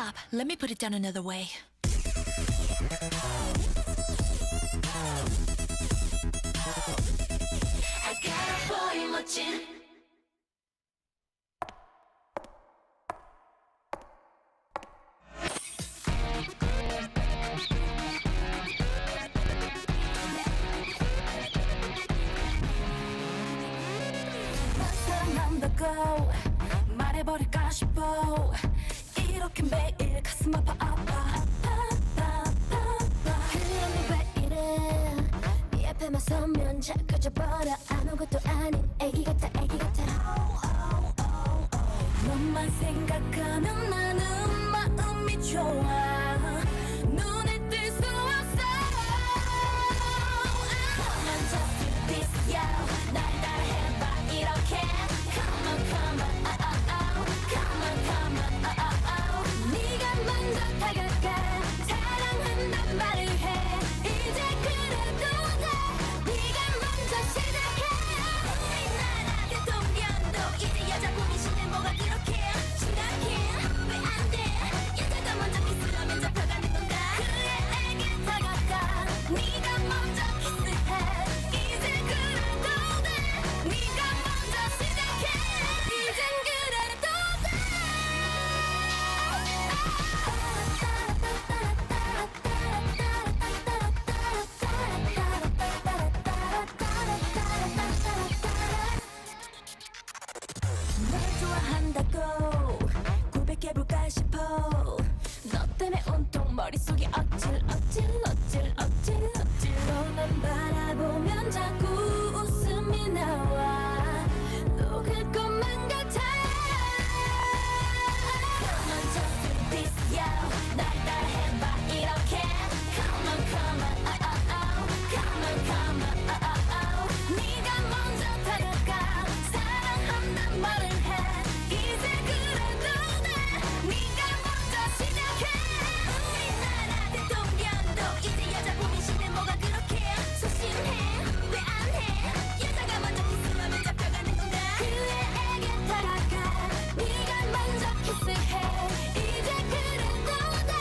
stop. Let me put it down another way. I got a boy 멋진. 사랑한다고 말해버릴까 싶어. 이렇게 매일 가슴 아파 그런데 왜 이래. 네 앞에만 서면 작아져버려. 아무것도 아닌 애기 같아. 너만 생각하면 나는 마음이 좋아. 눈에 뜰 수 없어. Come on just do this yo. 날 따라해봐 이렇게. Come on come on 네가 먼저 다가가. 사랑한단 말을 해. 이제 그래도 돼. 네가 먼저 시작해. 우리나라 대통령도 이제 여자분이 시대 뭐가 그렇게 심각해. 왜 안 돼. 여자가 먼저 키스하면 잡혀가는 건가. 그애에게 다가가. 네가 먼저 키스해. 이제 그래도 돼. 네가 먼저 시작해. 이젠 그래도 돼. 널 좋아한다고 고백해볼까 싶어. 너 때문에 온통 머릿속이 어찔 너만 바라보면 자꾸 웃음이 나와. 녹을 것만 같아. Come on just do this yo. 날 따라해봐 이렇게. Come on 네가 먼저 다가가. 사랑한단 말을 해. 이제 그래도 돼. 네가 먼저 시작해. 우리나라 대통령도 이제 여자분이 시대 뭐가 그렇게 소심해. 왜 안 해. 여자가 먼저 키스하면 잡혀가는 건가. 그애에게 다가가. 네가 먼저 키스해. 이제 그래도 돼.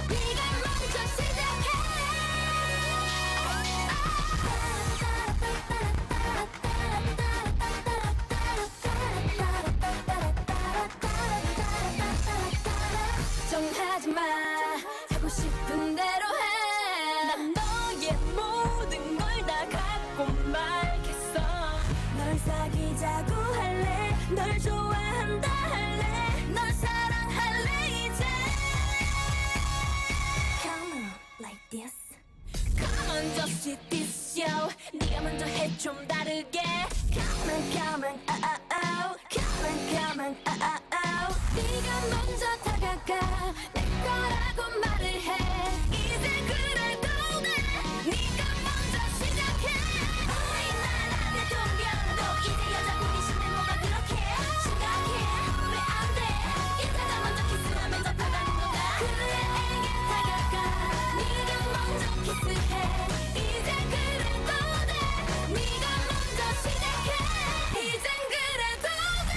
네가 먼저 시작해. 정하지 마. 하고 싶은 대로 해. 난 너의 모든 걸 다 갖고 말겠어. 널 사귀자고 할래. 널 좋아한다 할래. 널 사랑할래 이제. Come on like this. Come on just do this yo. 네가 먼저 해 좀 다르게. Come on come on 네가 먼저 다가가. 내 거라고 말을 해. 이제 그래도 돼. 네가 먼저 시작해. 우리나라 대통령도 이제 여자분이 시대 뭐가 그렇게 심각해. 왜 안 돼. 여자가 먼저 키스하면 잡혀가는 건가. 그애에게 다가가. 네가 먼저 키스해. 이제 그래도 돼. 네가 먼저 시작해. 이젠 그래도 돼.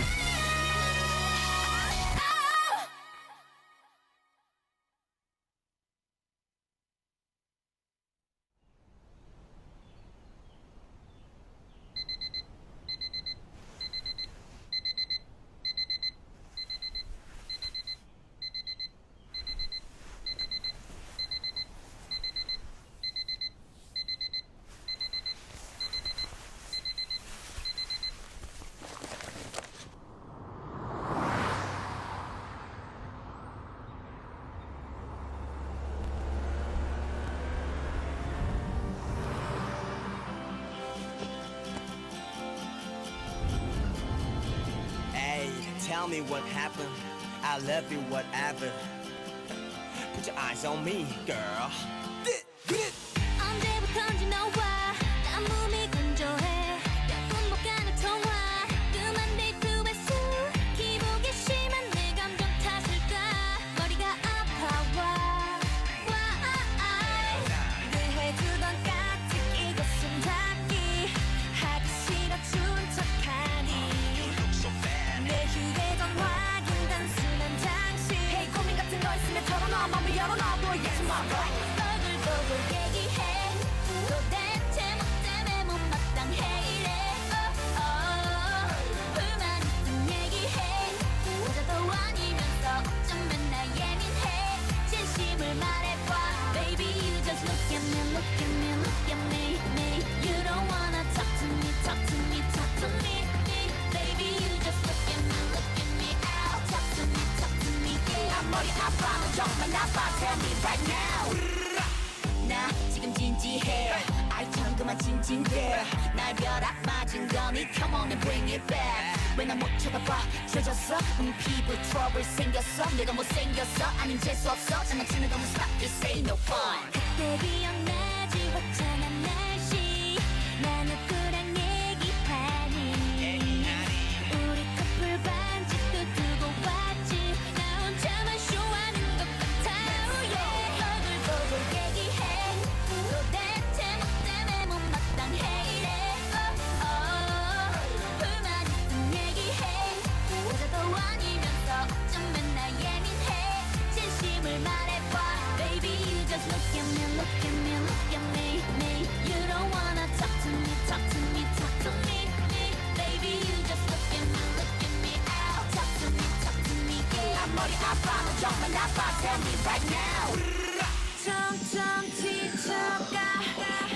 Hey, tell me what happened. I love you, whatever. Put your eyes on me, girl. 언제부턴지 너와 난 몸이 건조해. 몇 분 못 가는 통화. 뜸한 데이트의 수. 기복이 심한 내 감정 탓일까. 머리가 아파와. 늘 해주던 까짓 이것은 잡기. 하기 싫어 준 척하니. 내 휴대전 확인 단순한 장식. Hey 고민 같은 거 있으면 버글버글 얘기해 도대체 뭐 때문에 못마땅해 이래 불만 있음 얘기해 여자도 아니면서 어쩜 맨날 예민해 진심을 말해봐 Baby you just look at me look at me look at me me You don't wanna talk to me talk to me talk to me me Baby you just look at me out talk to me yeah 머리 아파 너 정말 나빠 Tell me right now 나 지금 진지해 아이처럼 그만 진진대 날 벼락 맞은 거니 Come on and bring it back 왜 나 못 쳐다봐 젖었어 피부 트러블 생겼어 내가 못생겼어 아님 재수없어 장난치는 거면 stop this ain't no fun 그때 기억나지 화창한 날씨 나 누구랑 얘기하니 우리 커플 반지도 두고 왔지 나 혼자만 쇼하는 것 같아 yeah. 버글버글 얘기해 도대체 뭐 때문에 못마땅해 이래 불만 있음 얘기해 여자도 아니면서 어쩜 맨날 예민해 진심을 말해봐 Baby you just look at me look at me look at me me You don't wanna talk to me talk to me talk to me me Baby you just look at me out talk to me yeah 머리 아파 너 정말 나빠 Tell me right now 점점 지쳐가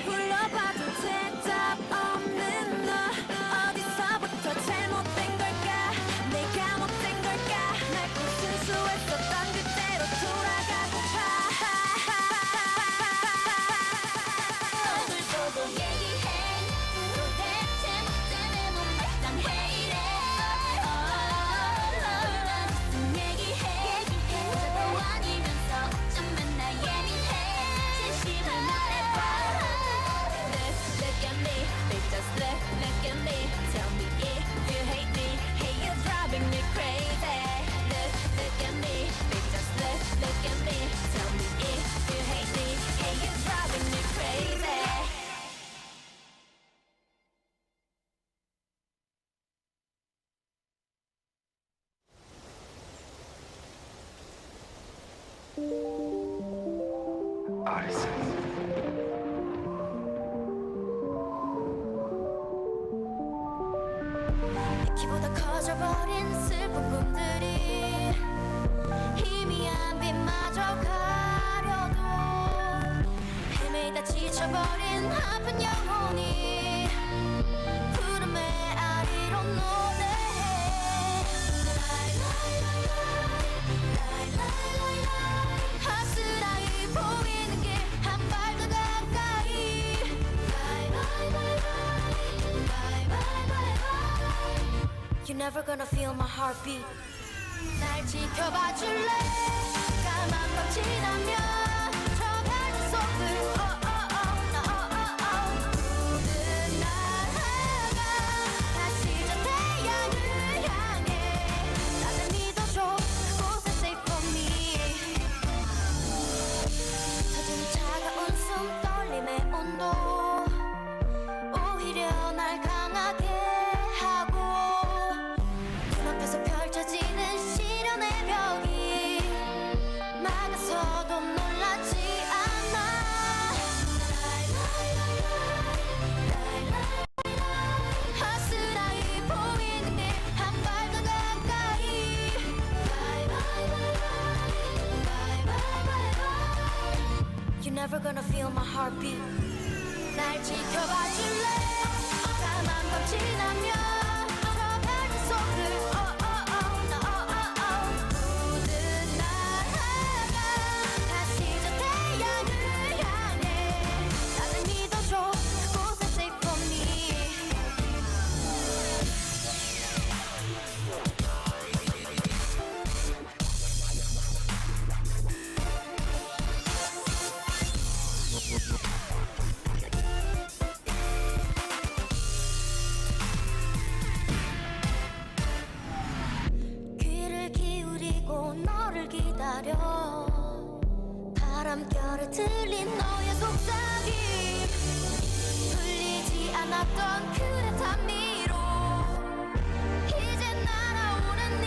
불러봐도 대답 없는 너 어디서부터 잘못된 걸까 내가 못된 걸까 날 순수했었던 그때로 돌아가고파 버글버글 얘기해 도대체 뭐 때문에 못마땅해 이래 불만 있음 얘기해 여자도 아니면서 어쩜 맨날 예민해 진심을 말해봐 Look at me, baby just look at me Tell me if you hate me Hey you're driving me crazy Look at me, baby just look at me Tell me if you hate me Hey you're driving me crazy 키보다 커져버린 슬픈 꿈들이 희미한 빛마저 가려도 헤매다 지쳐버린 아픈 영혼이 푸른 메아리로 노래해 아스라이 보이는 길 한 발 더 가까이 You're never gonna feel my heartbeat 날 지켜봐 줄래 까만 밤 지나면 저 밝은 속들 푸른 나라가 다시 저 태양을 향해 나를 믿어줘 그곳에 safe for me 터지는 차가운 숨 떨림의 온도 오히려 날 강하게 하고 눈앞에서 펼쳐지는 시련의 벽이 막아서도 놀라지 않아 아스라이 보이는 길 한 발 더 가까이 You're never gonna feel my heartbeat 날 지켜봐 줄래 까만 밤 지나면 저 밝은 속들 푸른 나라가 다시 저 태양을 향해 나를 믿어줘 그곳에 safe for me 귀를 기울이고 너를 기다려 바람결에 들린 너의 속삭임 풀리지 않았던 그대 탐미로 이제 날아오는 네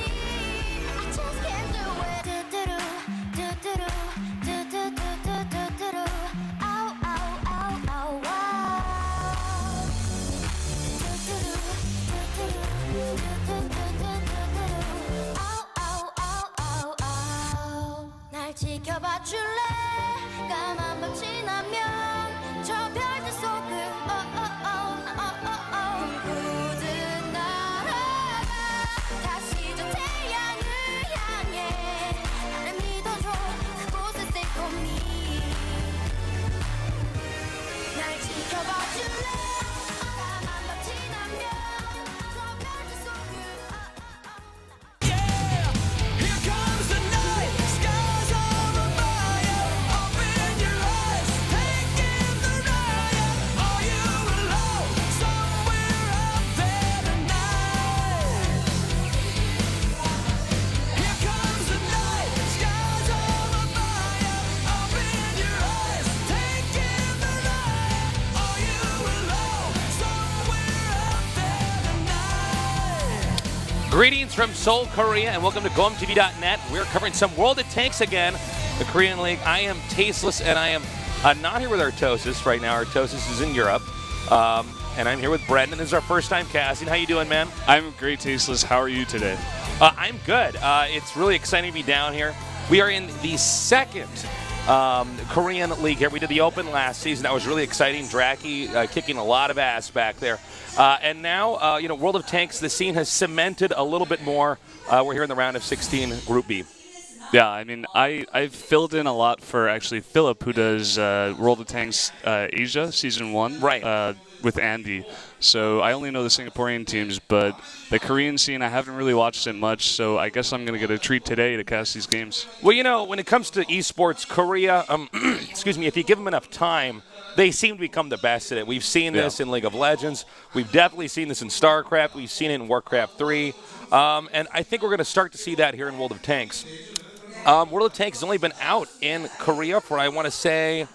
I just can't do it 뚜뚜루 뚜뚜루 뚜뚜뚜뚜뚜 날 지켜봐 줄래 까만 밤 지나면 저 별들 속을 꿈꾸듯 날아가 다시 저 태양을 향해 나를 믿어줘 그곳을 stay for me 날 지켜봐 줄래 까만 밤 지나면 저 별들 속을 Here comes the night, skies on fire. Open your eyes, take in the riot. Are you alone? Somewhere out there tonight. Here comes the night, skies on fire. Open your eyes, take in the riot. Are you alone? Somewhere out there tonight. Greetings from Seoul, Korea, and welcome to GoMTV.net. We're covering some World of Tanks again, the Korean League. I am Tasteless, and I am not here with Artosis right now. Artosis is in Europe, and I'm here with Brendan. This is our first time casting. How you doing, man? I'm great, Tasteless. How are you today? I'm good. It's really exciting to be down here. We are in the second Korean League here. We did the Open last season. That was really exciting. Draki kicking a lot of ass back there. And now, World of Tanks, the scene has cemented a little bit more. We're here in the round of 16, Group B. Yeah, I mean, I've filled in a lot for actually Philip, who does World of Tanks Asia Season 1 Right. with Andy. So I only know the Singaporean teams, but the Korean scene, I haven't really watched it much, so I guess I'm going to get a treat today to cast these games. Well, when it comes to esports, Korea, excuse me, if you give them enough time, they seem to become the best at it. We've seen this in League of Legends. We've definitely seen this in StarCraft. We've seen it in Warcraft 3. And I think we're going to start to see that here in World of Tanks. World of Tanks has only been out in Korea for, I want to say,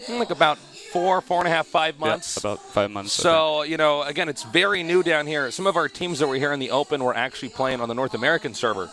like about 4.5, 5 months. Yeah, about 5 months. So, again, it's very new down here. Some of our teams that were here in the Open were actually playing on the North American server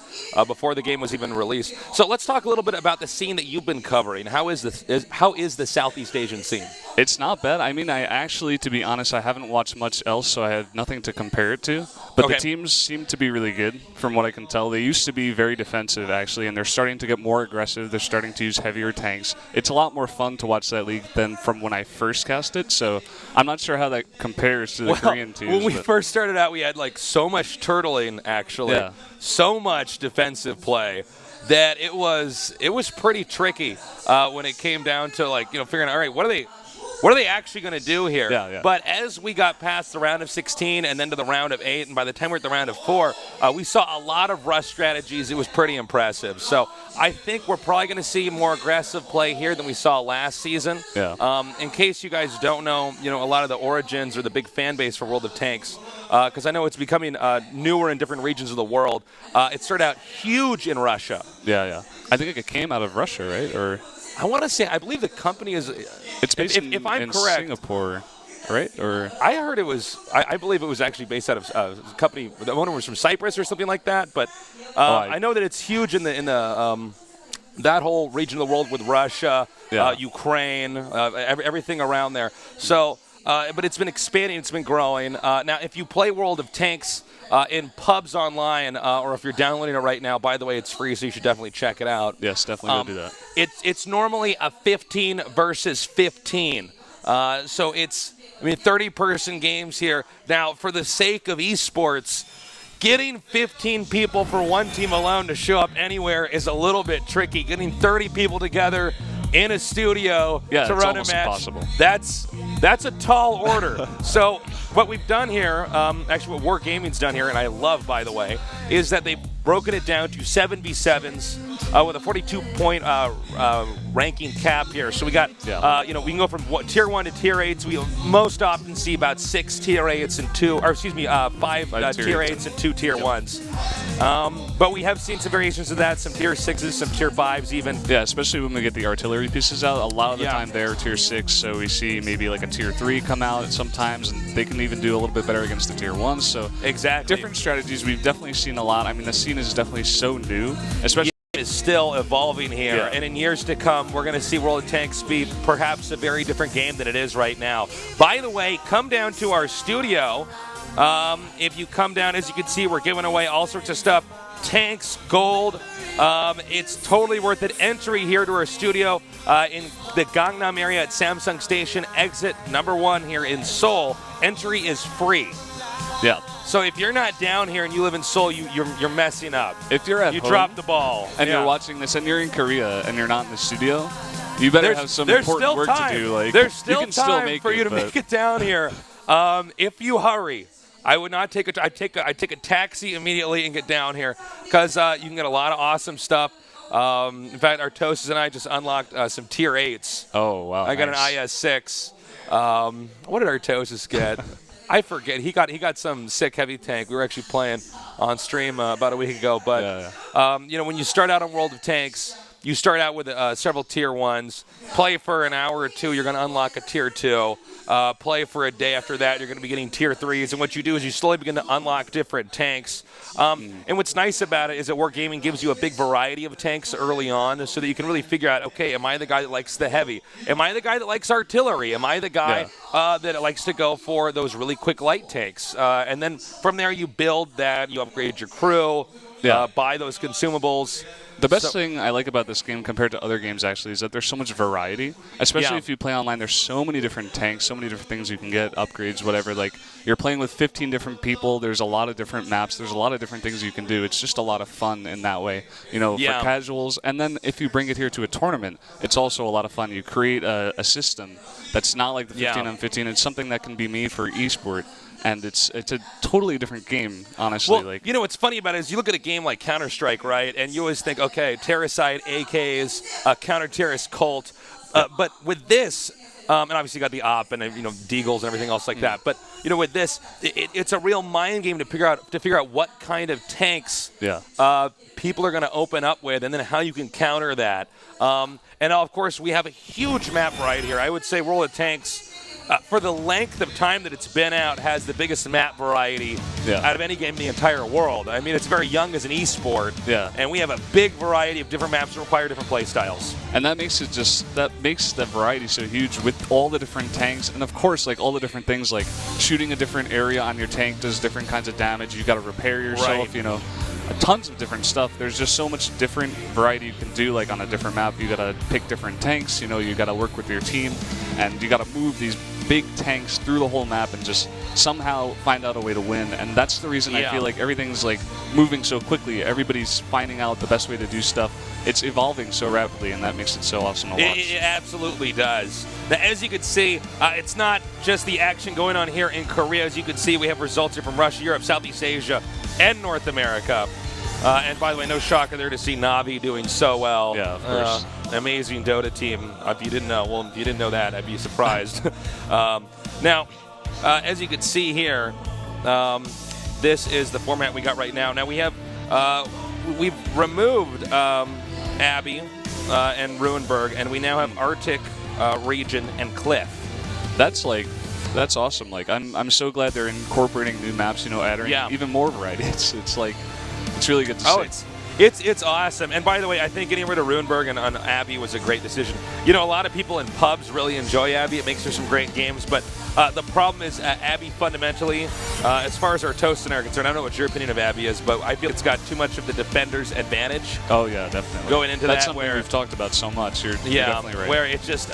before the game was even released. So let's talk a little bit about the scene that you've been covering. How is the Southeast Asian scene? It's not bad. I mean, I actually, to be honest, I haven't watched much else, so I have nothing to compare it to. But the teams seem to be really good, from what I can tell. They used to be very defensive, actually, and they're starting to get more aggressive. They're starting to use heavier tanks. It's a lot more fun to watch that league than from when I first cast it, so I'm not sure how that compares to the Korean teams. When we first started out, we had so much turtling, actually. Yeah. So much defensive play that it was pretty tricky when it came down to figuring out, all right, what are they actually going to do here? Yeah. But as we got past the round of 16 and then to the round of 8, and by the time we're at the round of 4, we saw a lot of rush strategies. It was pretty impressive. So I think we're probably going to see more aggressive play here than we saw last season. Yeah. In case you guys don't know, a lot of the origins or the big fan base for World of Tanks, because I know it's becoming newer in different regions of the world. It started out huge in Russia. Yeah. I think it came out of Russia, right? Or I want to say, I believe the company is. It's based if I'm in correct, Singapore, right? Or I heard it was. I believe it was actually based out of a company. The owner was from Cyprus or something like that. But I know that it's huge in the that whole region of the world with Russia, Ukraine, everything around there. So, but it's been expanding. It's been growing. Now, if you play World of Tanks in pubs online, or if you're downloading it right now, by the way, it's free, so you should definitely check it out. yes, definitely go do that. It's normally a 15 versus 15. So it's 30-person games here. Now, for the sake of esports, getting 15 people for one team alone to show up anywhere is a little bit tricky. Getting 30 people together in a studio to run a match, impossible. That's a tall order. So what we've done here, actually what Wargaming's done here, and I love, by the way, is that they've broken it down to 7v7s with a 42-point ranking cap here. So we got, we can go from tier 1 to tier 8s. We most often see about 6 tier 8s and 5 tier 8s and 2 tier 1s. But we have seen some variations of that, some tier 6s, some tier 5s even. Yeah, especially when we get the artillery pieces out. A lot of the time they're tier 6, so we see maybe like a tier 3 come out sometimes, and they can even do a little bit better against the tier 1s. So exactly. Different strategies. We've definitely seen a lot. I mean, the scene is definitely so new, especially. Is still evolving here, and in years to come, we're going to see World of Tanks be perhaps a very different game than it is right now. By the way, come down to our studio If you come down, as you can see, we're giving away all sorts of stuff. Tanks, gold. It's totally worth it. Entry here to our studio in the Gangnam area at Samsung Station, exit number 1 here in Seoul. Entry is free. Yeah. So if you're not down here and you live in Seoul, you're messing up. If you're at you home dropped the ball and you're watching this and you're in Korea and you're not in the studio, you better have some important work to do. Like, there's still you can time still make for it, you to make it down here. If you hurry, I would not take I take a taxi immediately and get down here because you can get a lot of awesome stuff. In fact, our Toasters and I just unlocked some Tier 8s. Oh, wow. I got an IS-6. What did our Toasters get? I forget. He got some sick heavy tank. We were actually playing on stream about a week ago. But when you start out on World of Tanks, you start out with several Tier 1s. Play for an hour or two, you're going to unlock a Tier 2. Play for a day after that, you're going to be getting Tier 3s. And what you do is you slowly begin to unlock different tanks. And what's nice about it is that Wargaming gives you a big variety of tanks early on so that you can really figure out, okay, am I the guy that likes the heavy? Am I the guy that likes artillery? Am I the guy that likes to go for those really quick light tanks? And then from there you build that, you upgrade your crew, buy those consumables. The best thing I like about this game compared to other games actually is that there's so much variety, especially if you play online. There's so many different tanks, so many different things you can get, upgrades, whatever. Like, you're playing with 15 different people. There's a lot of different maps. There's a lot of different things you can do. It's just a lot of fun in that way, for casuals. And then if you bring it here to a tournament, it's also a lot of fun. You create a system that's not like the 15 on 15. It's something that can be made for esport. And it's a totally different game, honestly. Well, what's funny about it is you look at a game like Counter-Strike, right, and you always think, okay, Terracide, AKs, counter-terrorist cult. But with this, and obviously you got the op and deagles and everything else like that. But with this, it's a real mind game to figure out what kind of tanks people are going to open up with, and then how you can counter that. And of course, we have a huge map right here. I would say World of Tanks, for the length of time that it's been out, has the biggest map variety out of any game in the entire world. I mean, it's very young as an esport, and we have a big variety of different maps that require different play styles. And that makes the variety so huge with all the different tanks, and of course, like all the different things, like shooting a different area on your tank does different kinds of damage. You got to repair yourself, tons of different stuff. There's just so much different variety you can do. Like on a different map, you got to pick different tanks. You got to work with your team, and you got to move these big tanks through the whole map and just somehow find out a way to win. And that's the reason I feel like everything's like moving so quickly. Everybody's finding out the best way to do stuff. It's evolving so rapidly, and that makes it so awesome to watch. It absolutely does. Now, as you can see, it's not just the action going on here in Korea. As you can see, we have results here from Russia, Europe, Southeast Asia, and North America. And by the way, no shocker there to see Navi doing so well. Yeah, of course. Amazing Dota team. If you didn't know that, I'd be surprised. Now, as you can see here, this is the format we got right now. Now we've removed Abby and Ruinberg, and we now have Arctic region and Cliff. That's awesome. Like, I'm so glad they're incorporating new maps. Adding even more variety. It's really good to see. It's awesome. And by the way, I think getting rid of Ruinberg and on Abby was a great decision. A lot of people in pubs really enjoy Abby. It makes for some great games. But the problem is Abby fundamentally, as far as our toasts are concerned, I don't know what your opinion of Abby is, but I feel it's got too much of the defender's advantage. Oh, yeah, definitely. Going into That's that something where we've talked about so much. You're definitely right. Where it's just,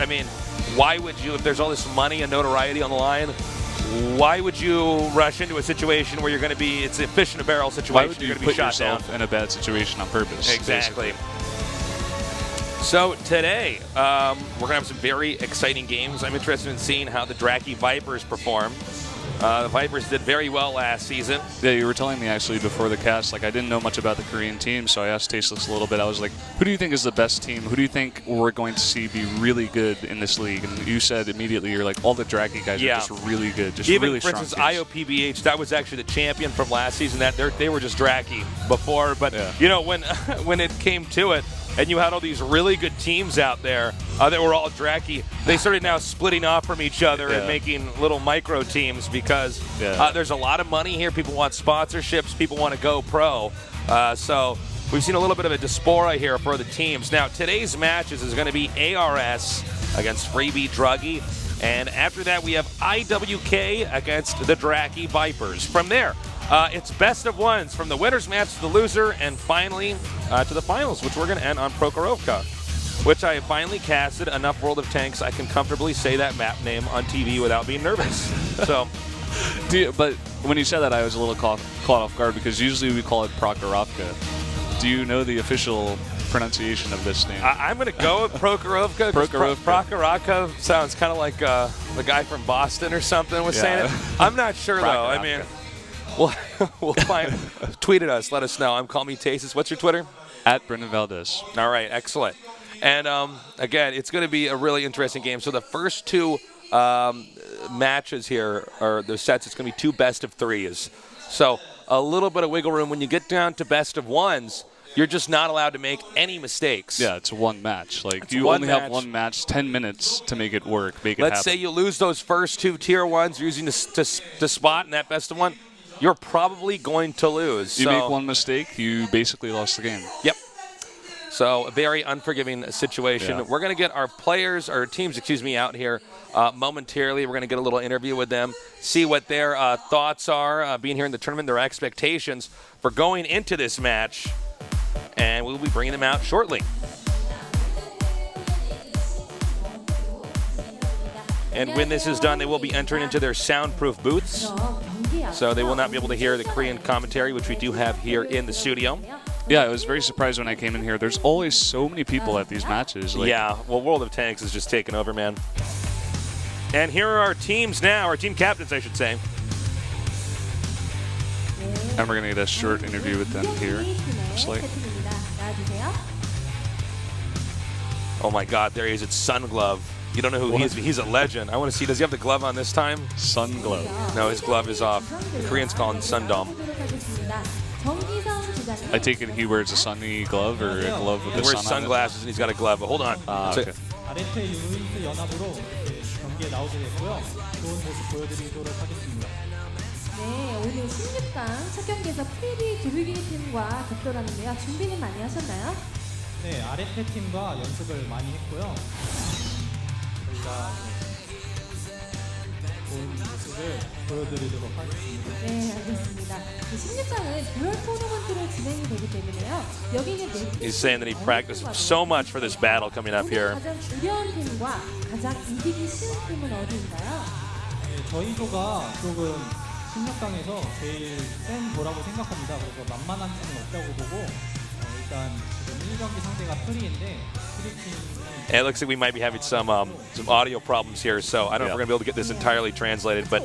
why would you, if there's all this money and notoriety on the line, why would you rush into a situation where you're going to be, it's a fish in a barrel situation, why would you you're going to put be shot yourself down in a bad situation on purpose? Exactly. Basically. So today, we're going to have some very exciting games. I'm interested in seeing how the Draki Vipers perform. The Vipers did very well last season. Yeah, you were telling me actually before the cast, I didn't know much about the Korean team, so I asked Tasteless a little bit. I was like, who do you think is the best team? Who do you think we're going to see be really good in this league? And you said immediately, you're like, all the Draki guys are just really good, just even really for strong instance, teams. IOPBH, that was actually the champion from last season. They were just Draki before, but when it came to it, and you had all these really good teams out there that were all Draki, they started now splitting off from each other and making little micro teams because there's a lot of money here. People want sponsorships. People want to go pro. So we've seen a little bit of a diaspora here for the teams. Now, today's matches is going to be ARS against Freebie Druggy. And after that, we have IWK against the Draki Vipers. From there, it's best of ones from the winner's match to the loser, and finally to the finals, which we're going to end on Prokhorovka, which I finally casted enough World of Tanks I can comfortably say that map name on TV without being nervous. So, But when you said that, I was a little caught off guard because usually we call it Prokhorovka. Do you know the official pronunciation of this name? I'm going to go with Prokhorovka. Prokhorovka sounds kind of like the guy from Boston or something was saying it. I'm not sure, though. I mean, we'll find. Tweet at us. Let us know. I'm Call Me Tasis. What's your Twitter? At Brendan Valdez. All right. Excellent. And, again, it's going to be a really interesting game. So the first two matches here, or the sets, it's going to be 2 best-of-3s. So a little bit of wiggle room. When you get down to best-of-1s, you're just not allowed to make any mistakes. Yeah, it's one match. Like, it's you only have one match, 10 minutes to make it work, make it happen. Let's say you lose those first 2 tier 1s you're using to spot in that best-of-1, you're probably going to lose. You make one mistake, you basically lost the game. Yep. So a very unforgiving situation. Yeah. We're going to get our players, or teams, out here momentarily. We're going to get a little interview with them, see what their thoughts are being here in the tournament, their expectations for going into this match, and we'll be bringing them out shortly. And when this is done, they will be entering into their soundproof booths, so they will not be able to hear the Korean commentary, which we do have here in the studio. Yeah, I was very surprised when I came in here. There's always so many people at these matches. Like, yeah, well, World of Tanks is just taking over, man. And here are our teams now, our team captains, I should say. And we're going to get a short interview with them here. Oh my God, there he is. It's Sun Glove. You don't know who he is, but he's a legend. I want to see, does he have the glove on this time? Sun Glove. No, his glove is off. The Koreans call him Sundom. I take it he wears a sunny glove or a glove with He the wears sun on it? sunglasses and he's got a glove, but hold on. Okay. 아레테 유니스 연합으로 경기에 나오게 됐고요. 좋은 모습 보여드리도록 하겠습니다. 네, 오늘 16강 첫 경기에서 프리비 두르기 팀과 격돌하는데요. 준비는 많이 하셨나요? 네, 아레테 팀과 연습을 많이 했고요. 저희가 좋은 모습을 보여드리도록 하겠습니다. 네, 알겠습니다. 16강은 듀얼 토너먼트로 진행이 되기 때문에요. 여기는 He's saying that he practiced so much for this battle coming up here. 가장 두려운 팀과 가장 이기기 쉬운 팀은 어디인가요? 네, 저희 조가 조금 16강에서 제일 센 조라고 생각합니다. 그래서 만만한 팀은 없다고 보고 일단 지금 1경기 상대가 프리인데 프리 팀은 And it looks like we might be having some audio problems here, so I don't know if we're going to be able to get this entirely translated. But,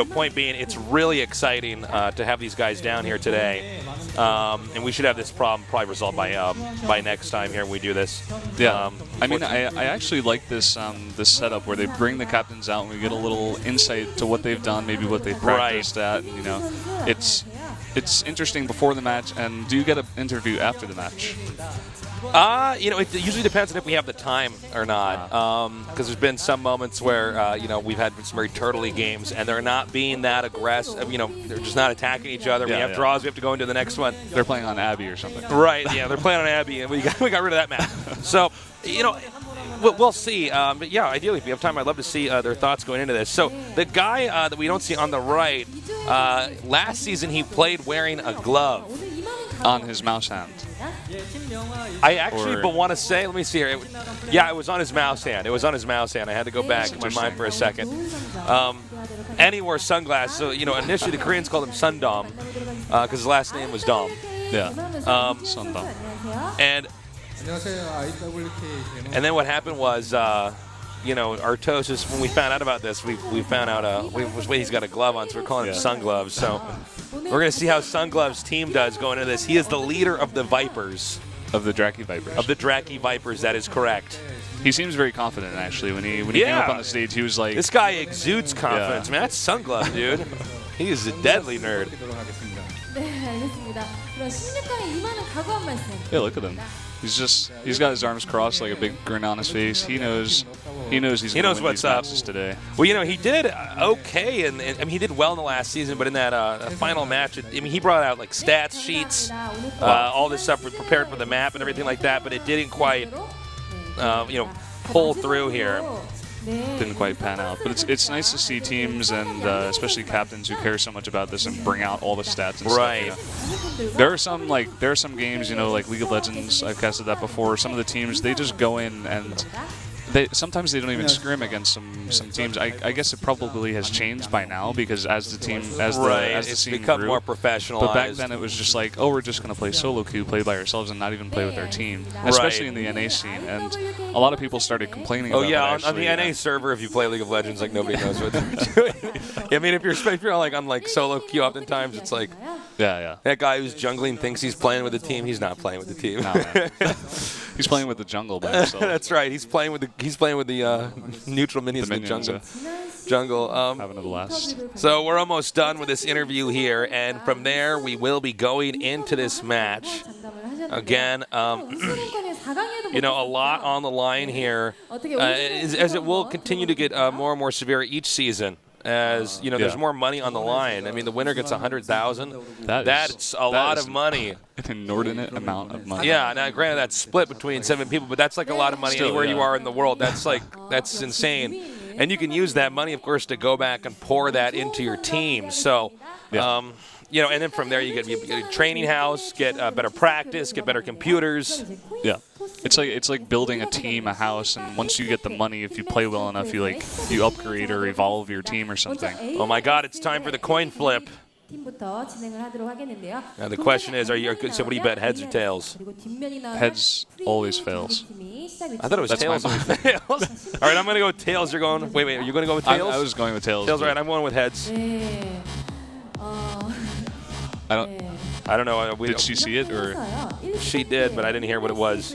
point being, it's really exciting to have these guys down here today. And we should have this problem probably resolved by next time here when we do this. Yeah, I mean, I actually like this this setup where they bring the captains out and we get a little insight to what they've done, maybe what they've practiced at. And, it's interesting before the match. And do you get an interview after the match? It usually depends on if we have the time or not. Because there's been some moments where, we've had some very turtley games and they're not being that aggressive. They're just not attacking each other. We have draws. We have to go into the next one. They're playing on Abby or something. Right, yeah, they're playing on Abby, and we got rid of that map. So, we'll see. But, yeah, ideally, if we have time, I'd love to see their thoughts going into this. So, the guy that we don't see on the right, last season he played wearing a glove. On his mouse hand. I actually want to say, let me see here. It was on his mouse hand. It was on his mouse hand. I had to go back in my mind for a second. And he wore sunglasses. So, initially the Koreans called him Sundom because his last name was Dom. Yeah. Sundom. And then what happened was, Artosis, when we found out about this, we found out he's got a glove on, so we're calling him Sun Gloves. So we're going to see how Sun Gloves' team does going into this. He is the leader of the Vipers. Of the Draki Vipers. Of the Draki Vipers, that is correct. He seems very confident, actually. When he came up on the stage, he was like... This guy exudes confidence, man. That's Sun Glove, dude. He is a deadly nerd. 네, 알겠습니다. 그럼 16강에 임하는 각오 한 말씀. Yeah, look at him. He's got his arms crossed like a big grin on his face. He knows he's going to win what's these up matches today. Well, he did okay, and he did well in the last season. But in that final match, he brought out like stats sheets, all this stuff prepared for the map and everything like that. But it didn't quite, pull through here. didn't quite pan out. But it's nice to see teams and especially captains who care so much about this and bring out all the stats and Right. stuff. You know? There are some games, you know, like League of Legends. I've casted that before. Some of the teams, they just go in and sometimes they don't even scrim against some teams. I guess it probably has changed by now because as the team as the it's scene become grew, more professionalized. But back then it was just like, oh, we're just going to play solo queue, play by ourselves, and not even play with our team, especially in the NA scene. And a lot of people started complaining about that. On the NA server, if you play League of Legends, like nobody knows what they're doing. I mean, if you're on like solo queue, oftentimes it's like, that guy who's jungling thinks he's playing with the team. He's not playing with the team. No, he's playing with the jungle by himself. That's right. He's playing with the neutral minions in the jungle. Having a blast. So we're almost done with this interview here, and from there we will be going into this match. Again, you know, a lot on the line here, as it will continue to get more and more severe each season. As you know, there's more money on the line. I mean, the winner gets 100,000. That's a lot of money. An inordinate amount of money. Yeah. Now, granted, that's split between 7 people, but that's like a lot of money anywhere you are in the world. That's insane. And you can use that money, of course, to go back and pour that into your team. So, you know, and then from there you get a training house, get better practice, get better computers. Yeah. It's like building a team, a house, and once you get the money, if you play well enough, you upgrade or evolve your team or something. Oh my God! It's time for the coin flip. Now the question is, so what do you bet, heads or tails? Heads always fails. I thought it was tails always fails. All right, I'm gonna go with tails. You're going. Wait. Are you gonna go with tails? I was going with tails. Tails, right? I'm going with heads. I don't know. Did she see it or? She did, but I didn't hear what it was.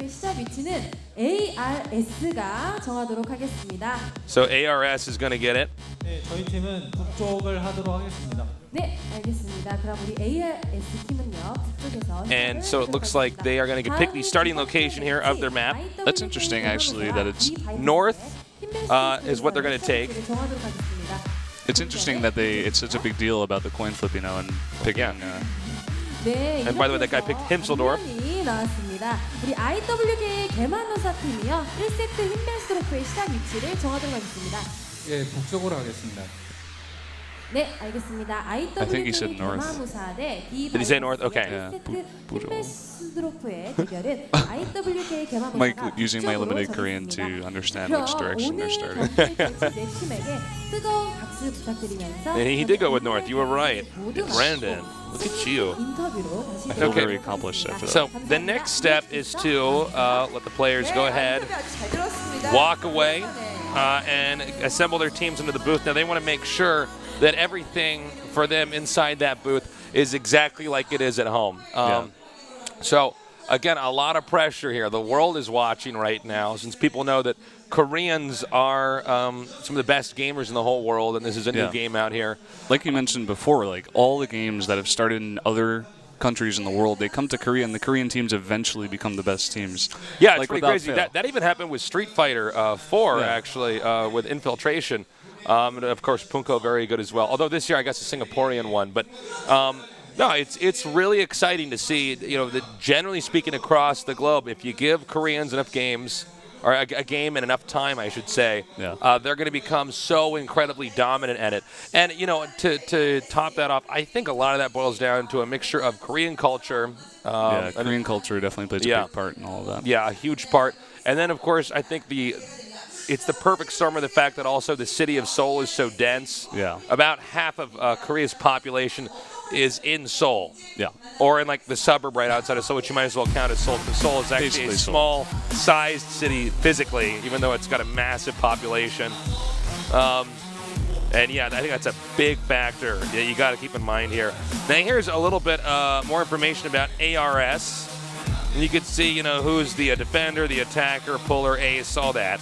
So ARS is going to get it. 네, 저희 팀은 북쪽을 하도록 하겠습니다. 네, 알겠습니다. 그럼 우리 ARS 팀은요, 북쪽에서. And so it looks like they are going to pick the starting location here of their map. That's interesting, actually, that it's north is what they're going to take. It's interesting that it's such a big deal about the coin flip, you know, and picking. 네, And by the way, that guy picked Himseldorf. 나왔습니다. 우리 IWK 개만노사 팀이요, 1세트 힌벨스로프의 시작 위치를 정하도록 하겠습니다. 예, 북쪽으로 하겠습니다. 네, 알겠습니다. I think he said IWK north. 개만노사 대 Did he say north? Okay. 1세트 힌벨스로프의 대결은 IWK 개만노사가 Mike using my limited Korean to understand which direction they're starting. 내 팀에게 뜨거운 박수 부탁드리면서. And he did go with north. You were right. Brandon, look at you. 인터뷰로 다시 I feel very accomplished after that. So the next step is to let the players go ahead, walk away, and assemble their teams into the booth. Now they want to make sure that everything for them inside that booth is exactly like it is at home. So again, a lot of pressure here. The world is watching right now, since people know that Koreans are some of the best gamers in the whole world, and this is a new game out here. Like you mentioned before, like all the games that have started in other countries in the world, they come to Korea, and the Korean teams eventually become the best teams. Yeah, it's like, pretty crazy. That even happened with Street Fighter 4, actually, with Infiltration. And of course, Punko very good as well. Although this year, I guess, a Singaporean one. But no, it's really exciting to see. You know, that generally speaking, across the globe, if you give Koreans enough games, or a game and enough time, I should say, they're going to become so incredibly dominant at it. And, you know, to top that off, I think a lot of that boils down to a mixture of Korean culture. Korean culture definitely plays a big part in all of that. Yeah, a huge part. And then, of course, I think it's the perfect storm of the fact that also the city of Seoul is so dense. Yeah. About half of Korea's population is in Seoul. Yeah. Or in like the suburb right outside of Seoul, which you might as well count as Seoul, because Seoul is actually Basically a small-sized city physically, even though it's got a massive population. And yeah, I think that's a big factor that you got to keep in mind here. Now here's a little bit more information about ARS. And you can see, you know, who's the defender, the attacker, puller, ace, all that.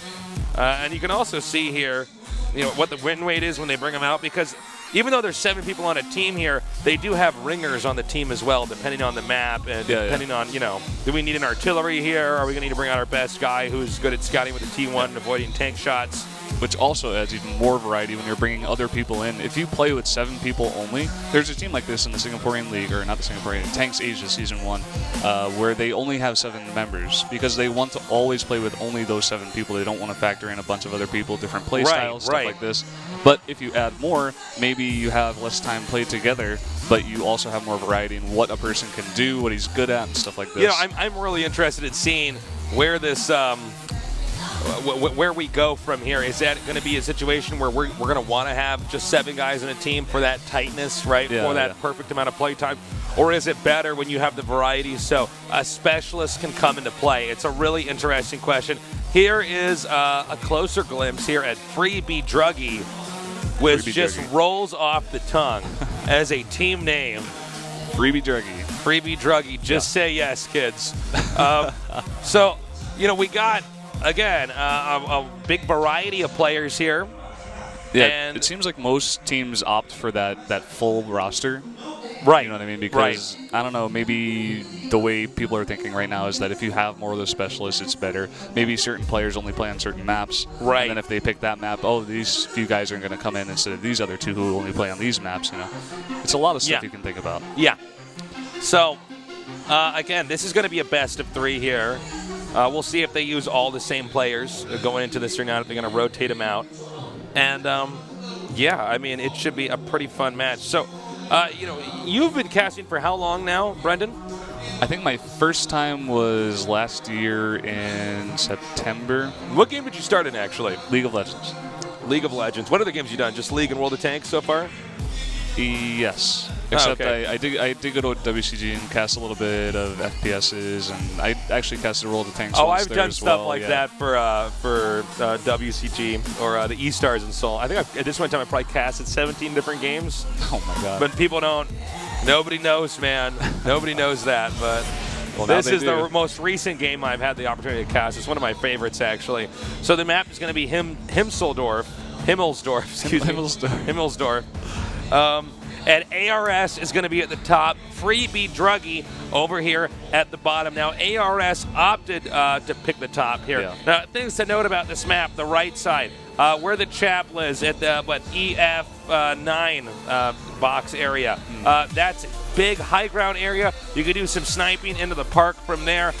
And you can also see here, you know, what the win rate is when they bring them out, because even though there's 7 people on a team here, they do have ringers on the team as well, depending on the map and depending on, you know, do we need an artillery here? Are we going to need to bring out our best guy who's good at scouting with the T1 and avoiding tank shots? which also adds even more variety when you're bringing other people in. If you play with 7 people only, there's a team like this in the Singaporean League, or not the Singaporean, Tanks Asia Season 1, where they only have 7 members because they want to always play with only those 7 people. They don't want to factor in a bunch of other people, different play styles, stuff like this. But if you add more, maybe you have less time played together, but you also have more variety in what a person can do, what he's good at, and stuff like this. You know, I'm really interested in seeing where this where we go from here. Is that going to be a situation where we're going to want to have just 7 guys in a team for that tightness, right? Yeah, for that perfect amount of play time? Or is it better when you have the variety so a specialist can come into play? It's a really interesting question. Here is a closer glimpse here at Freebie Druggy, which just rolls off the tongue as a team name. Freebie Druggy. Freebie Druggy. Just say yes, kids. So, you know, we got, again, a big variety of players here. Yeah, and it seems like most teams opt for that full roster. Right. You know what I mean? Because, I don't know, maybe the way people are thinking right now is that if you have more of those specialists, it's better. Maybe certain players only play on certain maps. Right. And then if they pick that map, oh, these few guys are going to come in instead of these other 2 who only play on these maps, you know. It's a lot of stuff you can think about. Yeah. So, again, this is going to be a best of 3 here. We'll see if they use all the same players going into this or not, if they're going to rotate them out. And, yeah, I mean, it should be a pretty fun match. So, you know, you've been casting for how long now, Brendan? I think my first time was last year in September. What game did you start in, actually? League of Legends. League of Legends. What other games have you done? Just League and World of Tanks so far? Yes. Except okay. I did go to WCG and cast a little bit of FPSs, and I actually casted a World of Tanks. Oh, once I've there done as stuff well, like yeah. that for WCG or the E-Stars and Soul. I think at this one time I probably casted 17 different games. Oh my god! But people don't. Nobody knows, man. Nobody knows that. But well, this is the most recent game I've had the opportunity to cast. It's one of my favorites, actually. So the map is going to be Himmelsdorf. Excuse me. Himmelsdorf. And ARS is going to be at the top. Freebie Druggy over here at the bottom. Now, ARS opted to pick the top here. Yeah. Now, things to note about this map, the right side, where the chapel is at the EF9 box area. That's big high ground area. You can do some sniping into the park from there.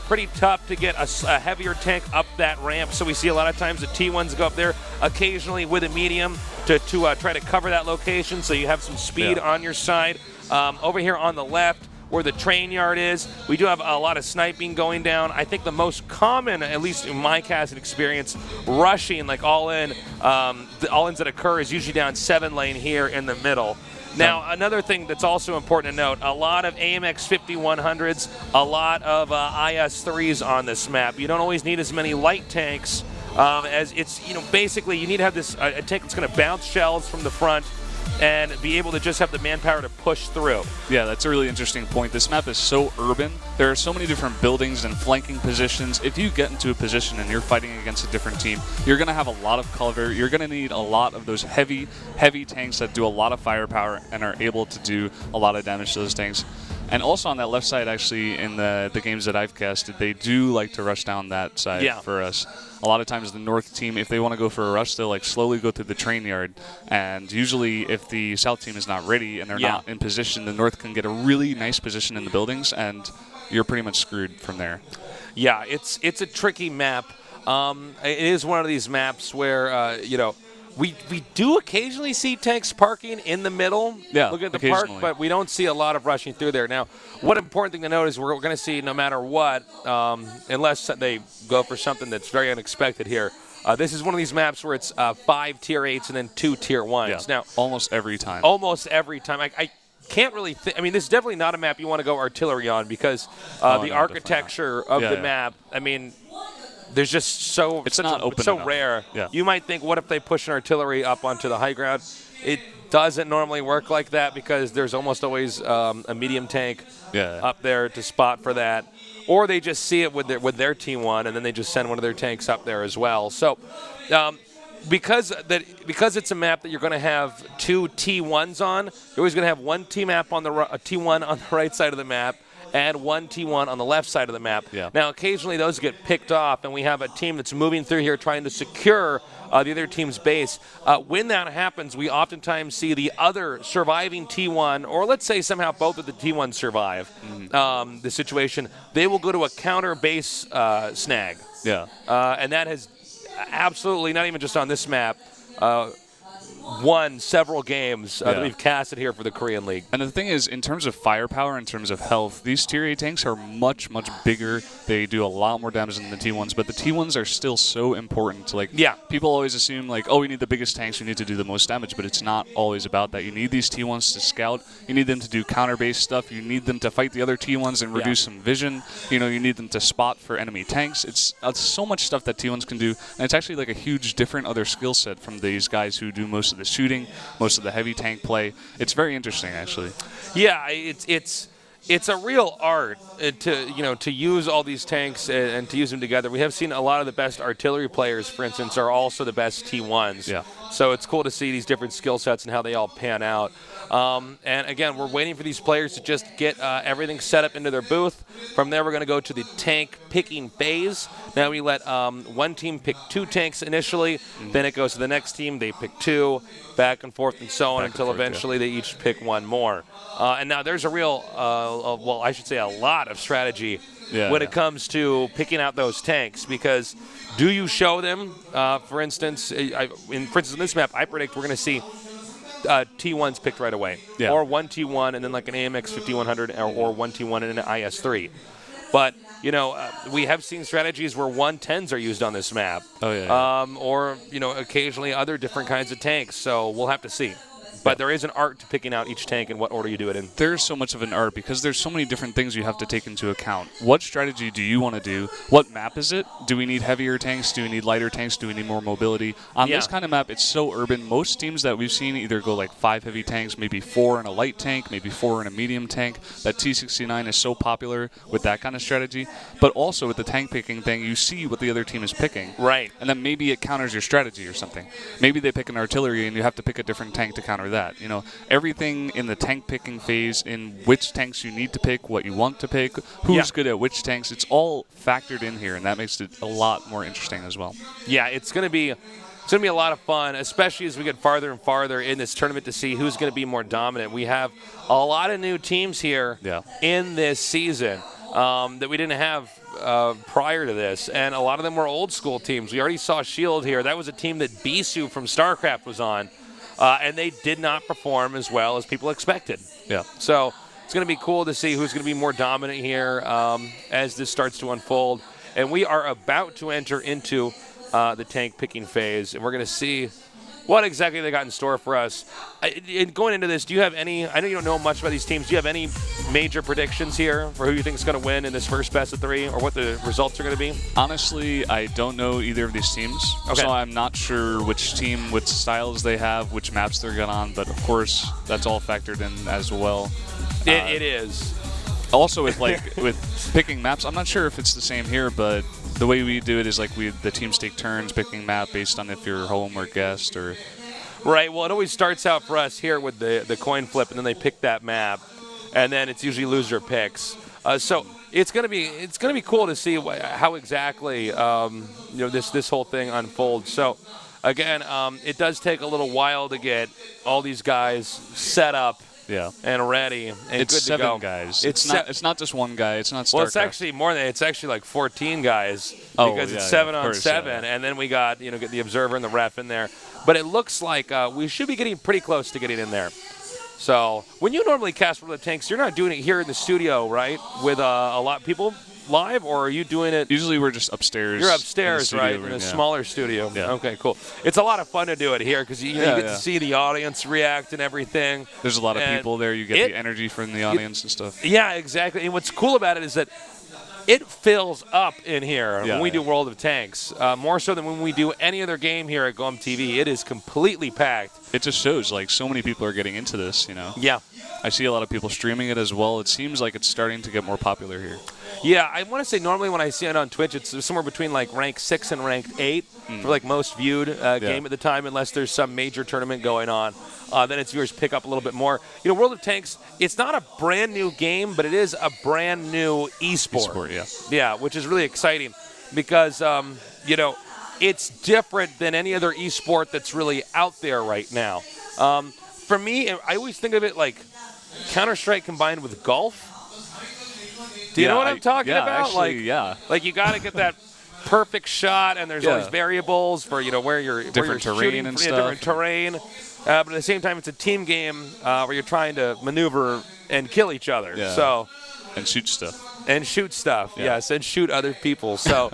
Pretty tough to get a heavier tank up that ramp. So we see a lot of times the T1s go up there occasionally with a medium to try to cover that location so you have some speed on your side. Over here on the left, where the train yard is, we do have a lot of sniping going down. I think the most common, at least in my casting experience, rushing like all-in, the all-ins that occur is usually down 7 lane here in the middle. Now, another thing that's also important to note, a lot of AMX 5100s, a lot of IS3s on this map. You don't always need as many light tanks as it's, you know, basically you need to have this a tank that's going to bounce shells from the front and be able to just have the manpower to push through. Yeah, that's a really interesting point. This map is so urban. There are so many different buildings and flanking positions. If you get into a position and you're fighting against a different team, you're going to have a lot of cover. You're going to need a lot of those heavy tanks that do a lot of firepower and are able to do a lot of damage to those tanks. And also on that left side, actually, in the games that I've casted, they do like to rush down that side for us. A lot of times the North team, if they want to go for a rush, they'll like slowly go through the train yard. And usually if the South team is not ready and they're not in position, the North can get a really nice position in the buildings, and you're pretty much screwed from there. Yeah, it's a tricky map. It is one of these maps where, you know, we do occasionally see tanks parking in the middle. Yeah, look at the park, but we don't see a lot of rushing through there. Now, what important thing to note is we're going to see no matter what, unless they go for something that's very unexpected here. This is one of these maps where it's 5 tier 8s and then 2 tier 1s. Yeah, now, almost every time. Almost every time. I can't really I mean, this is definitely not a map you want to go artillery on because the architecture of the map, I mean, there's just so it's not open it's so enough. rare. Yeah. You might think, what if they push an artillery up onto the high ground? It doesn't normally work like that because there's almost always a medium tank up there to spot for that, or they just see it with their T1 and then they just send one of their tanks up there as well. So. Because it's a map that you're going to have 2 T1s on, you're always going to have one T1 on the right side of the map and one T1 on the left side of the map. Yeah. Now, occasionally those get picked off, and we have a team that's moving through here trying to secure the other team's base. When that happens, we oftentimes see the other surviving T1, or let's say somehow both of the T1s survive the situation. They will go to a counter base snag. Yeah. And that has absolutely, not even just on this map, won several games that we've casted here for the Korean League. And the thing is, in terms of firepower, in terms of health, these Tier A tanks are much, much bigger. They do a lot more damage than the T1s, but the T1s are still so important. Like, people always assume, like, oh, we need the biggest tanks, we need to do the most damage, but it's not always about that. You need these T1s to scout. You need them to do counter-based stuff. You need them to fight the other T1s and reduce some vision. You know, you need them to spot for enemy tanks. It's so much stuff that T1s can do, and it's actually like a huge different other skill set from these guys who do most of the shooting, most of the heavy tank play. It's very interesting, actually. Yeah, it's a real art to use all these tanks and to use them together. We have seen a lot of the best artillery players, for instance, are also the best T1s. Yeah. So it's cool to see these different skill sets and how they all pan out. And again, we're waiting for these players to just get everything set up into their booth. From there, we're going to go to the tank picking phase. Now we let one team pick 2 tanks initially. Then it goes to the next team. They pick 2, back and forth, and so on until eventually they each pick 1 more. And now there's a real, well, I should say a lot of strategy when it comes to picking out those tanks, because do you show them, for instance, in this map, I predict we're going to see T1s picked right away, or one T1 and then like an AMX 5100 or one T1 and an IS3. But we have seen strategies where 110s are used on this map, or occasionally other different kinds of tanks. So we'll have to see. But there is an art to picking out each tank and what order you do it in. There's so much of an art because there's so many different things you have to take into account. What strategy do you want to do? What map is it? Do we need heavier tanks? Do we need lighter tanks? Do we need more mobility? On this kind of map, it's so urban. Most teams that we've seen either go like 5 heavy tanks, maybe 4 in a light tank, maybe 4 in a medium tank. That T69 is so popular with that kind of strategy. But also with the tank picking thing, you see what the other team is picking. Right. And then maybe it counters your strategy or something. Maybe they pick an artillery and you have to pick a different tank to counter that. Everything in the tank picking phase, in which tanks you need to pick, what you want to pick, who's good at which tanks, it's all factored in here, and that makes it a lot more interesting as well. Yeah, it's going to be a lot of fun, especially as we get farther and farther in this tournament to see who's going to be more dominant. We have a lot of new teams here in this season that we didn't have prior to this, and a lot of them were old school teams. We already saw Shield here. That was a team that Bisu from StarCraft was on. And they did not perform as well as people expected. Yeah. So it's going to be cool to see who's going to be more dominant here as this starts to unfold. And we are about to enter into the tank picking phase, and we're going to see what exactly they got in store for us. Going into this, do you have any, I know you don't know much about these teams, do you have any major predictions here for who you think is going to win in this first best of 3, or what the results are going to be? Honestly, I don't know either of these teams, so I'm not sure which team, which styles they have, which maps they're going on, but of course, that's all factored in as well. It is. Also, with picking maps, I'm not sure if it's the same here, but the way we do it is like the teams take turns picking map based on if you're home or guest or. Right. Well, it always starts out for us here with the coin flip, and then they pick that map, and then it's usually loser picks. So it's gonna be cool to see how exactly this whole thing unfolds. So again, it does take a little while to get all these guys set up. Yeah. And ready and it's good to go. 7 guys. It's not just one guy. It's not StarCraft. Well, it's actually more than it's actually like 14 guys because it's 7 on 7, and then we got get the observer and the ref in there. But it looks like we should be getting pretty close to getting in there. So when you normally cast World of Tanks, you're not doing it here in the studio, right? With a lot of people live, or are you doing it? Usually we're just upstairs. You're upstairs, right, in a smaller studio. Yeah. Okay, cool. It's a lot of fun to do it here because you get to see the audience react and everything. There's a lot of people there. You get the energy from the audience and stuff. Yeah, exactly. And what's cool about it is that it fills up in here when we do World of Tanks, more so than when we do any other game here at GOM TV. It is completely packed. It just shows like so many people are getting into this, Yeah. I see a lot of people streaming it as well. It seems like it's starting to get more popular here. Yeah, I want to say normally when I see it on Twitch, it's somewhere between like rank 6 and ranked 8 for like most viewed game at the time, unless there's some major tournament going on. Then its viewers pick up a little bit more. You know, World of Tanks, it's not a brand new game, but it is a brand new esport. Yeah, which is really exciting because, you know, it's different than any other esport that's really out there right now. For me, I always think of it like Counter-Strike combined with golf. Do you know what I'm talking about? Actually, like you got to get that perfect shot, and there's all these variables for where you're different terrain shooting, and different terrain. But at the same time, it's a team game where you're trying to maneuver and kill each other. Yeah. So and shoot stuff. And shoot stuff, yes, and shoot other people. So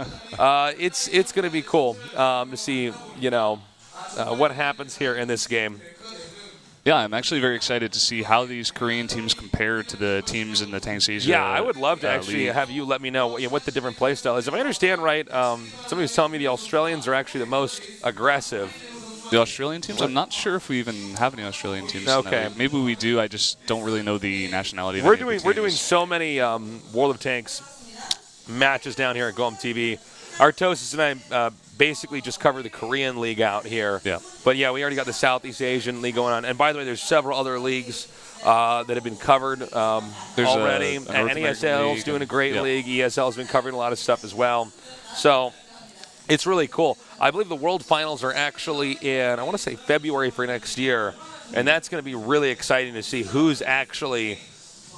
it's going to be cool to see what happens here in this game. Yeah, I'm actually very excited to see how these Korean teams compare to the teams in the Tanks Asia. Yeah, I would love to actually league. have you let me know what the different play style is. If I understand right, somebody was telling me the Australians are actually the most aggressive. The Australian teams? I'm not sure if we even have any Australian teams. Okay. Maybe we do. I just don't really know the nationality. We're doing so many World of Tanks matches down here at GoM TV. Artosis and I basically just cover the Korean league out here. Yeah. But yeah, we already got the Southeast Asian league going on. And by the way, there's several other leagues that have been covered already. And NESL is doing a great league. ESL has been covering a lot of stuff as well. So it's really cool. I believe the World Finals are actually in, I want to say February for next year. And that's going to be really exciting to see who's actually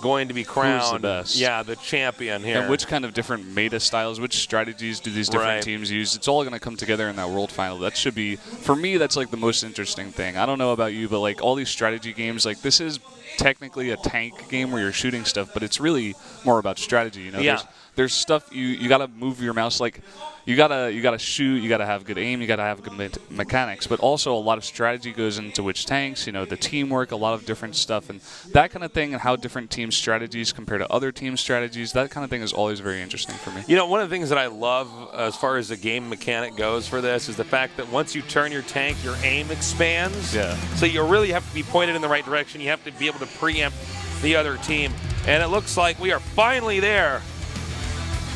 going to be crowned, who's the best. Yeah, the champion here. And which kind of different meta styles, which strategies do these different teams use? It's all going to come together in that World Final. That should be, for me, that's like the most interesting thing. I don't know about you, but like all these strategy games, like this is technically a tank game where you're shooting stuff, but it's really more about strategy. You know, there's stuff you got to move your mouse, like you gotta shoot, you gotta have good aim, you gotta have good mechanics, but also a lot of strategy goes into which tanks, you know, the teamwork, a lot of different stuff, and that kind of thing, and how different team strategies compare to other team strategies. That kind of thing is always very interesting for me. You know, one of the things that I love as far as the game mechanic goes for this is the fact that once you turn your tank, your aim expands. Yeah. So you really have to be pointed in the right direction. You have to be able to preempt the other team, and it looks like we are finally there.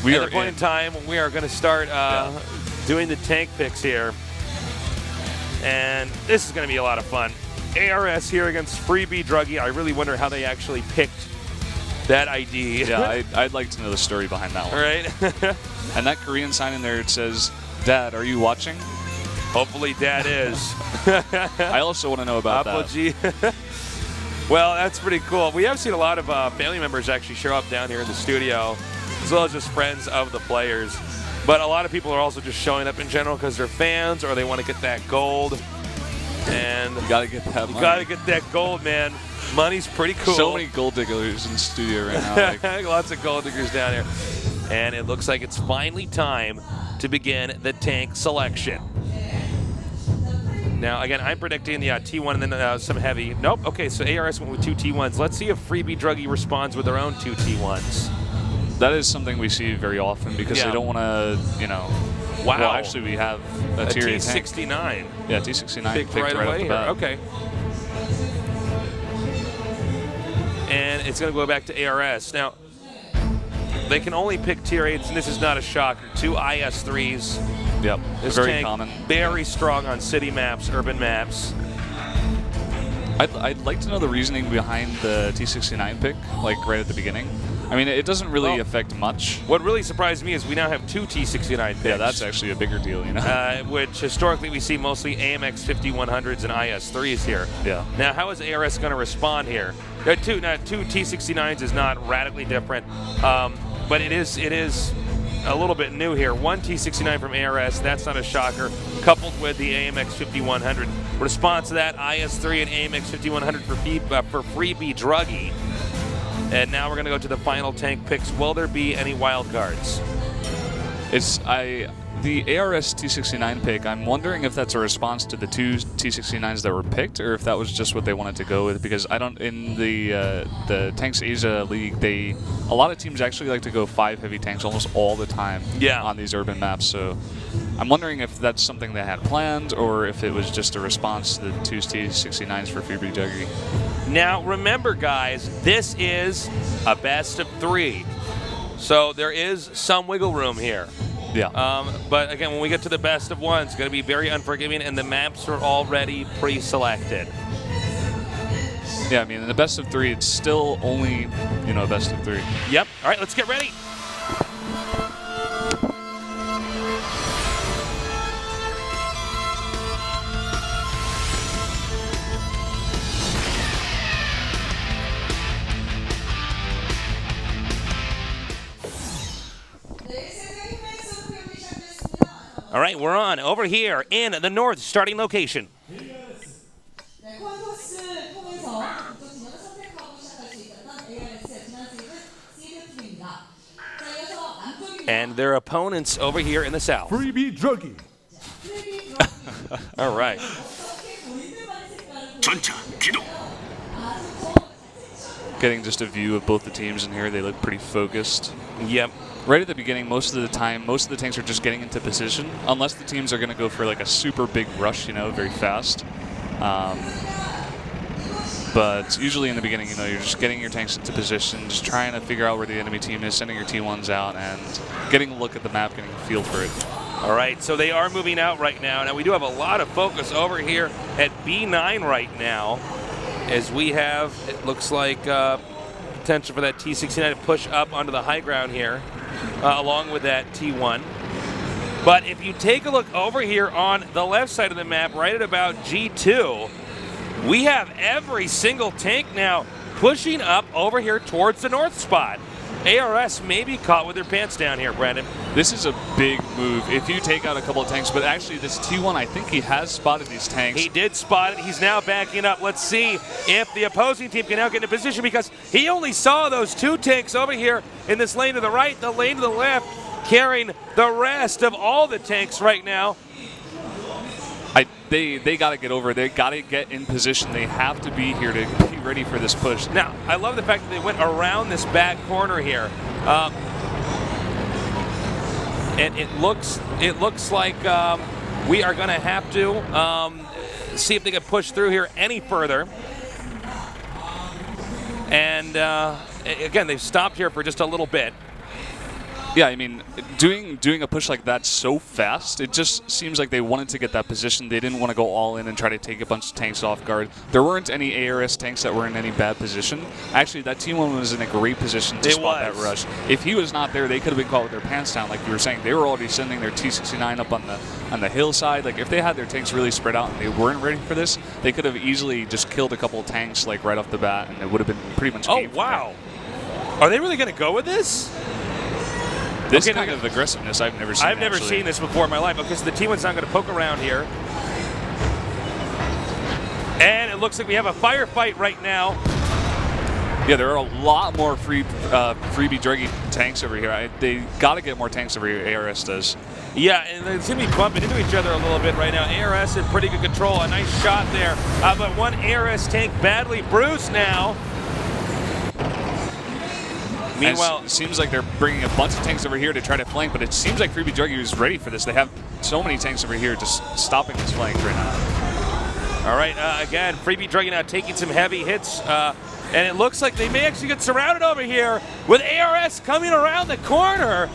We At are the point in time when we are going to start doing the tank picks here. And this is going to be a lot of fun. ARS here against Freebie Druggy. I really wonder how they actually picked that ID. Yeah, I'd like to know the story behind that one. Right? And that Korean sign in there, it says, "Dad, are you watching?" Hopefully Dad is. I also want to know about that. Well, that's pretty cool. We have seen a lot of family members actually show up down here in the studio, as well as just friends of the players. But a lot of people are also just showing up in general because they're fans or they want to get that gold. And you gotta get that money. You gotta get that gold, man. Money's pretty cool. So many gold diggers in the studio right now. Like. Lots of gold diggers down here. And it looks like it's finally time to begin the tank selection. Now, again, I'm predicting the T1 and then some heavy. Nope. Okay, so ARS went with 2 T1s. Let's see if Freebie Druggy responds with their own 2 T1s. That is something we see very often because they don't want to, you know. Wow. Well, actually, we have a tier T69. Tank. Yeah, T69 picked right off away the here. bat. Okay. And it's going to go back to ARS. Now, they can only pick tier 8s, and this is not a shocker. 2 IS3s. Yep, this very tank common. Very strong on city maps, urban maps. I'd like to know the reasoning behind the T69 pick, like right at the beginning. I mean, it doesn't really affect much. What really surprised me is we now have 2 T69 picks. Yeah, that's actually a bigger deal, you know. Which historically we see mostly AMX 5100s and IS3s here. Yeah. Now, how is ARS going to respond here? Two T69s is not radically different, but it is a little bit new here. 1 T69 from ARS, that's not a shocker, coupled with the AMX 5100. Response to that, IS3 and AMX 5100 for Freebie Druggy. And now we're going to go to the final tank picks. Will there be any wild cards? The ARS T69 pick, I'm wondering if that's a response to the 2 T69s that were picked, or if that was just what they wanted to go with. Because in the Tanks Asia League, a lot of teams actually like to go 5 heavy tanks almost all the time on these urban maps. So I'm wondering if that's something they had planned, or if it was just a response to the 2 T69s for Freebie Druggy. Now remember, guys, this is a best of 3. So there is some wiggle room here. Yeah. But again, when we get to the best of ones, it's going to be very unforgiving, and the maps are already pre-selected. Yeah, I mean, in the best of 3, it's still only, a best of 3. Yep. All right, let's get ready. All right, we're on over here in the north starting location. 네, 코인토스를 통해서 이쪽 진영을 선택하고 시작할 수 있었던 ARS의 지난 시즌 시드팀입니다. 자, 이어서 남쪽입니다. And their opponents over here in the south. Freebie druggy. All right. Getting just a view of both the teams in here, they look pretty focused. Yep. Right at the beginning, most of the time, most of the tanks are just getting into position, unless the teams are going to go for like a super big rush, very fast. But usually in the beginning, you're just getting your tanks into position, just trying to figure out where the enemy team is, sending your T1s out, and getting a look at the map, getting a feel for it. All right, so they are moving out right now. Now we do have a lot of focus over here at B9 right now, as we have, it looks like, potential for that T69 to push up onto the high ground here, along with that T1. But if you take a look over here on the left side of the map, right at about G2, we have every single tank now pushing up over here towards the north spot. ARS may be caught with their pants down here, Brandon. This is a big move if you take out a couple of tanks, but actually this T1, I think he has spotted these tanks. He did spot it. He's now backing up. Let's see if the opposing team can now get in position, because he only saw those 2 tanks over here in this lane to the right, the lane to the left, carrying the rest of all the tanks right now. They got to get over. They got to get in position. They have to be here to be ready for this push. Now, I love the fact that they went around this back corner here. And it looks like we are going to have to see if they can push through here any further. And again, they've stopped here for just a little bit. Yeah, I mean, doing a push like that so fast, it just seems like they wanted to get that position. They didn't want to go all in and try to take a bunch of tanks off guard. There weren't any ARS tanks that were in any bad position. Actually, that T1 was in a great position to spot that rush. If he was not there, they could have been caught with their pants down, like you were saying. They were already sending their T69 up on the hillside. Like, if they had their tanks really spread out and they weren't ready for this, they could have easily just killed a couple of tanks like right off the bat, and it would have been pretty much game. Oh, wow. Are they really going to go with this? This kind of aggressiveness I've never seen. I've never seen this before in my life. Okay, so the T1's not going to poke around here. And it looks like we have a firefight right now. Yeah, there are a lot more freebie druggy tanks over here. They got to get more tanks over here, ARS does. Yeah, and it's going to be bumping into each other a little bit right now. ARS in pretty good control. A nice shot there. But one ARS tank badly bruised now. Meanwhile, it seems like they're bringing a bunch of tanks over here to try to flank, but it seems like Freebie Druggy is ready for this. They have so many tanks over here just stopping this flank right now. All right, again, Freebie Druggy now taking some heavy hits, and it looks like they may actually get surrounded over here with ARS coming around the corner.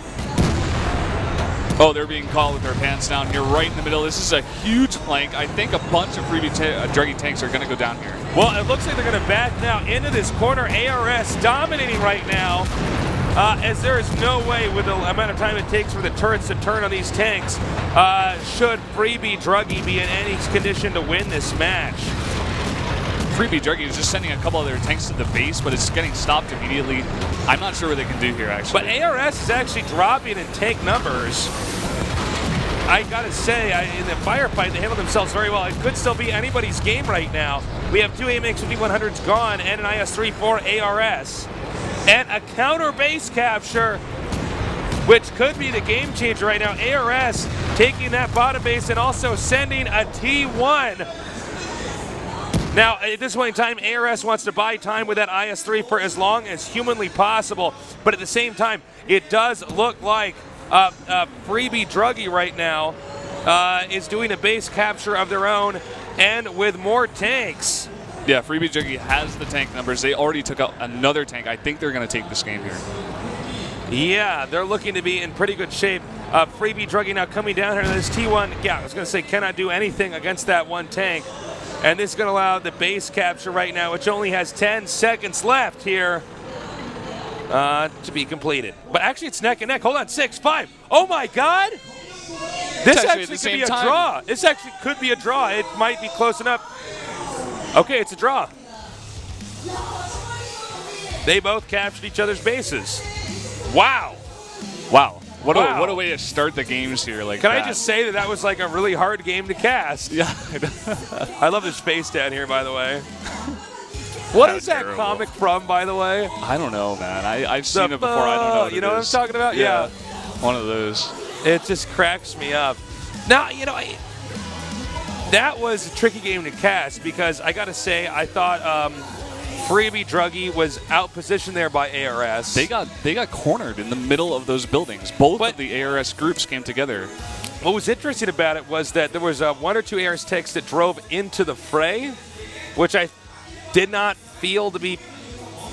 Oh, they're being caught with their pants down here right in the middle. This is a huge flank. I think a bunch of Freebie Druggy tanks are going to go down here. Well, it looks like they're going to back now into this corner. ARS dominating right now, as there is no way, with the amount of time it takes for the turrets to turn on these tanks, should Freebie Druggy be in any condition to win this match. Freebie Druggy is just sending a couple of their tanks to the base, but it's getting stopped immediately. I'm not sure what they can do here, actually. But ARS is actually dropping in tank numbers. I gotta say, in the firefight, they handled themselves very well. It could still be anybody's game right now. We have 2 AMX 5100s gone and an IS-3 for ARS. And a counter base capture, which could be the game changer right now. ARS taking that bottom base and also sending a T1. Now, at this point in time, ARS wants to buy time with that IS-3 for as long as humanly possible. But at the same time, it does look like Freebie Druggy right now is doing a base capture of their own and with more tanks. Yeah, Freebie Druggy has the tank numbers. They already took out another tank. I think they're going to take this game here. Yeah, they're looking to be in pretty good shape. Freebie Druggy now coming down here to this T1. Yeah, I was going to say cannot do anything against that one tank. And this is going to allow the base capture right now, which only has 10 seconds left here to be completed. But actually, it's neck and neck. Hold on, 6-5. Oh, my God. This actually could be a draw. This actually could be a draw. It might be close enough. Okay, it's a draw. They both captured each other's bases. Wow. Wow. What a way to start the games here. Like, Can I just say that was like a really hard game to cast? Yeah. I love the space down here, by the way. What is that terrible. comic from, by the way? I don't know, man. I've seen it before. I don't know what you it know what I'm is. talking about? Yeah. One of those. It just cracks me up. Now, that was a tricky game to cast because I got to say, I thought Freebie Druggy was outpositioned there by ARS. They got cornered in the middle of those buildings. Both of the ARS groups came together. What was interesting about it was that there was one or two ARS techs that drove into the fray, which I did not feel to be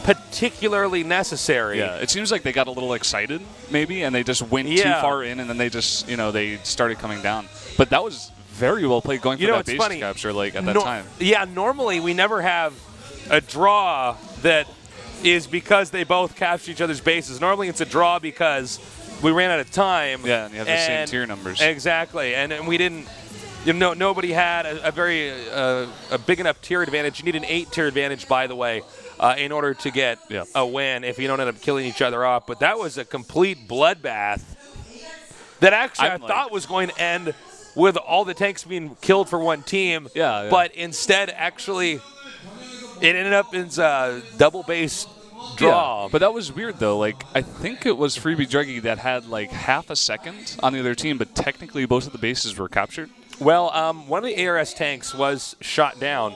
particularly necessary. Yeah, it seems like they got a little excited, maybe, and they just went too far in, and then they just, they started coming down. But that was very well played going for that base capture, like, at that time. Yeah, normally we never have a draw that is because they both captured each other's bases. Normally it's a draw because we ran out of time. Yeah, and you have the same tier numbers. Exactly, and we didn't. Nobody had a very big enough tier advantage. You need an 8-tier advantage, by the way, in order to get a win if you don't end up killing each other off. But that was a complete bloodbath that actually I thought was going to end with all the tanks being killed for one team. Yeah. But instead, actually, it ended up in a double base draw. Yeah, but that was weird, though. Like, I think it was Freebie Druggy that had, like, half a second on the other team, but technically both of the bases were captured. Well, one of the ARS tanks was shot down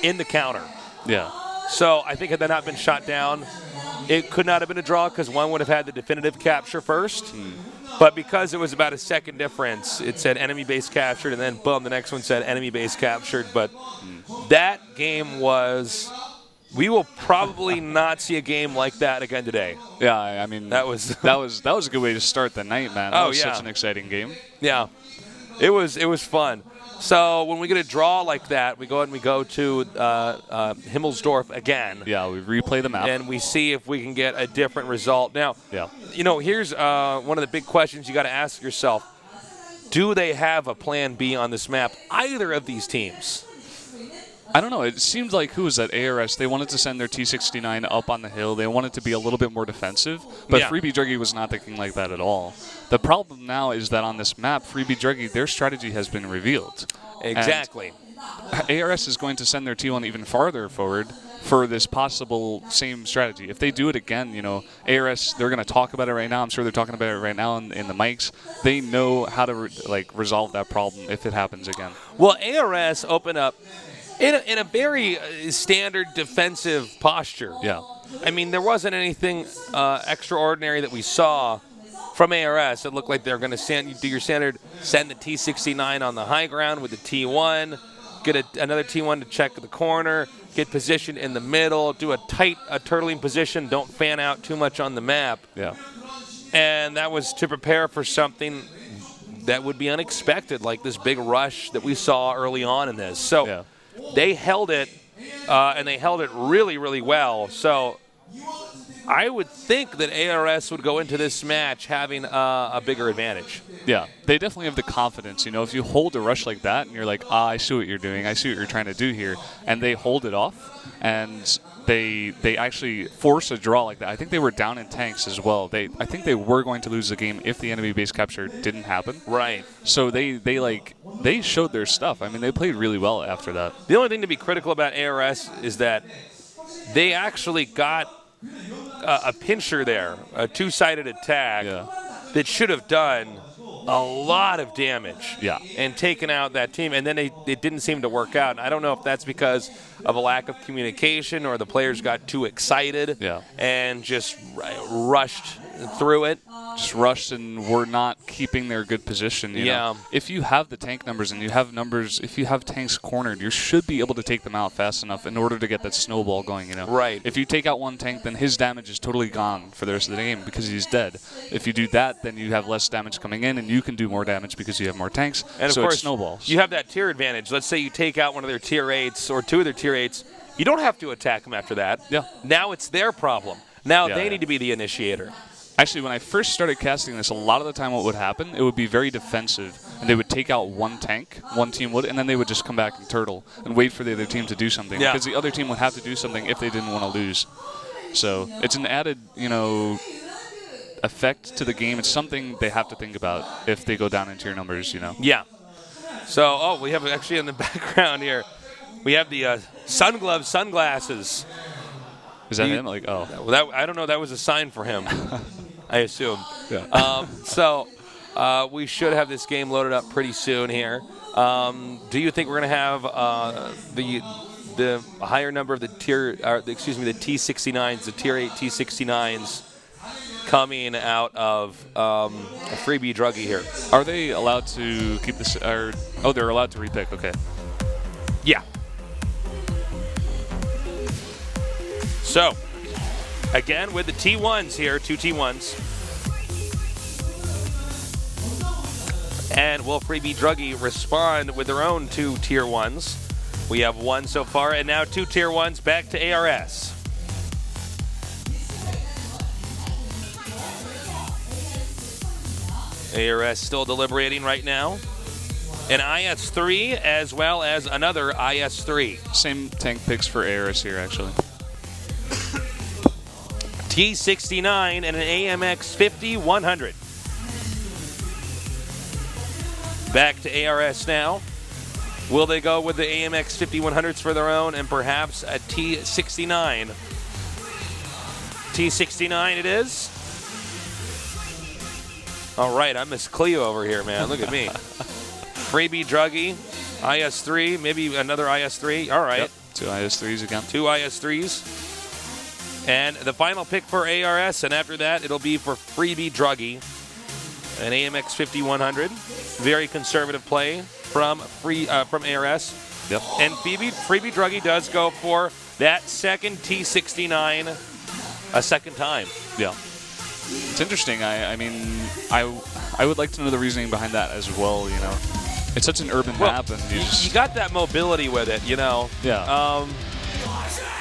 in the counter. Yeah. So I think had that not been shot down, it could not have been a draw because one would have had the definitive capture first. But because it was about a second difference, it said enemy base captured, and then boom, the next one said enemy base captured. But that game was, we will probably not see a game like that again today. Yeah, I mean that was that was a good way to start the night, man. That was such an exciting game. Yeah, it was fun. So when we get a draw like that, we go ahead and we go to Himmelsdorf again. Yeah, we replay the map. And we see if we can get a different result. Now, here's one of the big questions you got to ask yourself. Do they have a plan B on this map, either of these teams? I don't know. It seemed like, who was that, ARS? They wanted to send their T69 up on the hill. They wanted to be a little bit more defensive. But Freebie Druggy was not thinking like that at all. The problem now is that on this map, Freebie Druggy, their strategy has been revealed. Exactly. And ARS is going to send their T1 even farther forward for this possible same strategy. If they do it again, ARS, they're going to talk about it right now. I'm sure they're talking about it right now in the mics. They know how to resolve that problem if it happens again. Well, ARS opened up in a very standard defensive posture. Yeah. I mean, there wasn't anything extraordinary that we saw from ARS. It looked like they're going to do your standard, send the T69 on the high ground with the T1, get another T1 to check the corner, get positioned in the middle, do a turtling position, don't fan out too much on the map. Yeah. And that was to prepare for something that would be unexpected, like this big rush that we saw early on in this. So they held it, and they held it really, really well. So I would think that ARS would go into this match having a bigger advantage. Yeah, they definitely have the confidence. If you hold a rush like that and you're like, I see what you're doing, I see what you're trying to do here, and they hold it off, and they actually force a draw like that. I think they were down in tanks as well. I think they were going to lose the game if the enemy base capture didn't happen. Right. So they showed their stuff. I mean, they played really well after that. The only thing to be critical about ARS is that they actually got a pincher there, a two-sided attack that should have done a lot of damage and taken out that team, and then it didn't seem to work out. And I don't know if that's because of a lack of communication or the players got too excited and just rushed through it. just rushed and were not keeping their good position. You know? If you have the tank numbers and you have numbers, if you have tanks cornered, you should be able to take them out fast enough in order to get that snowball going. You know. Right. If you take out one tank, then his damage is totally gone for the rest of the game because he's dead. If you do that, then you have less damage coming in, and you can do more damage because you have more tanks. And of so course, it snowballs. You have that tier advantage. Let's say you take out one of their tier 8s or two of their tier 8s. You don't have to attack them after that. Yeah. Now it's their problem. Now they need to be the initiator. Actually, when I first started casting this, a lot of the time what would happen, it would be very defensive, and they would take out one tank, one team would, and then they would just come back and turtle and wait for the other team to do something, because the other team would have to do something if they didn't want to lose. So it's an added, effect to the game. It's something they have to think about if they go down into your numbers, Yeah. So, we have actually in the background here, we have the sun gloves, sunglasses. Is that him? Like, oh. Well, I don't know. That was a sign for him, I assume. Yeah. We should have this game loaded up pretty soon here. Do you think we're going to have the higher number of the the T69s, the tier 8 T69s coming out of Freebie Druggy here? Are they allowed to keep this? They're allowed to repick. Okay. Yeah. So, again, with the T1s here, 2 T1s. And will Freebie Druggy respond with their own 2 tier 1s? We have 1 so far, and now 2 tier 1s back to ARS. ARS still deliberating right now. An IS-3 as well as another IS-3. Same tank picks for ARS here, actually. T69 and an AMX 50-100. Back to ARS now. Will they go with the AMX 50-100s for their own and perhaps a T69? T69 it is. All right, I'm Miss Cleo over here, man. Look at me. Freebie Druggy, IS-3, maybe another IS-3. All right. Yep. 2 IS-3s again. 2 IS-3s. And the final pick for ARS, and after that, it'll be for Freebie Druggy, an AMX 50-100. Very conservative play from ARS. Yep. And Freebie Druggy does go for that second T69 a second time. Yeah. It's interesting. I would like to know the reasoning behind that as well, It's such an urban map, and you got that mobility with it, Yeah.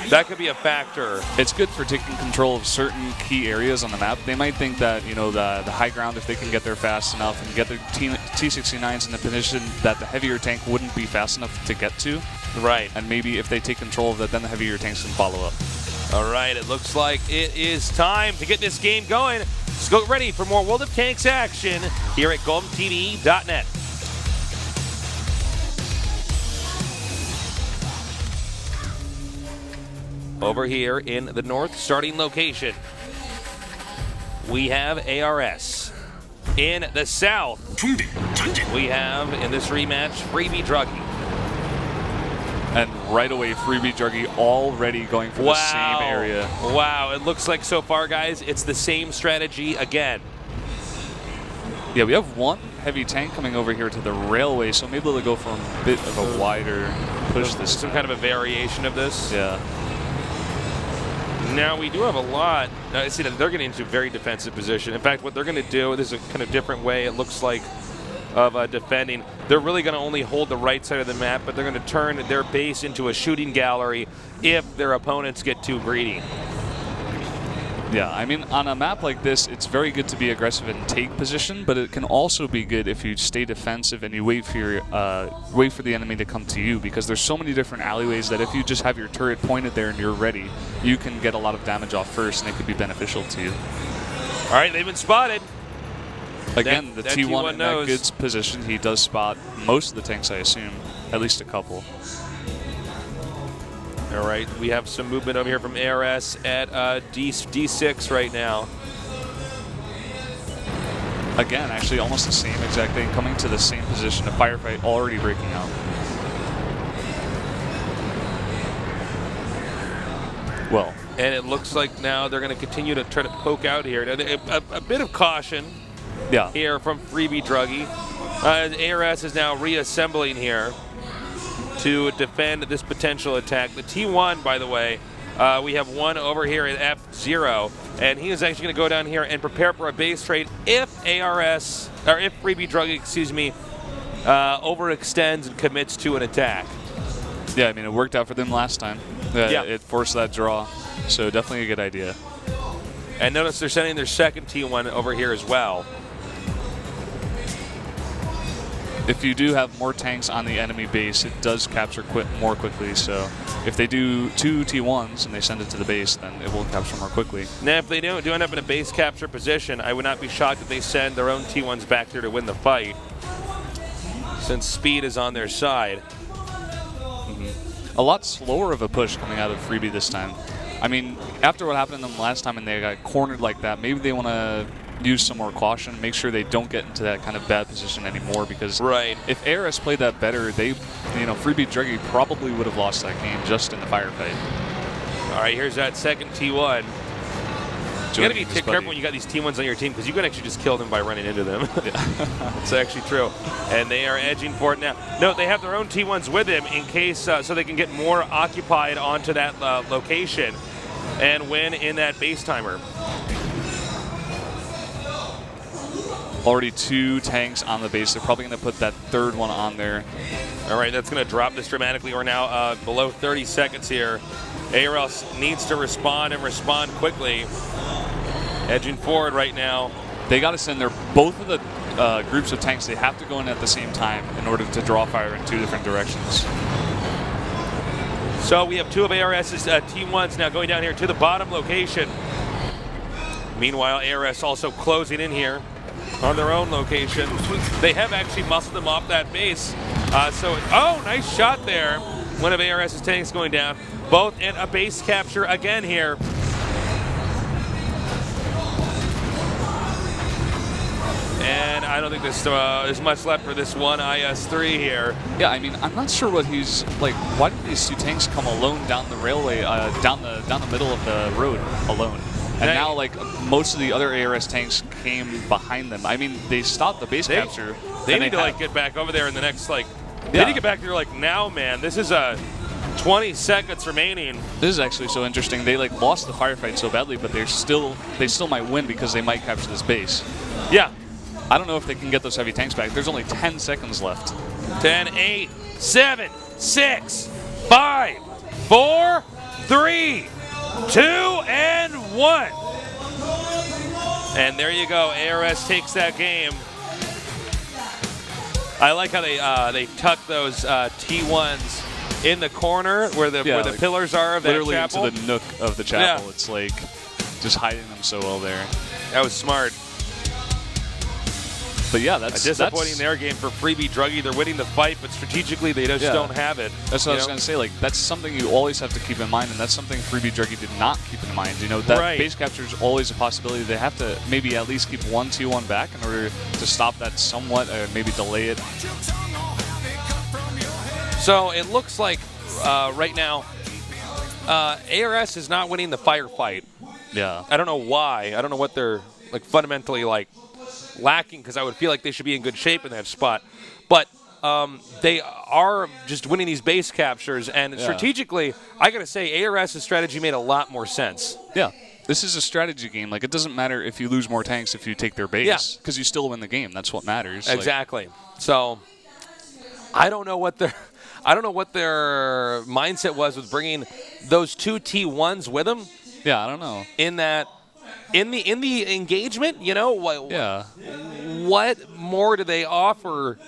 That could be a factor. It's good for taking control of certain key areas on the map. They might think that, the high ground, if they can get there fast enough and get their T69s in a position that the heavier tank wouldn't be fast enough to get to. Right. And maybe if they take control of that, then the heavier tanks can follow up. All right, it looks like it is time to get this game going. Let's go ready for more World of Tanks action here at GoldenTV.net. Over here in the north starting location, we have ARS. In the south, we have, in this rematch, Freebie Druggy. And right away, Freebie Druggy already going for the same area. Wow, it looks like so far, guys, it's the same strategy again. Yeah, we have one heavy tank coming over here to the railway, so maybe they'll go for a bit of a wider push this time. Some kind of a variation of this. Yeah. Now, we do have a lot. See, they're getting into a very defensive position. In fact, what they're going to do, this is a kind of different way, it looks like, of defending. They're really going to only hold the right side of the map, but they're going to turn their base into a shooting gallery if their opponents get too greedy. Yeah, I mean, on a map like this, it's very good to be aggressive and take position, but it can also be good if you stay defensive and you wait for the enemy to come to you, because there's so many different alleyways that if you just have your turret pointed there and you're ready, you can get a lot of damage off first, and it could be beneficial to you. All right, they've been spotted. Again, the T1 in knows. that good position, he does spot most of the tanks, I assume, at least a couple. All right, we have some movement over here from ARS at D6 right now. Again, actually almost the same exact thing, coming to the same position, a firefight already breaking out. Well, And it looks like now they're going to continue to try to poke out here. A bit of caution here from Freebie Druggy. ARS is now reassembling here to defend this potential attack. The T1, by the way, we have one over here at F0, and he is actually going to go down here and prepare for a base trade if Freebie Druggy, overextends and commits to an attack. Yeah, I mean, it worked out for them last time. It forced that draw, so definitely a good idea. And notice they're sending their second T1 over here as well. If you do have more tanks on the enemy base, it does capture more quickly. So if they do 2 T1s and they send it to the base, then it will capture more quickly. Now, if they do end up in a base capture position, I would not be shocked if they send their own T1s back there to win the fight, since speed is on their side. A lot slower of a push coming out of Freebie this time. I mean, after what happened to them last time and they got cornered like that, maybe they want to use some more caution, make sure they don't get into that kind of bad position anymore, because if ARS played that better, Freebie Druggy probably would have lost that game just in the firefight. All right, here's that second T1. You got to be careful when you got these T1s on your team, because you can actually just kill them by running into them. It's actually true. And they are edging for it now. No, they have their own T1s with them in case, so they can get more occupied onto that location and win in that base timer. Already 2 tanks on the base. They're probably going to put that third one on there. All right, that's going to drop this dramatically. We're now below 30 seconds here. ARS needs to respond and respond quickly. Edging forward right now. They got to send both of the groups of tanks. They have to go in at the same time in order to draw fire in 2 different directions. So we have 2 of ARS's T1s now going down here to the bottom location. Meanwhile, ARS also closing in here on their own location. They have actually muscled them off that base. Nice shot there. One of ARS's tanks going down. Both in a base capture again here. And I don't think there's much left for this one IS-3 here. Yeah, I mean, I'm not sure what he's like. Why did these 2 tanks come alone down the railway, down the middle of the road alone? And now, like, most of the other ARS tanks came behind them. I mean, they stopped the base capture. They need to get back over there in the next They need to get back there now, man. This is 20 seconds remaining. This is actually so interesting. They lost the firefight so badly, but they still might win because they might capture this base. Yeah. I don't know if they can get those heavy tanks back. There's only 10 seconds left. 10, 8, 7, 6, 5, 4, 3, 2, and 1. And there you go. ARS takes that game. I like how they tuck those T1s in the corner where the pillars are of that literally chapel. Into the nook of the chapel. It's like just hiding them so well there. That was smart. But yeah, that's disappointing their game for Freebie Druggy. They're winning the fight, but strategically they just don't have it. That's what I was going to say. Like, that's something you always have to keep in mind, and that's something Freebie Druggy did not keep in mind. You know, that base capture is always a possibility. They have to maybe at least keep 1 T1 back in order to stop that somewhat, or maybe delay it. So it looks like right now ARS is not winning the firefight. Yeah. I don't know why. I don't know what they're fundamentally lacking, because I would feel like they should be in good shape in that spot. But they are just winning these base captures, and strategically, I got to say, ARS's strategy made a lot more sense. Yeah. This is a strategy game. Like, it doesn't matter if you lose more tanks if you take their base, because you still win the game. That's what matters. Exactly. So I don't know what their mindset was with bringing those 2 T1s with them. Yeah, I don't know. In the engagement, what more do they offer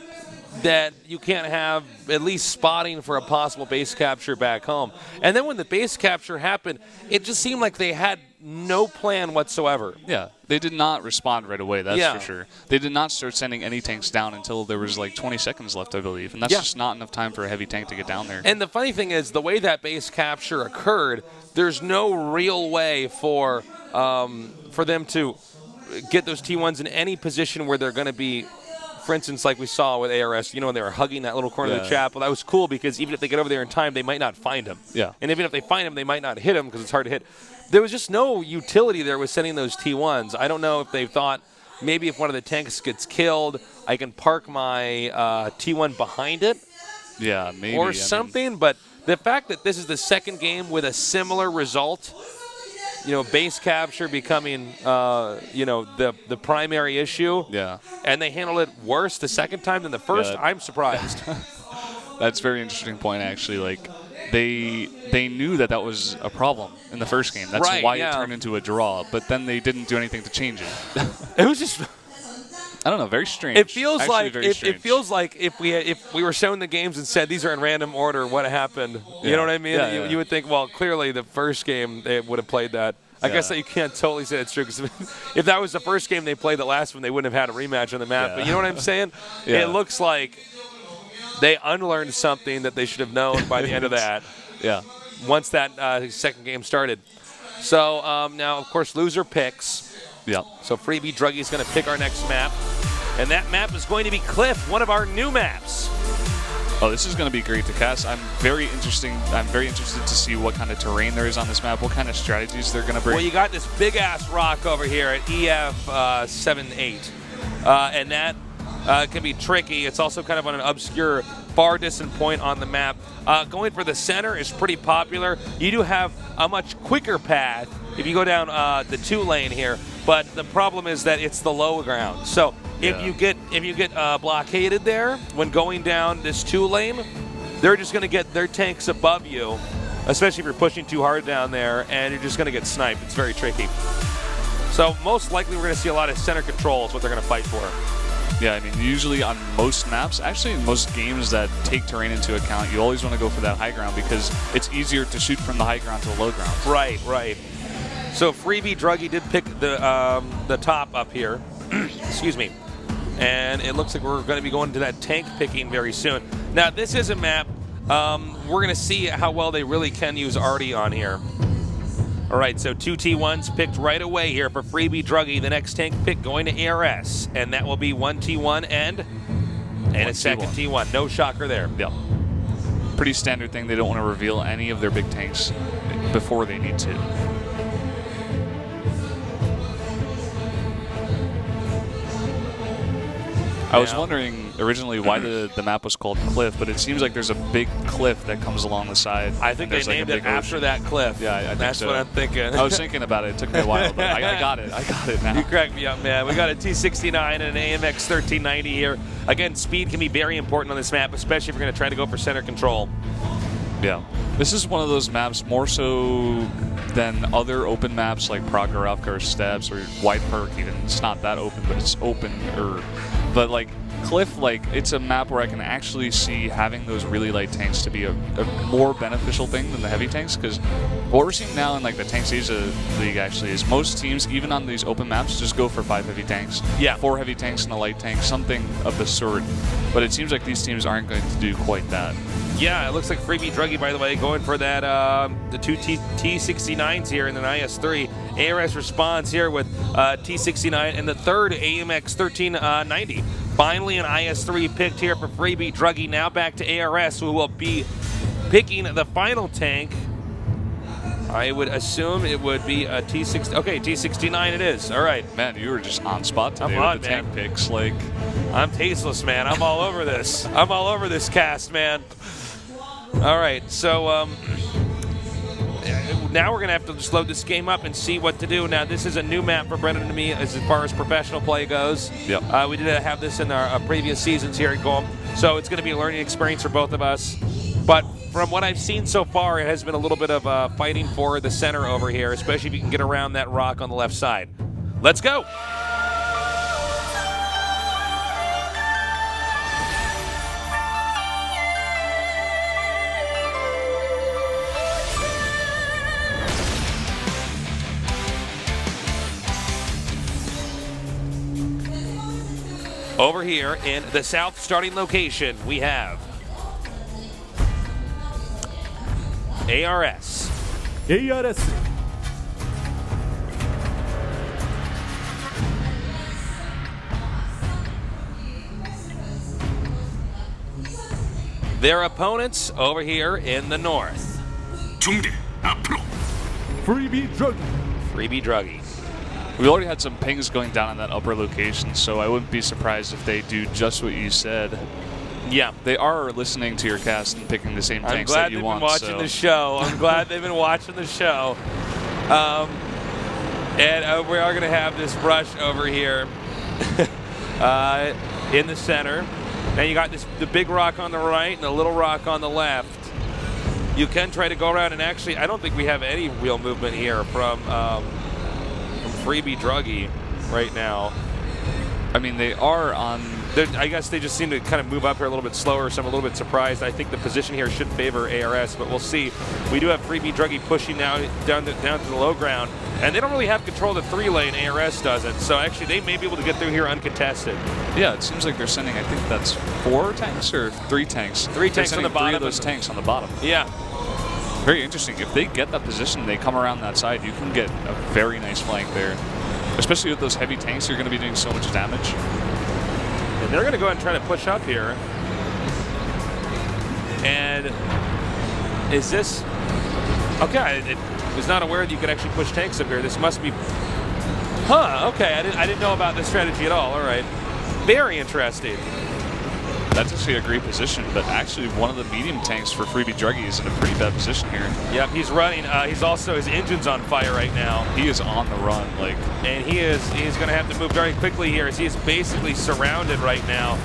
that you can't have at least spotting for a possible base capture back home? And then when the base capture happened, it just seemed like they had no plan whatsoever. Yeah, they did not respond right away, that's for sure. They did not start sending any tanks down until there was 20 seconds left, I believe. And that's just not enough time for a heavy tank to get down there. And the funny thing is, the way that base capture occurred, there's no real way for them to get those T1s in any position where they're going to be for instance, like we saw with ARS, when they were hugging that little corner of the Yeah. chapel, that was cool because even if they get over there in time, they might not find him. Yeah. And even if they find him, they might not hit him because it's hard to hit. There was just no utility there with sending those T1s. I don't know if they thought maybe if one of the tanks gets killed, I can park my T1 behind it Yeah, maybe. or something. But the fact that this is the second game with a similar result, base capture becoming, the primary issue. Yeah. And they handled it worse the second time than the first. Yeah. I'm surprised. That's a very interesting point, actually. Like, they knew that was a problem in the first game. That's Right, why yeah. it turned into a draw. But then they didn't do anything to change it. It was just. I don't know. Very strange. It feels Actually, like very strange. it feels like if we were showing the games and said these are in random order, what happened? You Yeah. know what I mean? Yeah, yeah. You would think, well, clearly the first game they would have played that. I Yeah. guess that you can't totally say it's true because if that was the first game they played, the last one they wouldn't have had a rematch on the map. Yeah. But you know what I'm saying? Yeah. It looks like they unlearned something that they should have known by the end of that. Yeah. Once that second game started. So now, of course, loser picks. Yeah. So Freebie Druggy is going to pick our next map. And that map is going to be Cliff, one of our new maps. Oh, this is going to be great to cast. I'm very interested to see what kind of terrain there is on this map, what kind of strategies they're going to bring. Well, you got this big-ass rock over here at EF78. And that can be tricky. It's also kind of on an obscure, far distant point on the map. Going for the center is pretty popular. You do have a much quicker path if you go down the 2-lane here, but the problem is that it's the low ground. So if you get blockaded there when going down this 2-lane, they're just going to get their tanks above you, especially if you're pushing too hard down there, and you're just going to get sniped. It's very tricky. So most likely we're going to see a lot of center control is what they're going to fight for. Yeah, I mean, usually on most maps, actually in most games that take terrain into account, you always want to go for that high ground because it's easier to shoot from the high ground to the low ground. Right, right. So Freebie Druggy did pick the top up here. Excuse me. And it looks like we're going to be going to that tank picking very soon. Now, this is a map. We're going to see how well they really can use Artie on here. All right, so 2 T1s picked right away here for Freebie Druggy. The next tank pick going to ARS, and that will be 1 T1 and a second T1. No shocker there. Yeah. Pretty standard thing. They don't want to reveal any of their big tanks before they need to. I was wondering originally why the map was called Cliff, but it seems like there's a big cliff that comes along the side. I think they named it after that cliff. Yeah, I think that's so. what I'm thinking. I was thinking about it. It took me a while, but I got it. I got it now. You cracked me up, man. We got a T69 and an AMX 1390 here. Again, speed can be very important on this map, especially if you're going to try to go for center control. Yeah. This is one of those maps more so than other open maps like Pragorevka or Steps or White Park even. It's not that open, but it's open-er. But like Cliff, like it's a map where I can actually see having those really light tanks to be a more beneficial thing than the heavy tanks, because what we're seeing now in like the Tanks Asia League actually is most teams, even on these open maps, just go for 5 heavy tanks. Yeah. 4 heavy tanks and a light tank, something of the sort. But it seems like these teams aren't going to do quite that. Yeah, it looks like Freebie Druggy, by the way, going for that the 2 T69s here in an IS-3. ARS responds here with T69 and the third AMX 1390. Finally, an IS-3 picked here for Freebie Druggy. Now back to ARS, who will be picking the final tank. I would assume it would be a T6. Okay, T69 it is. All right. Man, you were just on spot today I'm with on, the man. tank picks. Like, I'm tasteless, man. I'm all over this. I'm all over this cast, man. All right, so now we're going to have to just load this game up and see what to do. Now, this is a new map for Brendan and me as far as professional play goes. Yep. We did have this in our previous seasons here at GOM, so it's going to be a learning experience for both of us. But from what I've seen so far, it has been a little bit of fighting for the center over here, especially if you can get around that rock on the left side. Let's go. Over here in the south starting location, we have ARS. ARS their opponents over here in the north. Freebie drug. Freebie Druggy. We already had some pings going down in that upper location, so I wouldn't be surprised if they do just what you said. Yeah. They are listening to your cast and picking the same I'm tanks glad that you they've want. been watching the show. I'm glad they've been watching the show. And we are going to have this rush over here in the center. Now you got the big rock on the right and the little rock on the left. You can try to go around, and actually, I don't think we have any real movement here from Freebie Druggy right now. I mean, they are on. I guess they just seem to kind of move up here a little bit slower, so I'm a little bit surprised. I think the position here should favor ARS, but we'll see. We do have Freebie Druggy pushing now down to the low ground, and they don't really have control of the 3-lane. ARS doesn't, so actually they may be able to get through here uncontested. Yeah, it seems like they're sending, I think that's 4 tanks or 3 tanks. 3 tanks on the bottom. 3 of those tanks on the bottom. Yeah. Very interesting. If they get that position, they come around that side, you can get a very nice flank there. Especially with those heavy tanks, you're going to be doing so much damage. And they're going to go ahead and try to push up here. And is this... Okay, I was not aware that you could actually push tanks up here. This must be... Huh, okay, I didn't know about this strategy at all. All right. Very interesting. That's actually a great position, but actually one of the medium tanks for Freebie Druggy is in a pretty bad position here. Yep, he's running. He's also, his engine's on fire right now. He is on the run, like. And he's going to have to move very quickly here as he is basically surrounded right now.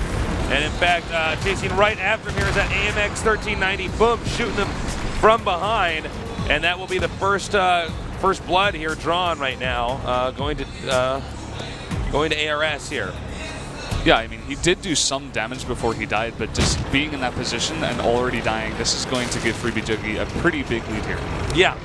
And in fact, chasing right after him here is that AMX 1390. Boom, shooting him from behind. And that will be the first blood here drawn right now, going to ARS here. Yeah, I mean, he did do some damage before he died, but just being in that position and already dying, this is going to give Freebie Druggy a pretty big lead here. Yeah.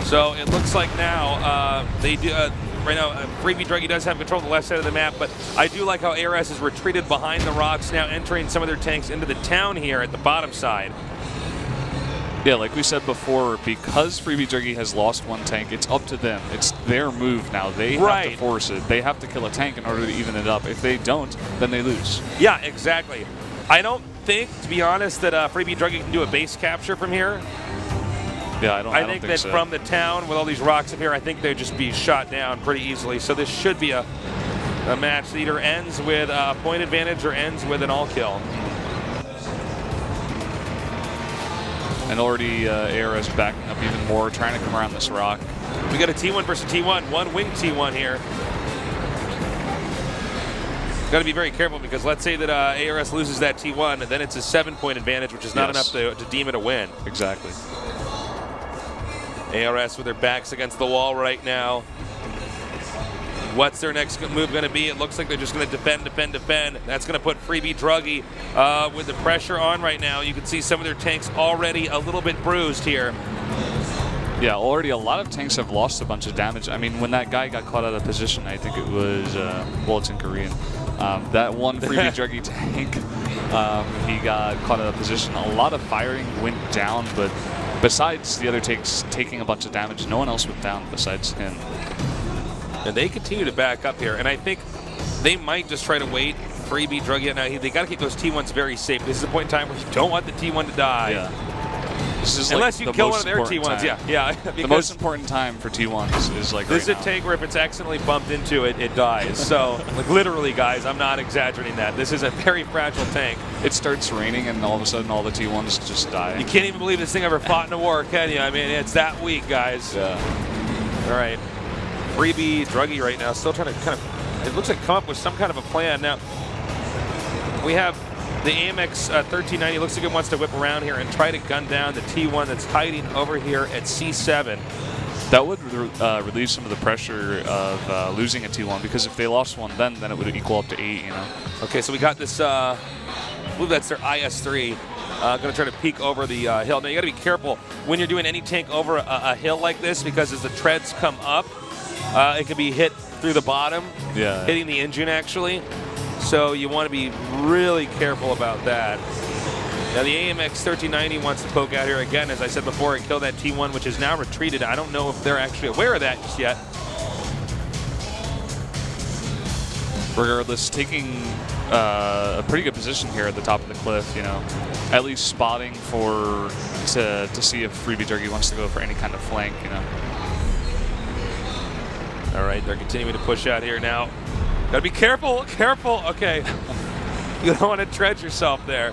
So it looks like now they do. Right now, Freebie Druggy does have control of the left side of the map, but I do like how ARS is retreated behind the rocks, now entering some of their tanks into the town here at the bottom side. Yeah, like we said before, because Freebie Druggy has lost 1 tank, it's up to them. It's their move now. They have to force it. They have to kill a tank in order to even it up. If they don't, then they lose. Yeah, exactly. I don't think, to be honest, that Freebie Druggy can do a base capture from here. Yeah, I don't think think that so. From the town with all these rocks up here, I think they'd just be shot down pretty easily. So this should be a match that either ends with a point advantage or ends with an all kill. And already ARS backing up even more, trying to come around this rock. We got a T1 versus T1, one wing T1 here. Got to be very careful because let's say that ARS loses that T1, and then it's a 7-point advantage, which is not enough to deem it a win. Exactly. ARS with their backs against the wall right now. What's their next move going to be? It looks like they're just going to defend. That's going to put Freebie Druggy with the pressure on right now. You can see some of their tanks already a little bit bruised here. Yeah, already a lot of tanks have lost a bunch of damage. I mean, when that guy got caught out of position, I think it was, well, it's in Korean. That one Freebie Druggy tank, he got caught out of position. A lot of firing went down, but besides the other tanks taking a bunch of damage, no one else went down besides him. And they continue to back up here, and I think they might just try to wait Freebie Druggy. Now they got to keep those T1s very safe. This is a point in time where you don't want the T1 to die. Yeah. This is unless like you kill one of their T1s. Yeah. The most important time for T1s is like this right is a tank where if it's accidentally bumped into it, it dies. So like literally, guys, I'm not exaggerating that. This is a very fragile tank. It starts raining, and all of a sudden, all the T1s just die. You can't even believe this thing ever fought in a war, can you? I mean, it's that weak, guys. Yeah. All right. Freebie Druggy right now still trying to kind of, it looks like come up with some kind of a plan. Now, we have the AMX 1390. Looks like it wants to whip around here and try to gun down the T1 that's hiding over here at C7. That would relieve some of the pressure of losing a T1, because if they lost one then it would equal up to 8, you know. Okay, so we got this, I believe that's their IS-3. Going to try to peek over the hill. Now, you got to be careful when you're doing any tank over a hill like this, because as the treads come up, it can be hit through the bottom, hitting the engine actually. So you want to be really careful about that. Now the AMX 1390 wants to poke out here again, as I said before, and kill that T1, which is now retreated. I don't know if they're actually aware of that just yet. regardless, taking a pretty good position here at the top of the cliff, you know, at least spotting to see if Freebie Jerky wants to go for any kind of flank, you know. All right, they're continuing to push out here now. Gotta be careful, careful. Okay. You don't want to tread yourself there.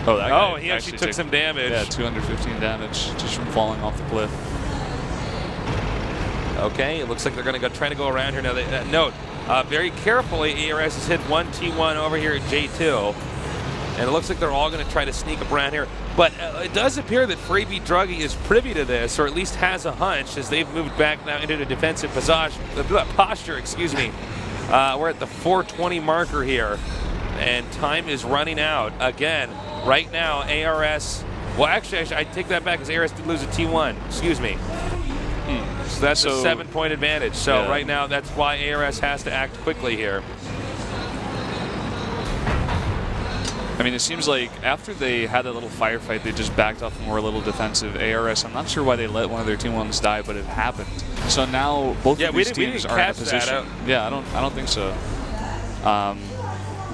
Oh, that guy he actually took some damage. Yeah, 215 damage just from falling off the cliff. Okay, it looks like they're going to try to go around here now. Note, very carefully, ARS has hit one T1 over here at J2. And it looks like they're all going to try to sneak up around here. But it does appear that Freebie Druggy is privy to this, or at least has a hunch, as they've moved back now into the defensive posture. Excuse me. We're at the 420 marker here, and time is running out. Again, right now, ARS... Well, actually, I take that back, because ARS did lose a T1. Excuse me. So that's a 7-point advantage. So right now, that's why ARS has to act quickly here. I mean, it seems like after they had that little firefight, they just backed off and were a little defensive. ARS, I'm not sure why they let one of their team ones die, but it happened. So now both of these teams are in a position. Yeah, I don't think so.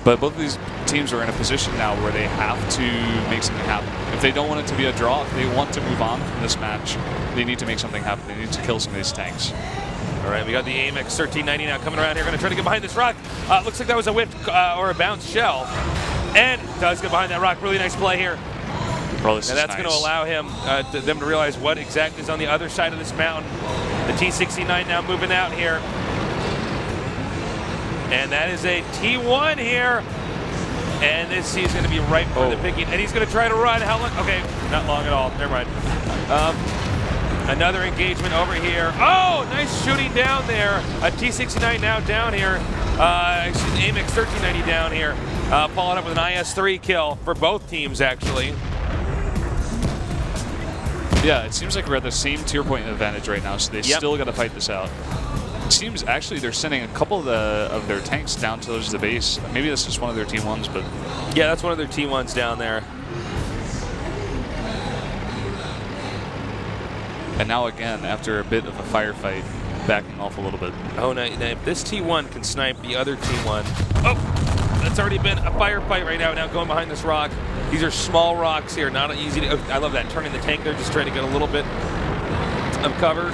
But both of these teams are in a position now where they have to make something happen. If they don't want it to be a draw, if they want to move on from this match, they need to make something happen. They need to kill some of these tanks. All right, we got the AMX 1390 now coming around here. Going to try to get behind this rock. Looks like that was a whipped or a bounced shell. And does get behind that rock. Really nice play here. Bro, and that's going to allow them to realize what exactly is on the other side of this mountain. The T69 now moving out here. And that is a T1 here. And this he's going to be right for the picking. And he's going to try to run. How long? Okay, not long at all. Never mind. Another engagement over here. Oh, nice shooting down there. A T69 now down here. AMX 1390 down here. Followed up with an IS-3 kill for both teams, actually. Yeah, it seems like we're at the same tier point advantage right now, so they still got to fight this out. It seems actually they're sending a couple of their tanks down towards the base. Maybe that's just one of their T1s, but... Yeah, that's one of their T1s down there. And now again, after a bit of a firefight, backing off a little bit. Oh, now if this T1 can snipe the other T1... Oh! That's already been a firefight right now. Now going behind this rock. These are small rocks here, not easy to... I love that, turning the tank there, just trying to get a little bit of cover.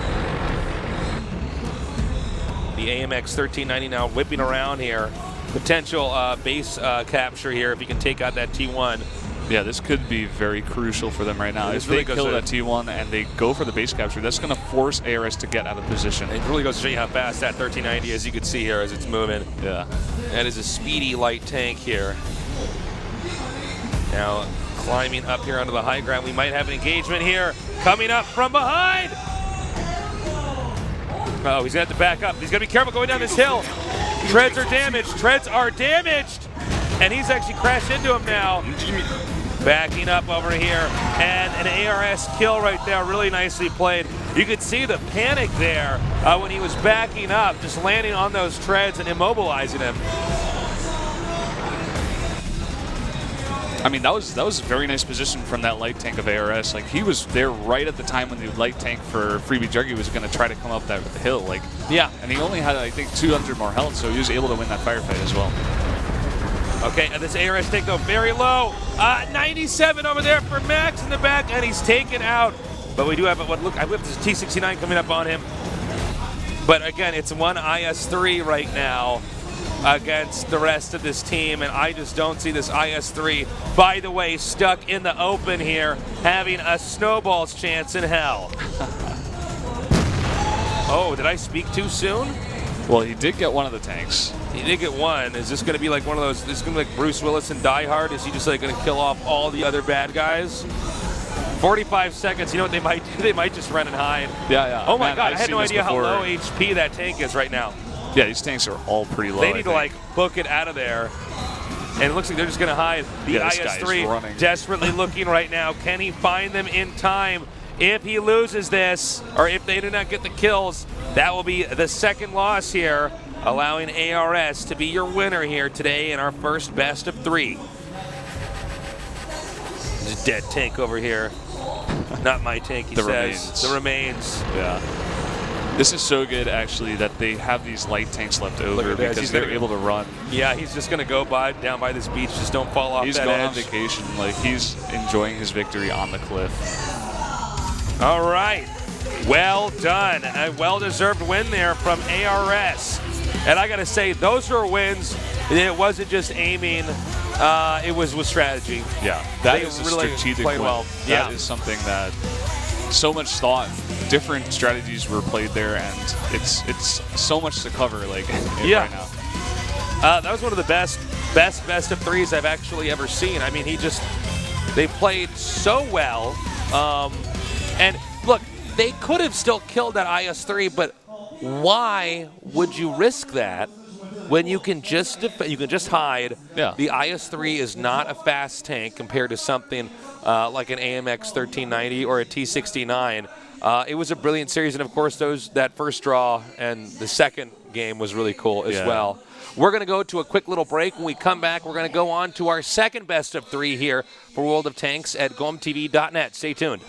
The AMX 1390 now whipping around here. Potential base capture here if he can take out that T1. Yeah, this could be very crucial for them right now. If they kill that T1 and they go for the base capture, that's going to force ARS to get out of position. It really goes to show you how fast that 1390, as you can see here as it's moving. Yeah. That is a speedy light tank here. Now climbing up here onto the high ground. We might have an engagement here. Coming up from behind. Oh, he's going to have to back up. He's going to be careful going down this hill. Treads are damaged. Treads are damaged. And he's actually crashed into him now. Backing up over here. And an ARS kill right there. Really nicely played. You could see the panic there when he was backing up, just landing on those treads and immobilizing him. I mean, that was a very nice position from that light tank of ARS. Like, he was there right at the time when the light tank for Freebie Jerky was going to try to come up that hill. Like, yeah. And he only had, I think, 200 more health, so he was able to win that firefight as well. Okay, and this ARS tank, though, very low. 97 over there for Max in the back, and he's taken out. But we do have look, I whipped this T69 coming up on him. But again, it's one IS-3 right now against the rest of this team, and I just don't see this IS-3, by the way, stuck in the open here, having a snowball's chance in hell. Oh, did I speak too soon? Well, he did get one of the tanks. He did get one. Is this going to be like one of those, this is going to be like Bruce Willis in Die Hard? Is he just like going to kill off all the other bad guys? 45 seconds, you know what they might do? They might just run and hide. Yeah. Oh my God, I had no idea how low HP that tank is right now. Yeah, these tanks are all pretty low. They need to like book it out of there. And it looks like they're just going to hide. The IS-3 desperately looking right now. Can he find them in time? If he loses this, or if they do not get the kills, that will be the second loss here, allowing ARS to be your winner here today in our first best of 3. There's a dead tank over here. Not my tank, he says. Remains. The remains. Yeah. This is so good, actually, that they have these light tanks left over at this. because He's they're gonna- able to run. Yeah, he's just going to go down by this beach. Just don't fall off He's that going edge. on vacation. Like, he's enjoying his victory on the cliff. All right. Well done. A well-deserved win there from ARS. And I got to say, those are wins. It wasn't just aiming. It was with strategy. Yeah, that They is a really strategic played win. well. That Yeah. is something that so much thought, different strategies were played there, and it's so much to cover right now. That was one of the best of threes I've actually ever seen. I mean, they played so well. And look, they could have still killed that IS-3, but why would you risk that when you can just hide? Yeah. The IS-3 is not a fast tank compared to something like an AMX 1390 or a T69. It was a brilliant series, and of course, that first draw and the second game was really cool as well. We're going to go to a quick little break. When we come back, we're going to go on to our second best of three here for World of Tanks at gomtv.net. Stay tuned.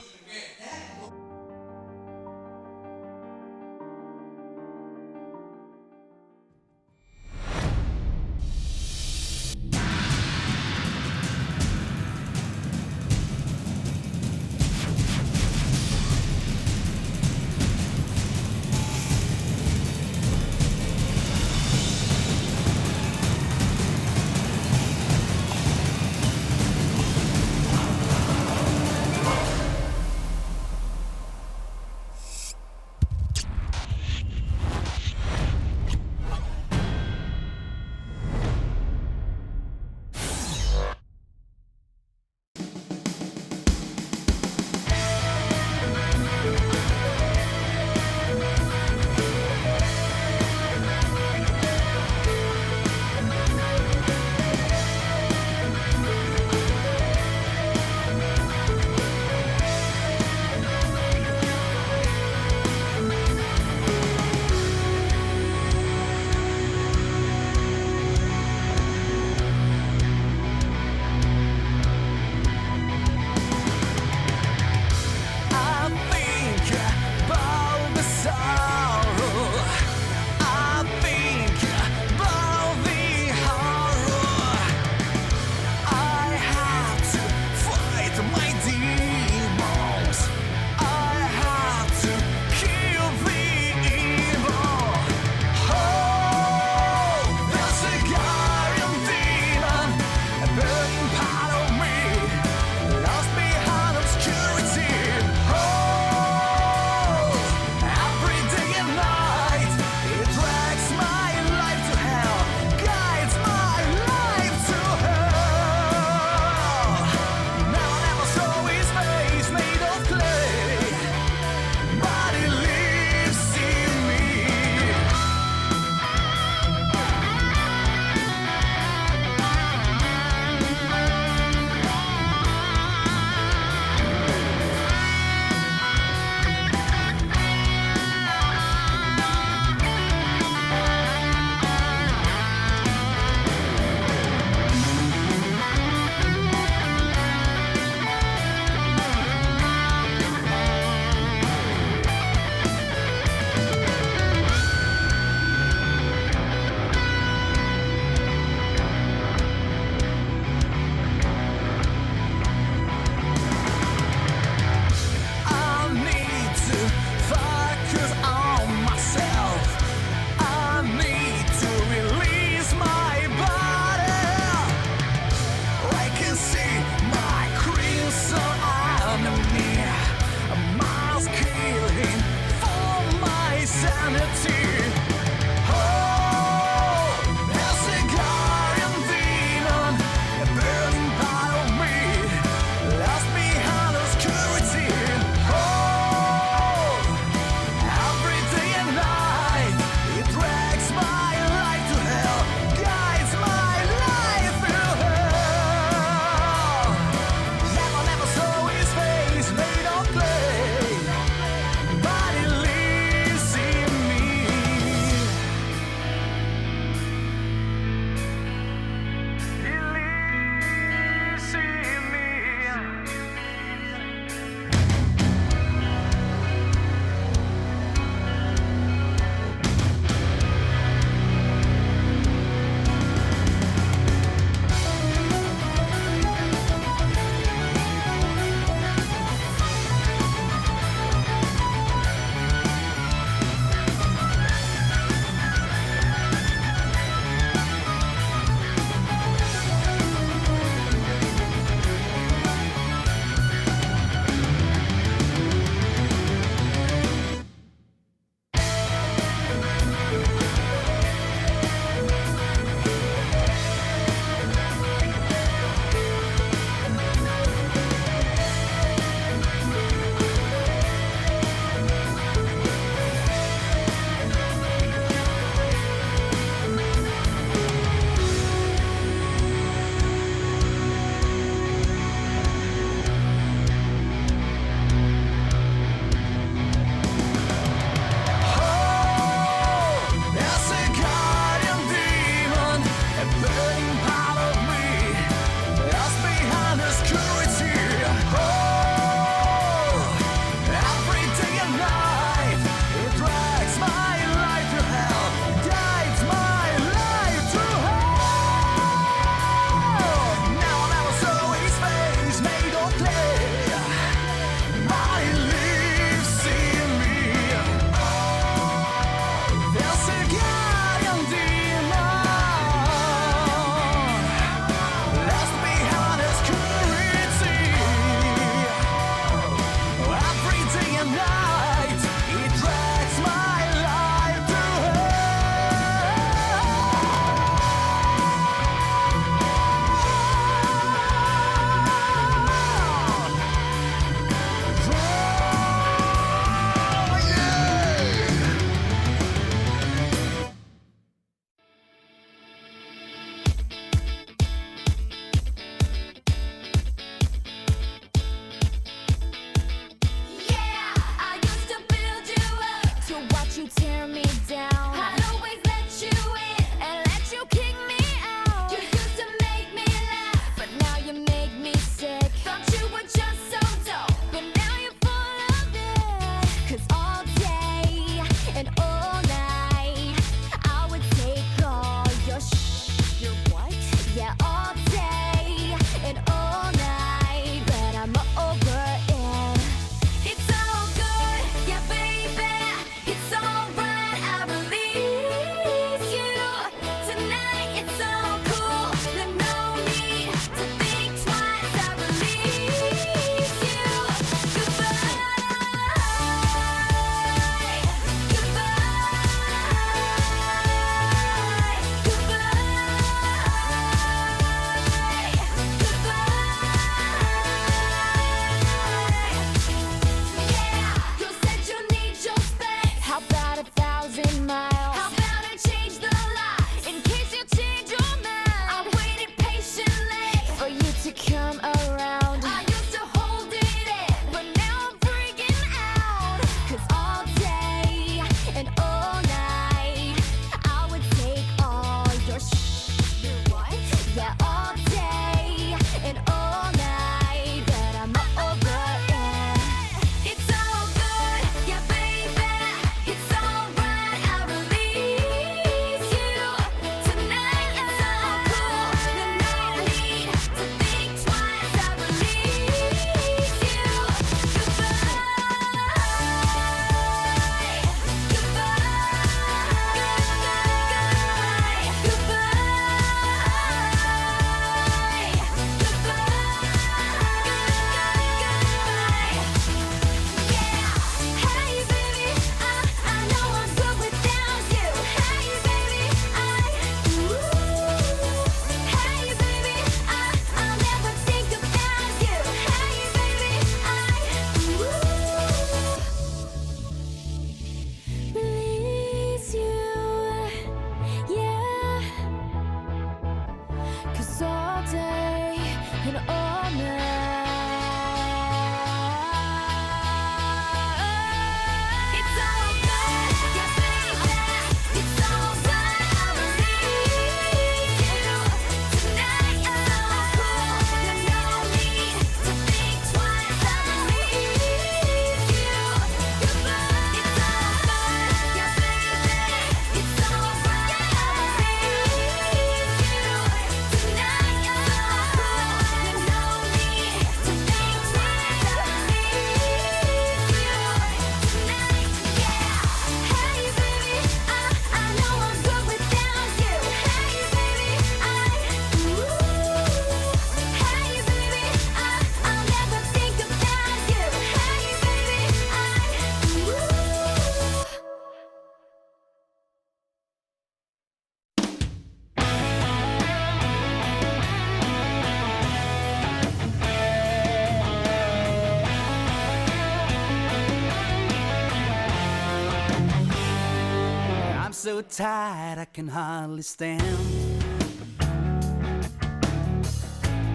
so tight I can hardly stand.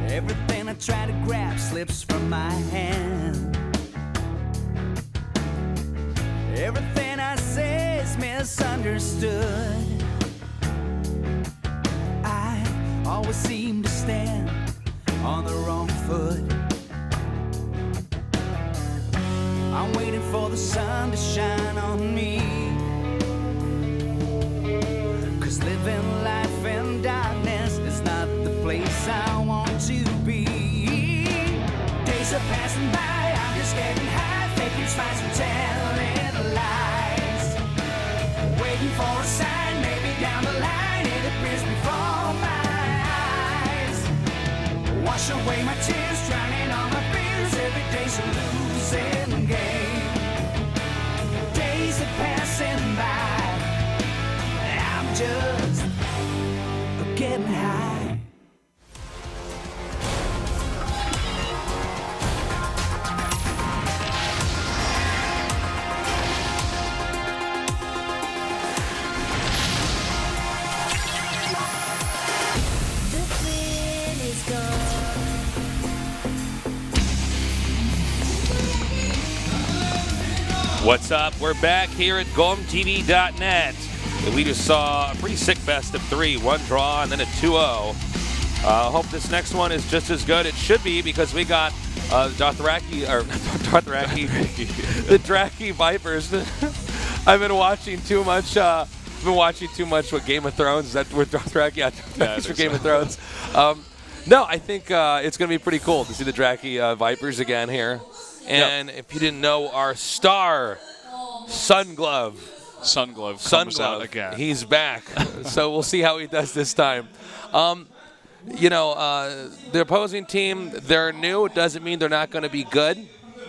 Everything I try to grab slips from my hand. Everything I say is misunderstood. I always seem to stand on the wrong foot. I'm waiting for the sun to shine on me, 'cause living life in darkness is not the place I want to be. Days are passing by, I'm just getting high, faking smiles and telling lies. Waiting for a sign, maybe down the line, it appears before my eyes. Wash away my tears, drowning all my fears, every day's a losing game. Days are passing by, I'm just getting high. The wind is gone. What's up? We're back here at GomTV.net. We just saw a pretty sick best of 3, 1 draw and then a 2-0. Hope this next one is just as good. It should be, because we got the Draki Vipers. I've been watching too much. What Game of Thrones. Is that with Dothraki? Yeah, for Game of Thrones. No, I think it's going to be pretty cool to see the Draki Vipers again here. And if you didn't know, our star Sunglove comes out again. He's back. So we'll see how he does this time. The opposing team, they're new. It doesn't mean they're not going to be good.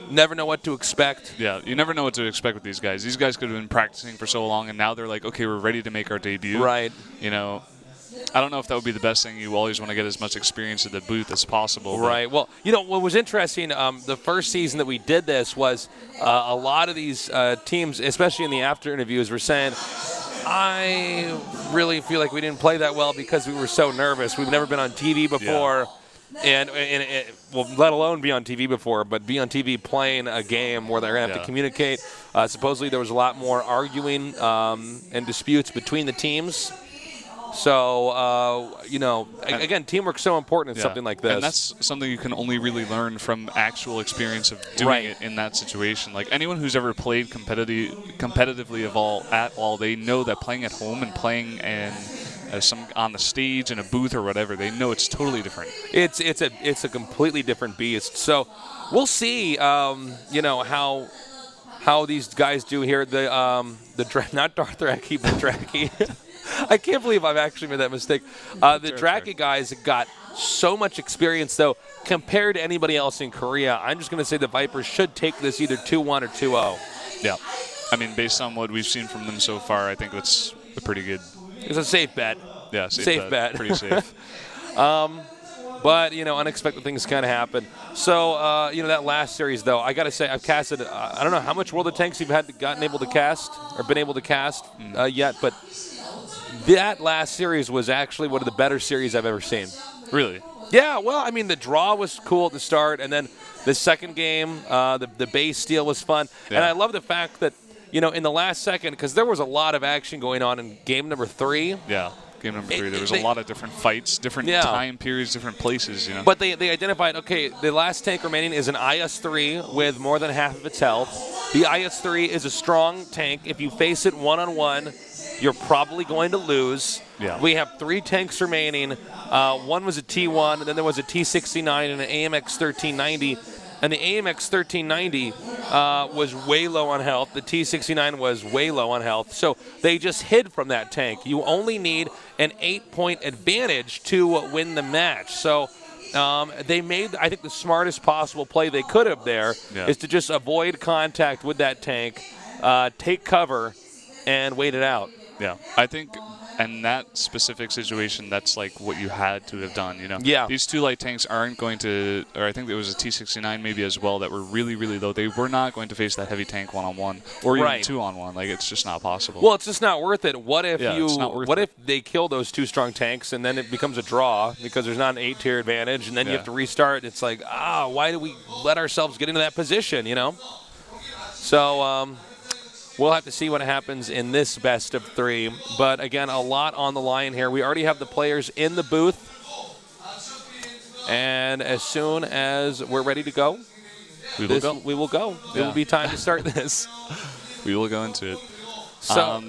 Never know what to expect. Yeah, you never know what to expect with these guys. These guys could have been practicing for so long, and now they're like, okay, we're ready to make our debut. Right. You know, I don't know if that would be the best thing. You always want to get as much experience at the booth as possible. Right. Well, what was interesting, the first season that we did this was a lot of these teams, especially in the after interviews, were saying, I really feel like we didn't play that well because we were so nervous. We've never been on TV before. Yeah. And let alone be on TV before, but be on TV playing a game where they're going to have to communicate. Supposedly there was a lot more arguing and disputes between the teams. So, again, teamwork's so important in something like this. And that's something you can only really learn from actual experience of doing it in that situation. Like, anyone who's ever played competitively at all, they know that playing at home and playing on the stage in a booth or whatever, they know it's totally different. It's a completely different beast. So we'll see, how these guys do here. Not Dothraki, but Draki. I can't believe I've actually made that mistake. The Draki guys got so much experience, though, compared to anybody else in Korea. I'm just going to say the Vipers should take this either 2-1 or 2-0. Yeah. I mean, based on what we've seen from them so far, I think that's a pretty good. It's a safe bet. Yeah, safe bet. Pretty safe. But, unexpected things kind of happen. So, that last series, though, I got to say, I've casted, I don't know how much World of Tanks you've been able to cast yet, but that last series was actually one of the better series I've ever seen. Really? Yeah, well, I mean, the draw was cool at the start, and then the second game, the base steal was fun. Yeah. And I love the fact that, in the last second, because there was a lot of action going on in game number 3. Yeah. Game number 3, there was a lot of different fights, different time periods, different places, But they identified, okay, the last tank remaining is an IS-3 with more than half of its health. The IS-3 is a strong tank. If you face it one-on-one, you're probably going to lose. Yeah. We have 3 tanks remaining. One was a T1, and then there was a T69 and an AMX 1390. And the AMX 1390 was way low on health. The T69 was way low on health. So they just hid from that tank. You only need an 8-point advantage to win the match. So they made, I think, the smartest possible play they could have there is to just avoid contact with that tank, take cover, and wait it out. Yeah, I think And that specific situation, that's like what you had to have done, you know? Yeah. These two light tanks aren't going to, or I think there was a T-69 maybe as well that were really, really low. They were not going to face that heavy tank one-on-one or even two-on-one. Like, it's just not possible. Well, it's just not worth it. What if what if they kill those two strong tanks and then it becomes a draw because there's not an 8-tier advantage and then you have to restart? It's like, why do we let ourselves get into that position, you know? So, we'll have to see what happens in this best of 3. But, again, a lot on the line here. We already have the players in the booth. And as soon as we're ready to go, we will go. It will be time to start this. We will go into it. So,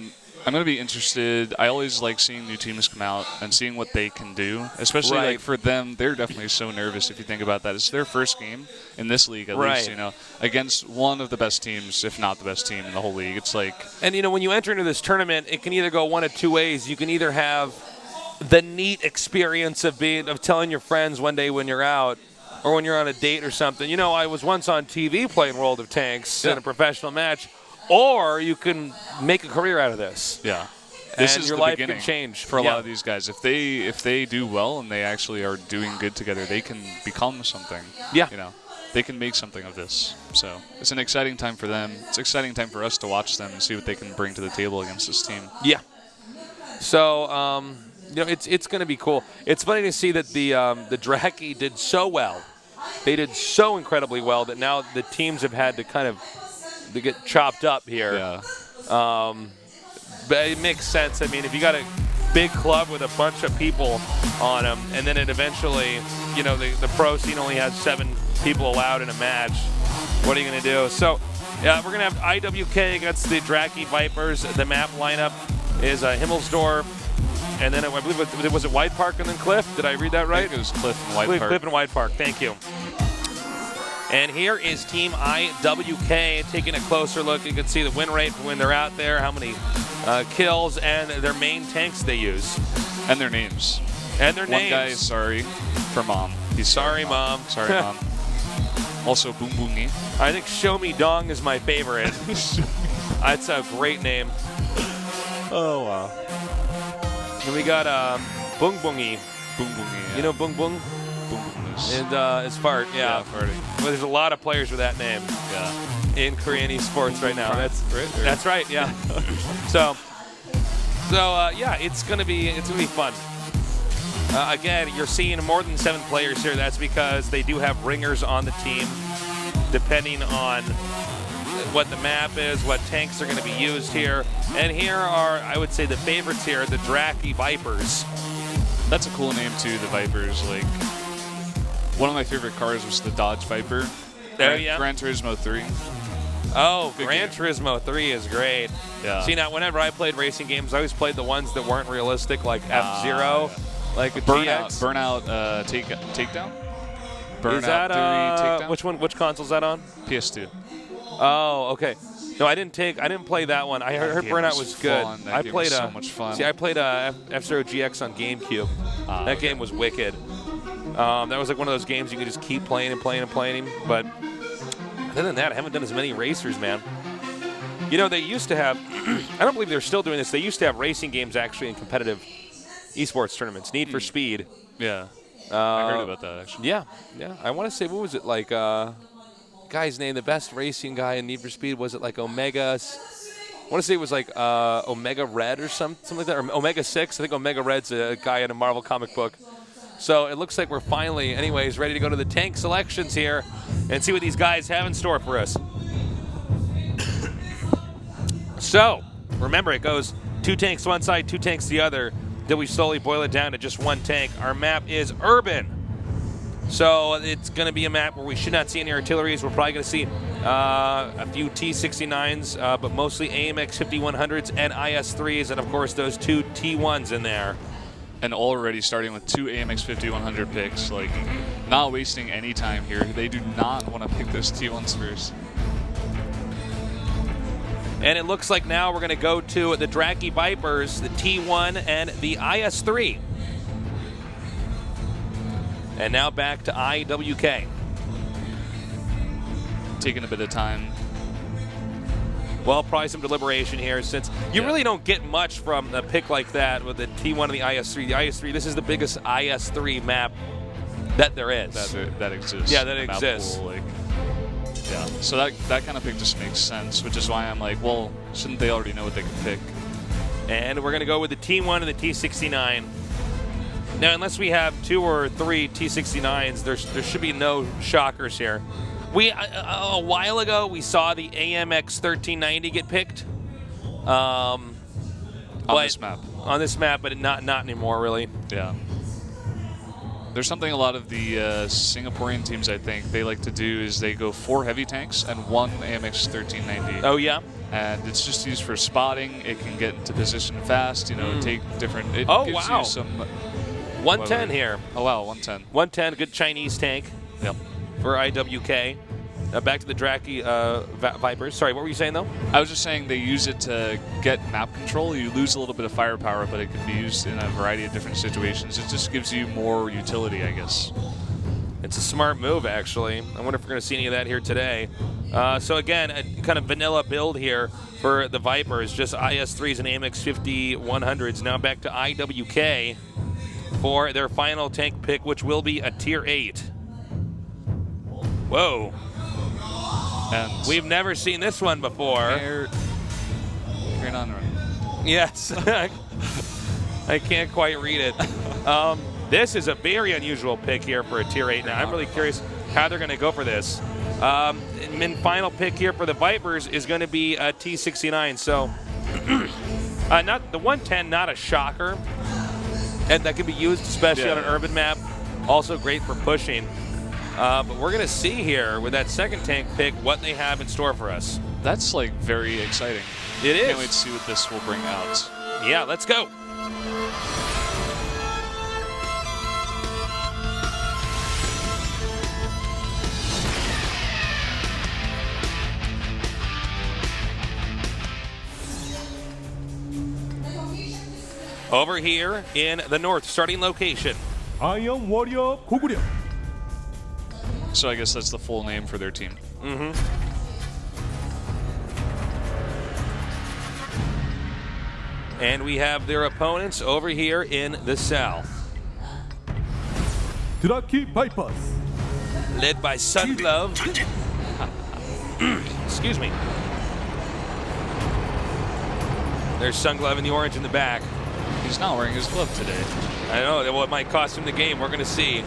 I'm going to be interested. I always like seeing new teams come out and seeing what they can do, especially like for them. They're definitely so nervous if you think about that. It's their first game in this league, at least, you know, against one of the best teams, if not the best team in the whole league. It's like, and you know, when you enter into this tournament, it can either go one of two ways. You can either have the neat experience of telling your friends one day when you're out, or when you're on a date or something. You know, I was once on TV playing World of Tanks in a professional match. Or you can make a career out of this. Yeah. This and is your life can change for a lot of these guys. If they do well and they actually are doing good together, they can become something. Yeah. You know, they can make something of this. So it's an exciting time for them. It's an exciting time for us to watch them and see what they can bring to the table against this team. Yeah. So you know, it's going to be cool. It's funny to see that the Draki did so well. They did so incredibly well that now the teams have had to kind of get chopped up here. Yeah. But it makes sense. I mean, if you got a big club with a bunch of people on them, and then it eventually, you know, the pro scene only has 7 people allowed in a match, what are you going to do? So, we're going to have IWK against the Draki Vipers. The map lineup is Himmelsdorf, and then I believe was it White Park and then Cliff? Did I read that right? I think it was Cliff and White Park. Cliff and White Park. Thank you. And here is Team IWK taking a closer look. You can see the win rate when they're out there, how many kills, and their main tanks they use. And their names. And their names. One guy is sorry for Mom. He's sorry, Mom. Sorry, Mom. Also, Boom Boongy. I think Show Me Dong is my favorite. That's a great name. Oh, wow. And we got Bung Bungy. Boom Boongy. Yeah. You know Bung Bung? And it's Fart, yeah. Farting. Well, there's a lot of players with that name in Korean esports right now. That's right, yeah. so yeah, it's gonna be fun. Again, you're seeing more than 7 players here. That's because they do have ringers on the team, depending on what the map is, what tanks are going to be used here. And here are, I would say, the favorites here, the Draki Vipers. That's a cool name too, the Vipers. Like, one of my favorite cars was the Dodge Viper. Gran Turismo 3. Oh, Gran Turismo 3 is great. Yeah. See, now, whenever I played racing games, I always played the ones that weren't realistic, like F-Zero, like a Burnout, GX. Burnout Takedown? Burnout 3 Takedown? Which console's that on? PS2. Oh, okay. No, I didn't play that one. I heard Burnout was good. I played so much fun. See, I played F-Zero GX on GameCube. That game was wicked. That was like one of those games you could just keep playing and playing and playing. But other than that, I haven't done as many racers, man. You know, they used to have, I don't believe they're still doing this, they used to have racing games actually in competitive esports tournaments. Need for Speed. Yeah. I heard about that, actually. Yeah. I want to say, what was it, like, guy's name, the best racing guy in Need for Speed, was it like Omega? I want to say it was like Omega Red or something like that, or Omega 6. I think Omega Red's a guy in a Marvel comic book. So it looks like we're finally, anyways, ready to go to the tank selections here and see what these guys have in store for us. So, remember, it goes 2 tanks one side, 2 tanks the other. Then we slowly boil it down to just 1 tank. Our map is urban. So it's going to be a map where we should not see any artilleries. We're probably going to see a few T-69s, but mostly AMX 5100s and IS-3s, and, of course, those 2 T-1s in there. And already starting with 2 AMX 5100 picks, like, not wasting any time here. They do not want to pick those T1s first. And it looks like now we're going to go to the Draki Vipers, the T1 and the IS-3. And now back to IWK. Taking a bit of time. Well, probably some deliberation here, since you really don't get much from a pick like that with the T1 and the IS3. The IS3, this is the biggest IS3 map that there is. That exists. Yeah, that The map exists. pool, like, yeah, so that kind of pick just makes sense, which is why I'm like, well, shouldn't they already know what they can pick? And we're going to go with the T1 and the T69. Now, unless we have 2 or 3 T69s, there should be no shockers here. We a while ago we saw the AMX 1390 get picked. On this map. On this map, but not anymore, really. Yeah. There's something a lot of the Singaporean teams, I think, they like to do is they go 4 heavy tanks and 1 AMX 1390. Oh, yeah? And it's just used for spotting. It can get into position fast, you know, take different... It Oh, gives wow. you some... 110 here. Oh, wow, 110. 110, good Chinese tank. Yep. For IWK. Back to the Draki Vipers. Sorry, what were you saying, though? I was just saying they use it to get map control. You lose a little bit of firepower, but it can be used in a variety of different situations. It just gives you more utility, I guess. It's a smart move, actually. I wonder if we're going to see any of that here today. So again, a kind of vanilla build here for the Vipers. Just IS-3s and AMX 5100s. Now back to IWK for their final tank pick, which will be a Tier 8. Whoa. And we've never seen this one before. Here on run. Yes. I can't quite read it. This is a very unusual pick here for a Tier 8. Now, I'm really curious how they're going to go for this. And final pick here for the Vipers is going to be a T69. So, not the 110, not a shocker. And that can be used especially on an urban map. Also great for pushing. But we're going to see here with that second tank pick what they have in store for us. That's like very exciting. It is. Can't wait to see what this will bring out. Yeah, let's go. Over here in the north, starting location. 아이언 워리어 고구려. So I guess that's the full name for their team. Mm-hmm. And we have their opponents over here in the south. 드라키 바이퍼스. Led by Sunglove. Excuse me. There's Sunglove in the orange in the back. He's not wearing his glove today. I know. Well, it might cost him the game. We're going to see.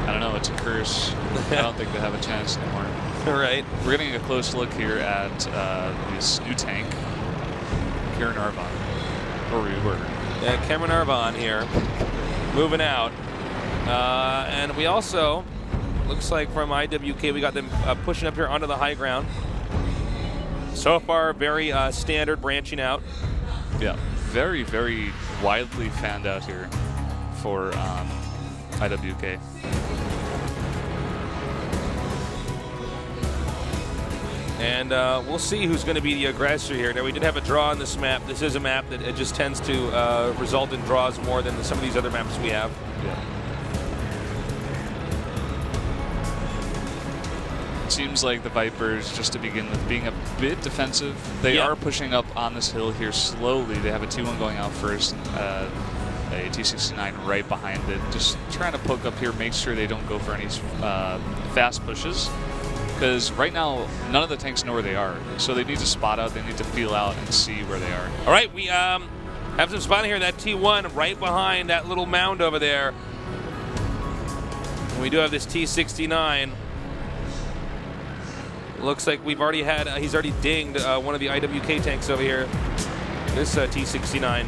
I don't know. It's a curse. I don't think they have a chance anymore. All right. We're getting a close look here at this new tank, Karen Arvon. Yeah, Cameron Arvon here, moving out. And we also, looks like from IWK, we got them pushing up here onto the high ground. So far, very standard branching out. Yeah, very, very widely fanned out here for IWK. And we'll see who's going to be the aggressor here. Now, we did have a draw on this map. This is a map that it just tends to result in draws more than some of these other maps we have. Yeah. It seems like the Vipers, just to begin with, being a bit defensive. They are pushing up on this hill here slowly. They have a T1 going out first, a T69 right behind it. Just trying to poke up here, make sure they don't go for any fast pushes. Because right now, none of the tanks know where they are. So they need to spot out, they need to feel out and see where they are. All right, we have some spotting here. That T1 right behind that little mound over there. And we do have this T69. Looks like we've already had, he's already dinged one of the IWK tanks over here. This T69.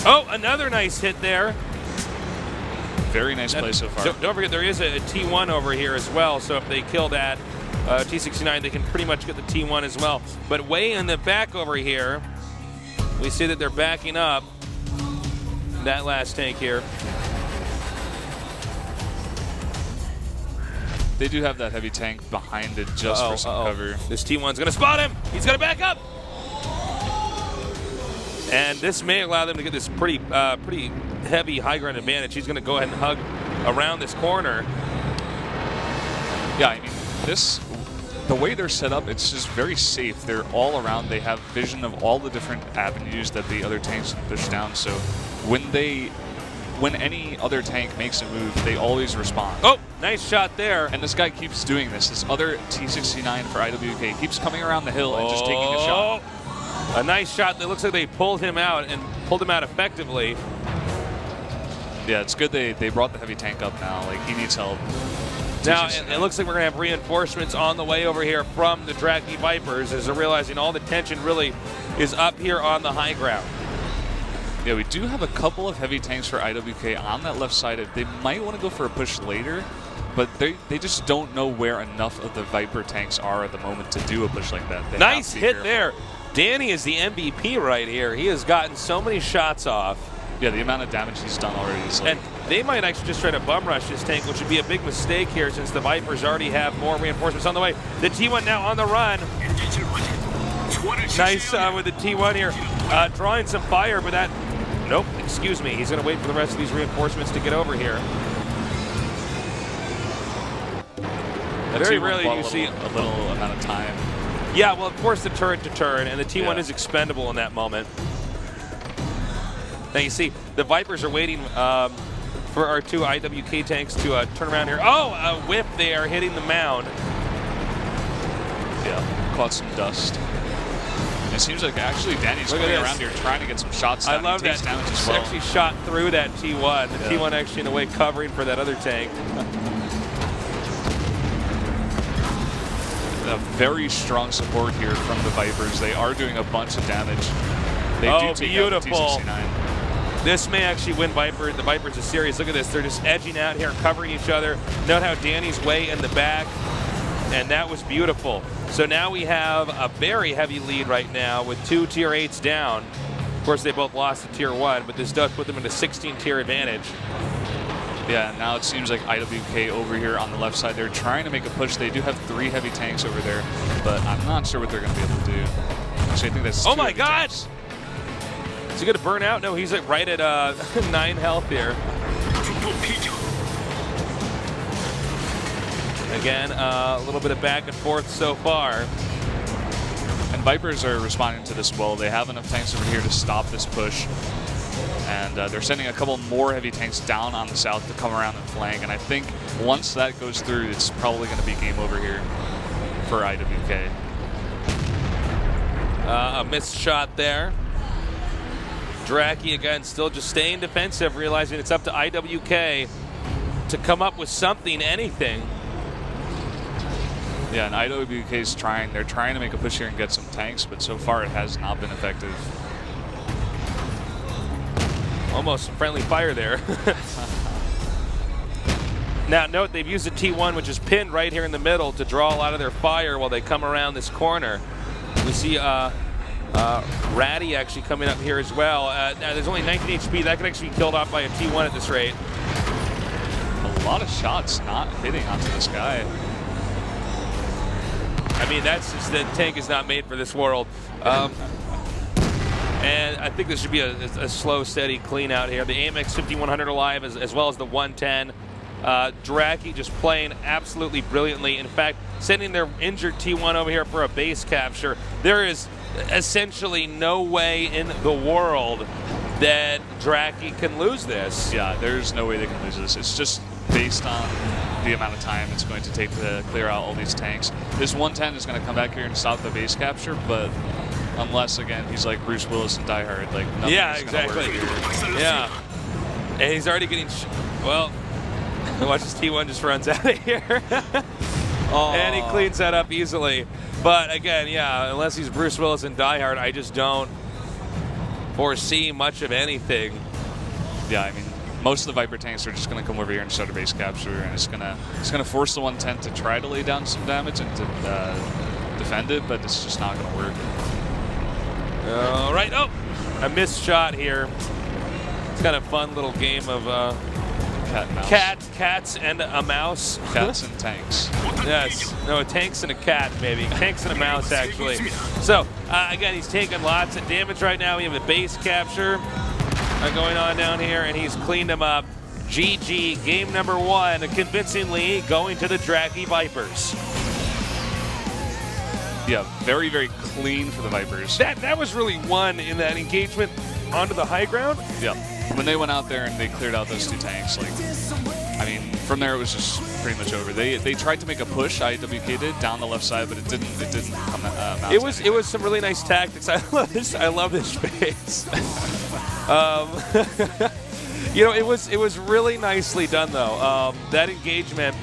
Oh, another nice hit there. Very nice play so far. Don't forget, there is a T1 over here as well, so if they kill that T69, they can pretty much get the T1 as well. But way in the back over here, we see that they're backing up that last tank here. They do have that heavy tank behind it just for some cover. This T1's going to spot him. He's going to back up. And this may allow them to get this pretty heavy high ground advantage. He's going to go ahead and hug around this corner. Yeah, I mean, this the way they're set up, it's just very safe. They're all around. They have vision of all the different avenues that the other tanks can push down. So when any other tank makes a move, they always respond. Oh, nice shot there. And this guy keeps doing this. This other T69 for IWK keeps coming around the hill and just taking a shot. A nice shot that looks like they pulled him out and pulled him out effectively. Yeah, it's good they brought the heavy tank up now. Like, he needs help. Now, it looks like we're going to have reinforcements on the way over here from the Draki Vipers as they're realizing all the tension really is up here on the high ground. Yeah, we do have a couple of heavy tanks for IWK on that left side. They might want to go for a push later, but they just don't know where enough of the Viper tanks are at the moment to do a push like that. They nice hit there. Danny is the MVP right here. He has gotten so many shots off. Yeah, the amount of damage he's done already is like... And they might actually just try to bum rush this tank, which would be a big mistake here since the Vipers already have more reinforcements on the way. The T1 now on the run. Nice with the T1 here. Drawing some fire, but that... Nope, excuse me. He's going to wait for the rest of these reinforcements to get over here. Very rarely do you see a little amount of time. Yeah, well, of course, the turret to turn, and the T1 is expendable in that moment. Now, you see, the Vipers are waiting for our two IWK tanks to turn around here. Oh, a whip there, hitting the mound. Yeah, caught some dust. It seems like actually Danny's going around here trying to get some shots down. I love that. He actually shot through that T1. The T1 actually, in a way, covering for that other tank. A very strong support here from the Vipers. They are doing a bunch of damage. They do take beautiful. Out the T69. This may actually win the Vipers a series. Look at this. They're just edging out here, covering each other. Note how Danny's way in the back, and that was beautiful. So now we have a very heavy lead right now with two Tier 8s down. Of course, they both lost to Tier 1, but this does put them into 16-tier advantage. Yeah, now it seems like IWK over here on the left side, they're trying to make a push. They do have 3 heavy tanks over there, but I'm not sure what they're going to be able to do. Actually, I think that's Oh my God! Tanks. Is he going to burn out? No, he's like right at 9 health here. Again, a little bit of back and forth so far. And Vipers are responding to this well. They have enough tanks over here to stop this push. And they're sending a couple more heavy tanks down on the south to come around and flank. And I think once that goes through, it's probably going to be game over here for IWK. A missed shot there. Draki, again, still just staying defensive, realizing it's up to IWK to come up with something, anything. Yeah, and IWK's trying. They're trying to make a push here and get some tanks, but so far it has not been effective. Almost friendly fire there. Now, note they've used a T1, which is pinned right here in the middle to draw a lot of their fire while they come around this corner. We see Ratty actually coming up here as well. Now there's only 19 HP. That could actually be killed off by a T1 at this rate. A lot of shots not hitting onto this guy. I mean, that's just, the tank is not made for this world. And I think this should be a slow, steady clean out here. The AMX 5100 alive as well as the 110. Draki just playing absolutely brilliantly. In fact, sending their injured T1 over here for a base capture. There is essentially no way in the world that Draki can lose this. Yeah, there's no way they can lose this. It's just based on the amount of time it's going to take to clear out all these tanks. This 110 is going to come back here and stop the base capture, but unless, again, he's like Bruce Willis and Die Hard, like nothing is going to work here. Yeah, and he's already getting, well, watch this T1 just runs out of here. And he cleans that up easily. But again, yeah, unless he's Bruce Willis and Die Hard, I just don't foresee much of anything. Yeah, I mean, most of the Viper tanks are just going to come over here and start a base capture, and it's going to force the 110 to try to lay down some damage and to defend it, but it's just not going to work. All right, oh, a missed shot here. It's kind of a fun little game of cat and mouse. Cats and a mouse. Cats and tanks. Yes, no, tanks and a cat, maybe. Tanks and a mouse, actually. So, again, he's taking lots of damage right now. We have a base capture going on down here, and he's cleaned him up. GG, game number 1, convincingly going to the Draki Vipers. Yeah, very, very clean for the Vipers. That was really one in that engagement onto the high ground. Yeah. When they went out there and they cleared out those 2 tanks, like, I mean, from there it was just pretty much over. They tried to make a push, IWK did, down the left side, but it didn't come out. It was some really nice tactics. I love this space. You know, it was really nicely done though. That engagement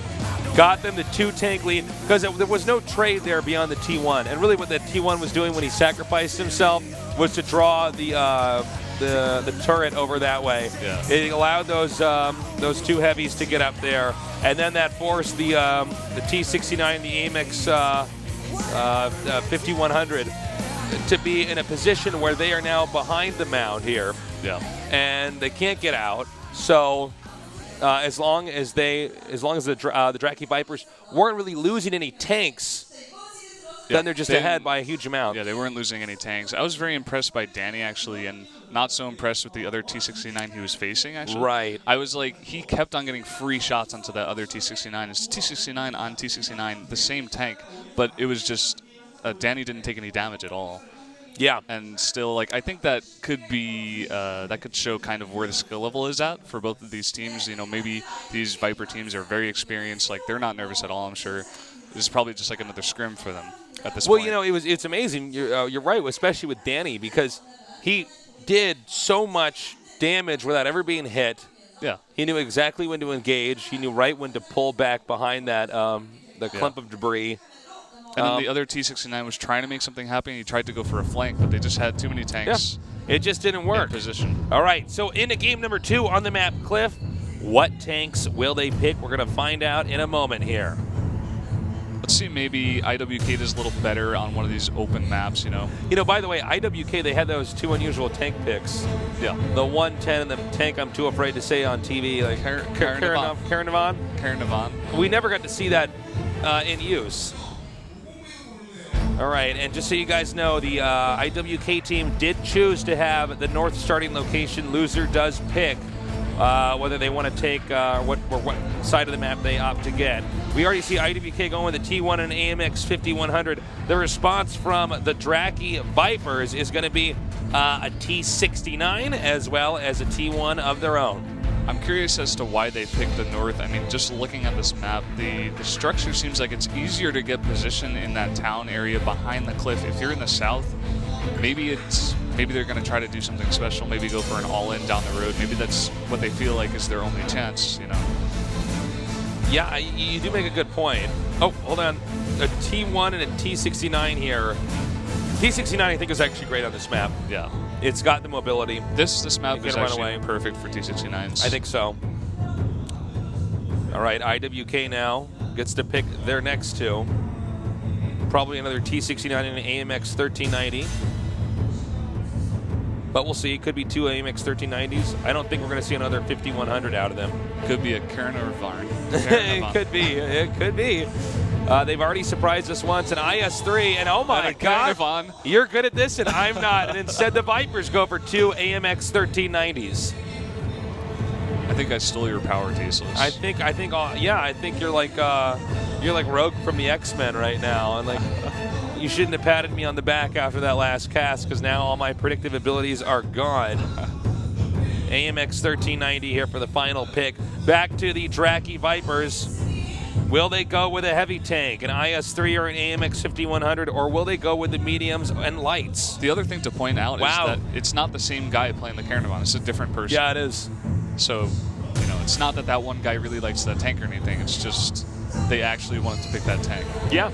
got them the 2 tank lead because there was no trade there beyond the T1. And really what the T1 was doing when he sacrificed himself was to draw the turret over that way. Yeah. It allowed those 2 heavies to get up there, and then that forced the T69, the AMX 5100 to be in a position where they are now behind the mound here. Yeah. And they can't get out. So as long as the Draki Vipers weren't really losing any tanks, then they're just ahead by a huge amount. Yeah, they weren't losing any tanks. I was very impressed by Danny, actually, and not so impressed with the other T69 he was facing, actually. Right. I was like, he kept on getting free shots onto that other T69. It's T69 on T69, the same tank, but it was just Danny didn't take any damage at all. Yeah. And still, like, I think that could be, that could show kind of where the skill level is at for both of these teams. You know, maybe these Viper teams are very experienced. Like, they're not nervous at all, I'm sure. This is probably just like another scrim for them at this point. Well, you know, it's amazing. You're right, especially with Danny, because he did so much damage without ever being hit. Yeah. He knew exactly when to engage. He knew right when to pull back behind that the clump of debris. And then the other T69 was trying to make something happen. He tried to go for a flank, but they just had too many tanks. Yeah. It just didn't work. In position. All right, so into game number 2 on the map, Cliff, what tanks will they pick? We're going to find out in a moment here. Let's see, maybe IWK does a little better on one of these open maps, you know. You know, by the way, IWK, they had those 2 unusual tank picks. Yeah. The 110 and the tank I'm too afraid to say on TV, like Karanavan. We never got to see that in use. All right, and just so you guys know, the IWK team did choose to have the north starting location. Loser does pick whether they want to take what side of the map they opt to get. We already see IWK going with the T1 and AMX 5100. The response from the Draki Vipers is going to be a T69 as well as a T1 of their own. I'm curious as to why they picked the north. I mean, just looking at this map, the structure seems like it's easier to get position in that town area behind the cliff. If you're in the south, maybe they're going to try to do something special, maybe go for an all-in down the road. Maybe that's what they feel like is their only chance, you know. Yeah, you do make a good point. Oh, hold on. A T1 and a T69 here. T69, I think, is actually great on this map. Yeah. It's got the mobility. This map is actually perfect for T69s. I think so. All right, IWK now gets to pick their next 2. Probably another T69 and an AMX 1390. But we'll see. Could be 2 AMX 1390s. I don't think we're going to see another 5100 out of them. Could be a Karanavan. It could be. It could be. They've already surprised us once in IS3, and oh my God, you're good at this, and I'm not. And instead, the Vipers go for 2 AMX 1390s. I think I stole your power, Teslas. I think you're like Rogue from the X-Men right now, and like you shouldn't have patted me on the back after that last cast, because now all my predictive abilities are gone. AMX 1390 here for the final pick. Back to the Draki Vipers. Will they go with a heavy tank, an IS-3 or an AMX 5100, or will they go with the mediums and lights? The other thing to point out is that it's not the same guy playing the Karanavan. It's a different person. Yeah, it is. So, you know, it's not that one guy really likes that tank or anything. It's just they actually wanted to pick that tank. Yeah.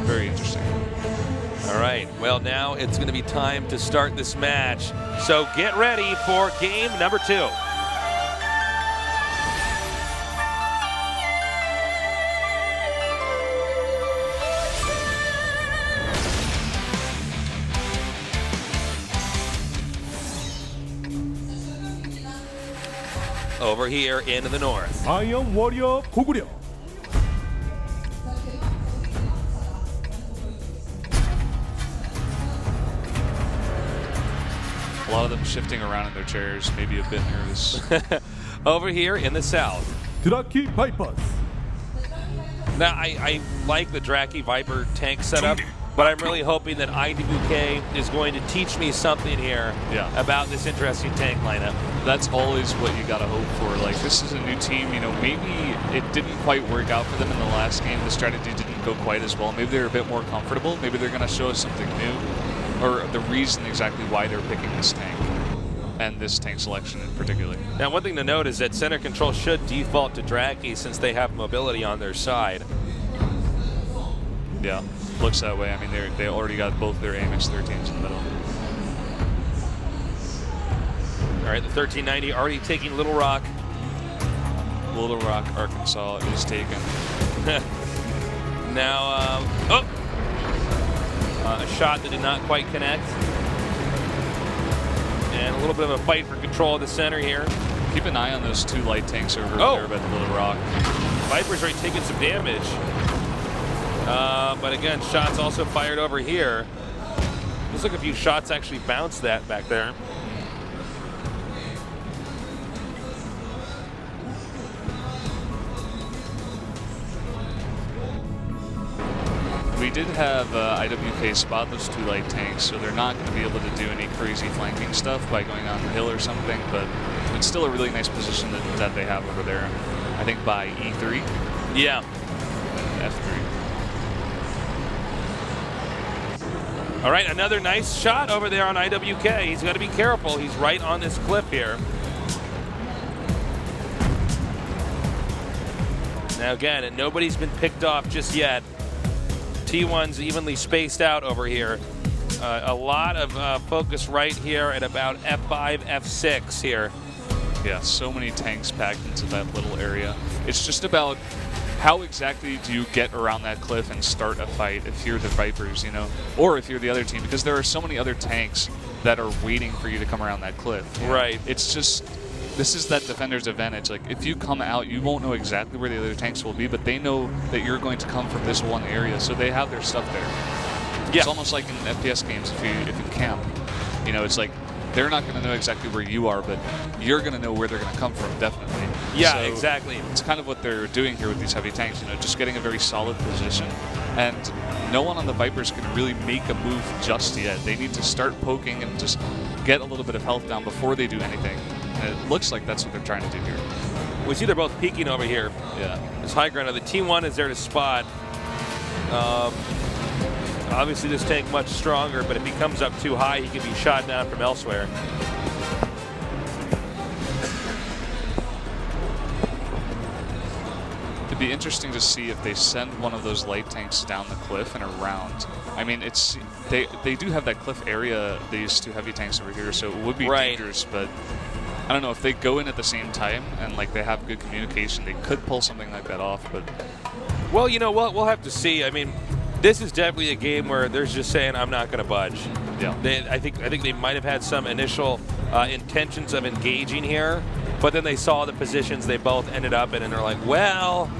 Very interesting. All right. Well, now it's going to be time to start this match. So get ready for game number 2. Over here in the north. 아이언 워리어 고구려. A lot of them shifting around in their chairs, maybe a bit nervous. Over here in the south. 드라키 바이퍼스. Now, I like the Draki Viper tank setup. but I'm really hoping that IWK is going to teach me something here about this interesting tank lineup. That's always what you gotta hope for. Like, this is a new team, you know, maybe it didn't quite work out for them in the last game. The strategy didn't go quite as well. Maybe they're a bit more comfortable. Maybe they're gonna show us something new, or the reason exactly why they're picking this tank, and this tank selection in particular. Now, one thing to note is that center control should default to Draki since they have mobility on their side. Yeah, looks that way. I mean, they already got both their AMX 13s in the middle. All right, the 1390 already taking Little Rock. Little Rock, Arkansas is taken. Now, a shot that did not quite connect. And a little bit of a fight for control of the center here. Keep an eye on those 2 light tanks over there by the Little Rock. Viper's already taking some damage. But again, shots also fired over here. Looks like a few shots actually bounced that back there. We did have IWK spot those 2 light tanks, so they're not going to be able to do any crazy flanking stuff by going on the hill or something, but it's still a really nice position that they have over there. I think by E3. Yeah. F3. All right, another nice shot over there on IWK. He's got to be careful. He's right on this cliff here. Now again, nobody's been picked off just yet. T1's evenly spaced out over here. A lot of focus right here at about F5, F6 here. Yeah, so many tanks packed into that little area. It's just about how exactly do you get around that cliff and start a fight if you're the Vipers, you know, or if you're the other team, because there are so many other tanks that are waiting for you to come around that cliff. Right. It's just, this is that defender's advantage. Like, if you come out, you won't know exactly where the other tanks will be, but they know that you're going to come from this one area, so they have their stuff there. Yeah. It's almost like in FPS games if you camp. You know, it's like they're not going to know exactly where you are, but you're going to know where they're going to come from, definitely. Yeah, so exactly. It's kind of what they're doing here with these heavy tanks, you know, just getting a very solid position. And no one on the Vipers can really make a move just yet. They need to start poking and just get a little bit of health down before they do anything. And it looks like that's what they're trying to do here. We see they're both peeking over here. Yeah. This high ground. Now the T1 is there to spot. Obviously this tank much stronger, but if he comes up too high, he can be shot down from elsewhere. It'd be interesting to see if they send one of those light tanks down the cliff and around. I mean, it's they do have that cliff area, these 2 heavy tanks over here, so it would be dangerous, but I don't know, if they go in at the same time and like they have good communication, they could pull something like that off, but well, you know, we'll have to see. I mean, this is definitely a game where they're just saying, I'm not going to budge. Yeah. I think they might have had some initial intentions of engaging here, but then they saw the positions they both ended up in, and they're like, well,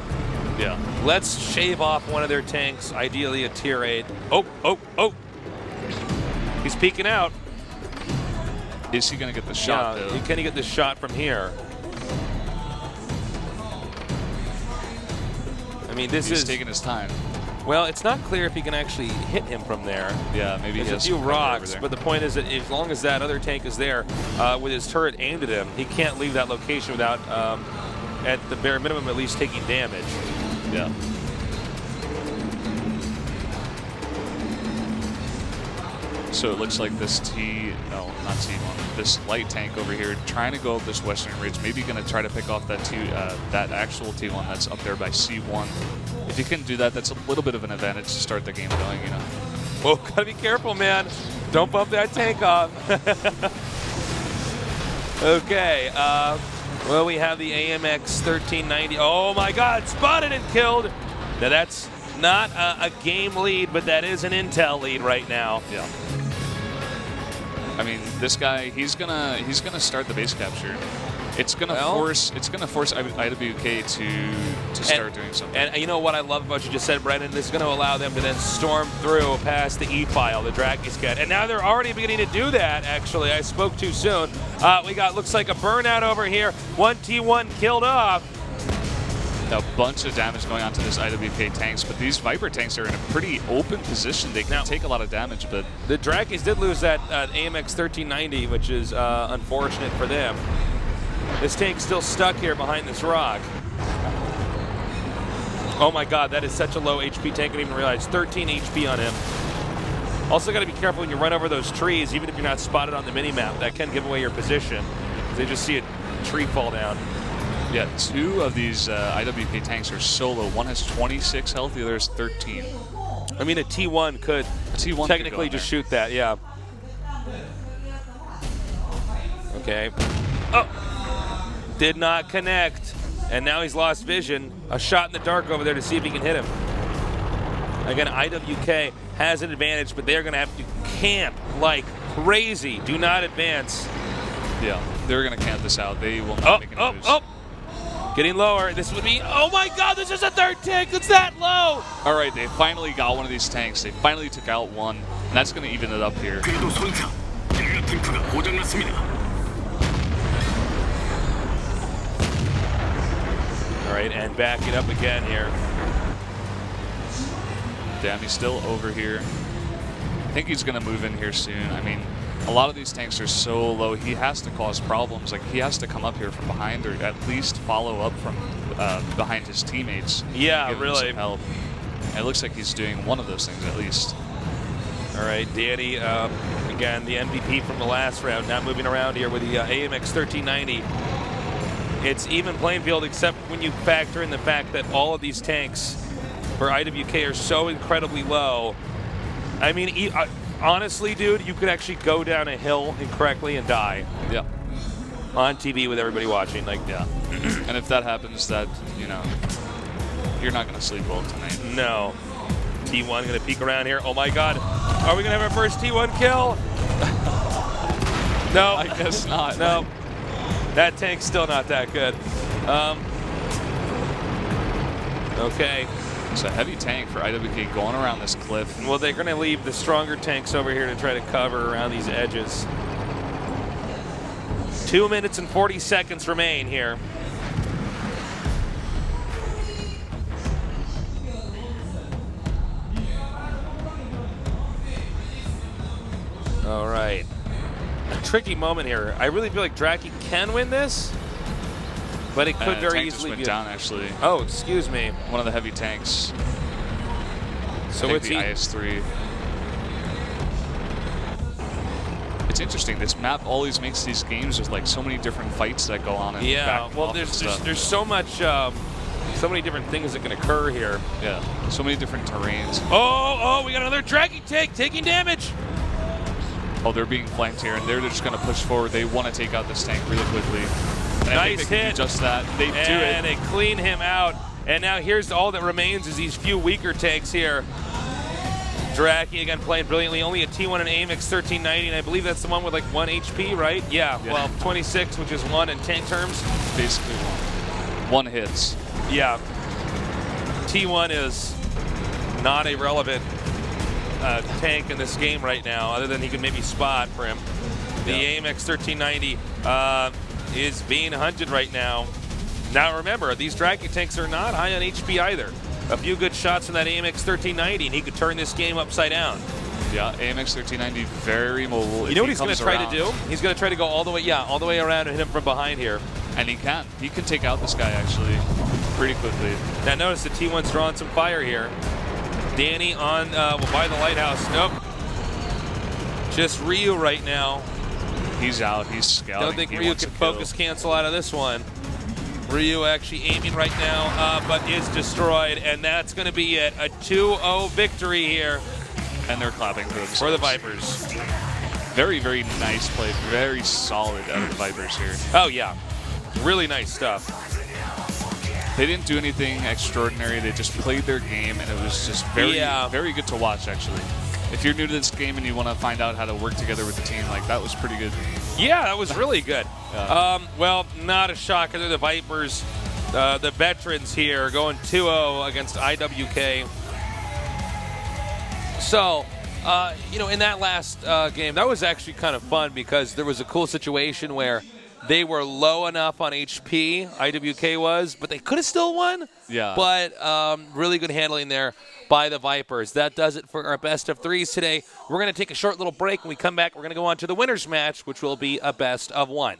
yeah, let's shave off one of their tanks, ideally a tier 8. Oh. He's peeking out. Is he going to get the shot, though? Can he get this shot from here? I mean, He's taking his time. Well, it's not clear if he can actually hit him from there. Yeah, maybe There's a few rocks, but the point is that as long as that other tank is there with his turret aimed at him, he can't leave that location without, at the bare minimum, at least taking damage. Yeah. So it looks like this this light tank over here trying to go up this western ridge, maybe going to try to pick off that that actual T1 that's up there by C1. If you can do that, that's a little bit of an advantage to start the game going, you know. Oh, gotta be careful, man. Don't bump that tank off. Okay, well, we have the AMX 1390. Oh my God, spotted and killed. Now that's not a game lead, but that is an intel lead right now. Yeah. I mean, this guy, he's gonna start the base capture. It's gonna force IWK to start doing something. And you know what I love about what you just said, Brendan? This is going to allow them to then storm through past the E-file, the Draki's Cat. And now they're already beginning to do that, actually. I spoke too soon. We got, looks like a burnout over here. One T1 killed off. A bunch of damage going on to this IWK tanks, but these Viper tanks are in a pretty open position. They can take a lot of damage, but the Drakis did lose that AMX 1390, which is unfortunate for them. This tank's still stuck here behind this rock. Oh my god, that is such a low HP tank, I didn't even realize. 13 HP on him. Also got to be careful when you run over those trees, even if you're not spotted on the mini-map. That can give away your position. They just see a tree fall down. Yeah, 2 of these IWK tanks are solo. One has 26 health, the other has 13. I mean, a T1 could technically just shoot that, yeah. Okay. Oh! Did not connect. And now he's lost vision. A shot in the dark over there to see if he can hit him. Again, IWK has an advantage, but they're going to have to camp like crazy. Do not advance. Yeah, they're going to camp this out. They will not make any moves. Getting lower. This would be, oh my god, this is a third tank. It's that low. All right, they finally got one of these tanks. They finally took out one, and that's going to even it up here. All right, and back it up again here. Damn, he's still over here. I think he's going to move in here soon. I mean, a lot of these tanks are so low, he has to cause problems. Like, he has to come up here from behind or at least follow up from behind his teammates. Yeah, give him really. some help. And it looks like he's doing one of those things at least. All right, Danny, again, the MVP from the last round, now moving around here with the AMX 1390. It's even playing field, except when you factor in the fact that all of these tanks for IWK are so incredibly low. I mean, honestly, dude, you could actually go down a hill incorrectly and die. Yeah. On TV with everybody watching, like, yeah. And if that happens, that, you know, you're not going to sleep well tonight. No. T1 going to peek around here. Oh my god. Are we going to have our first T1 kill? No. I guess not. No. That tank's still not that good. Okay. It's a heavy tank for IWK going around this cliff. Well, they're going to leave the stronger tanks over here to try to cover around these edges. 2 minutes and 40 seconds remain here. All right. A tricky moment here. I really feel like Draki can win this, but it could very easily went down, actually. Oh, excuse me. One of the heavy tanks. So it's the IS-3. It's interesting. This map always makes these games with like so many different fights that go on. And yeah. Well, there's so much, so many different things that can occur here. Yeah. So many different terrains. Oh! We got another Draki tank taking damage. Oh, they're being flanked here, and they're just going to push forward. They want to take out this tank really quickly. And nice I think they hit. can do just that. They do it. And they clean him out. And now here's all that remains is these few weaker tanks here. Draki again playing brilliantly. Only a T1 and AMX 1390, and I believe that's the one with like 1 HP, right? Yeah. Well, 26, which is 1 in tank terms. Basically 1 hits. Yeah. T1 is not a relevant tank in this game right now, other than he can maybe spot for him. The AMX 1390 is being hunted right now. Now remember, these Draki tanks are not high on HP either. A few good shots from that AMX 1390 and he could turn this game upside down. Yeah, AMX 1390 very mobile. You know what he's going to try to do? He's going to try to go all the way around and hit him from behind here. And he can. He can take out this guy actually pretty quickly. Now notice the T1's drawing some fire here. Danny on by the lighthouse. Nope. Just Ryu right now. He's out. He's scouting. Don't think Ryu can focus cancel out of this one. Ryu actually aiming right now, but is destroyed, and that's going to be it. A 2-0 victory here. And they're clapping for themselves. For the Vipers. Very, very nice play. Very solid out of the Vipers here. Oh, yeah. Really nice stuff. They didn't do anything extraordinary. They just played their game, and it was just very, very good to watch, actually. If you're new to this game and you want to find out how to work together with the team, like that was pretty good. Yeah, that was really good. Well, not a shocker. They're the Vipers, the veterans here, going 2-0 against IWK. So, in that last game, that was actually kind of fun because there was a cool situation where They were low enough on HP, IWK was, but they could have still won. Yeah. But really good handling there by the Vipers. That does it for our best of threes today. We're going to take a short little break. When we come back, we're going to go on to the winners match, which will be a best of one.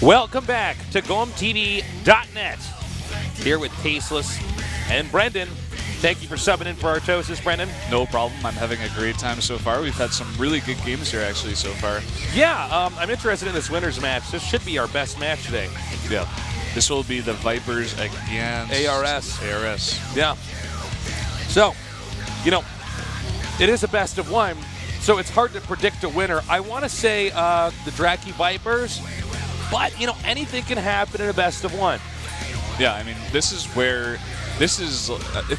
Welcome back to GoMTV.net. Here with Tasteless and Brendan. Thank you for subbing in for Artosis, Brendan. No problem. I'm having a great time so far. We've had some really good games here, actually, so far. Yeah, I'm interested in this winners match. This should be our best match today. Yeah. This will be the Vipers against ARS. Yeah. So, you know, it is a best of one, so it's hard to predict a winner. I want to say the Draki Vipers, but, you know, anything can happen in a best of one. Yeah, I mean, if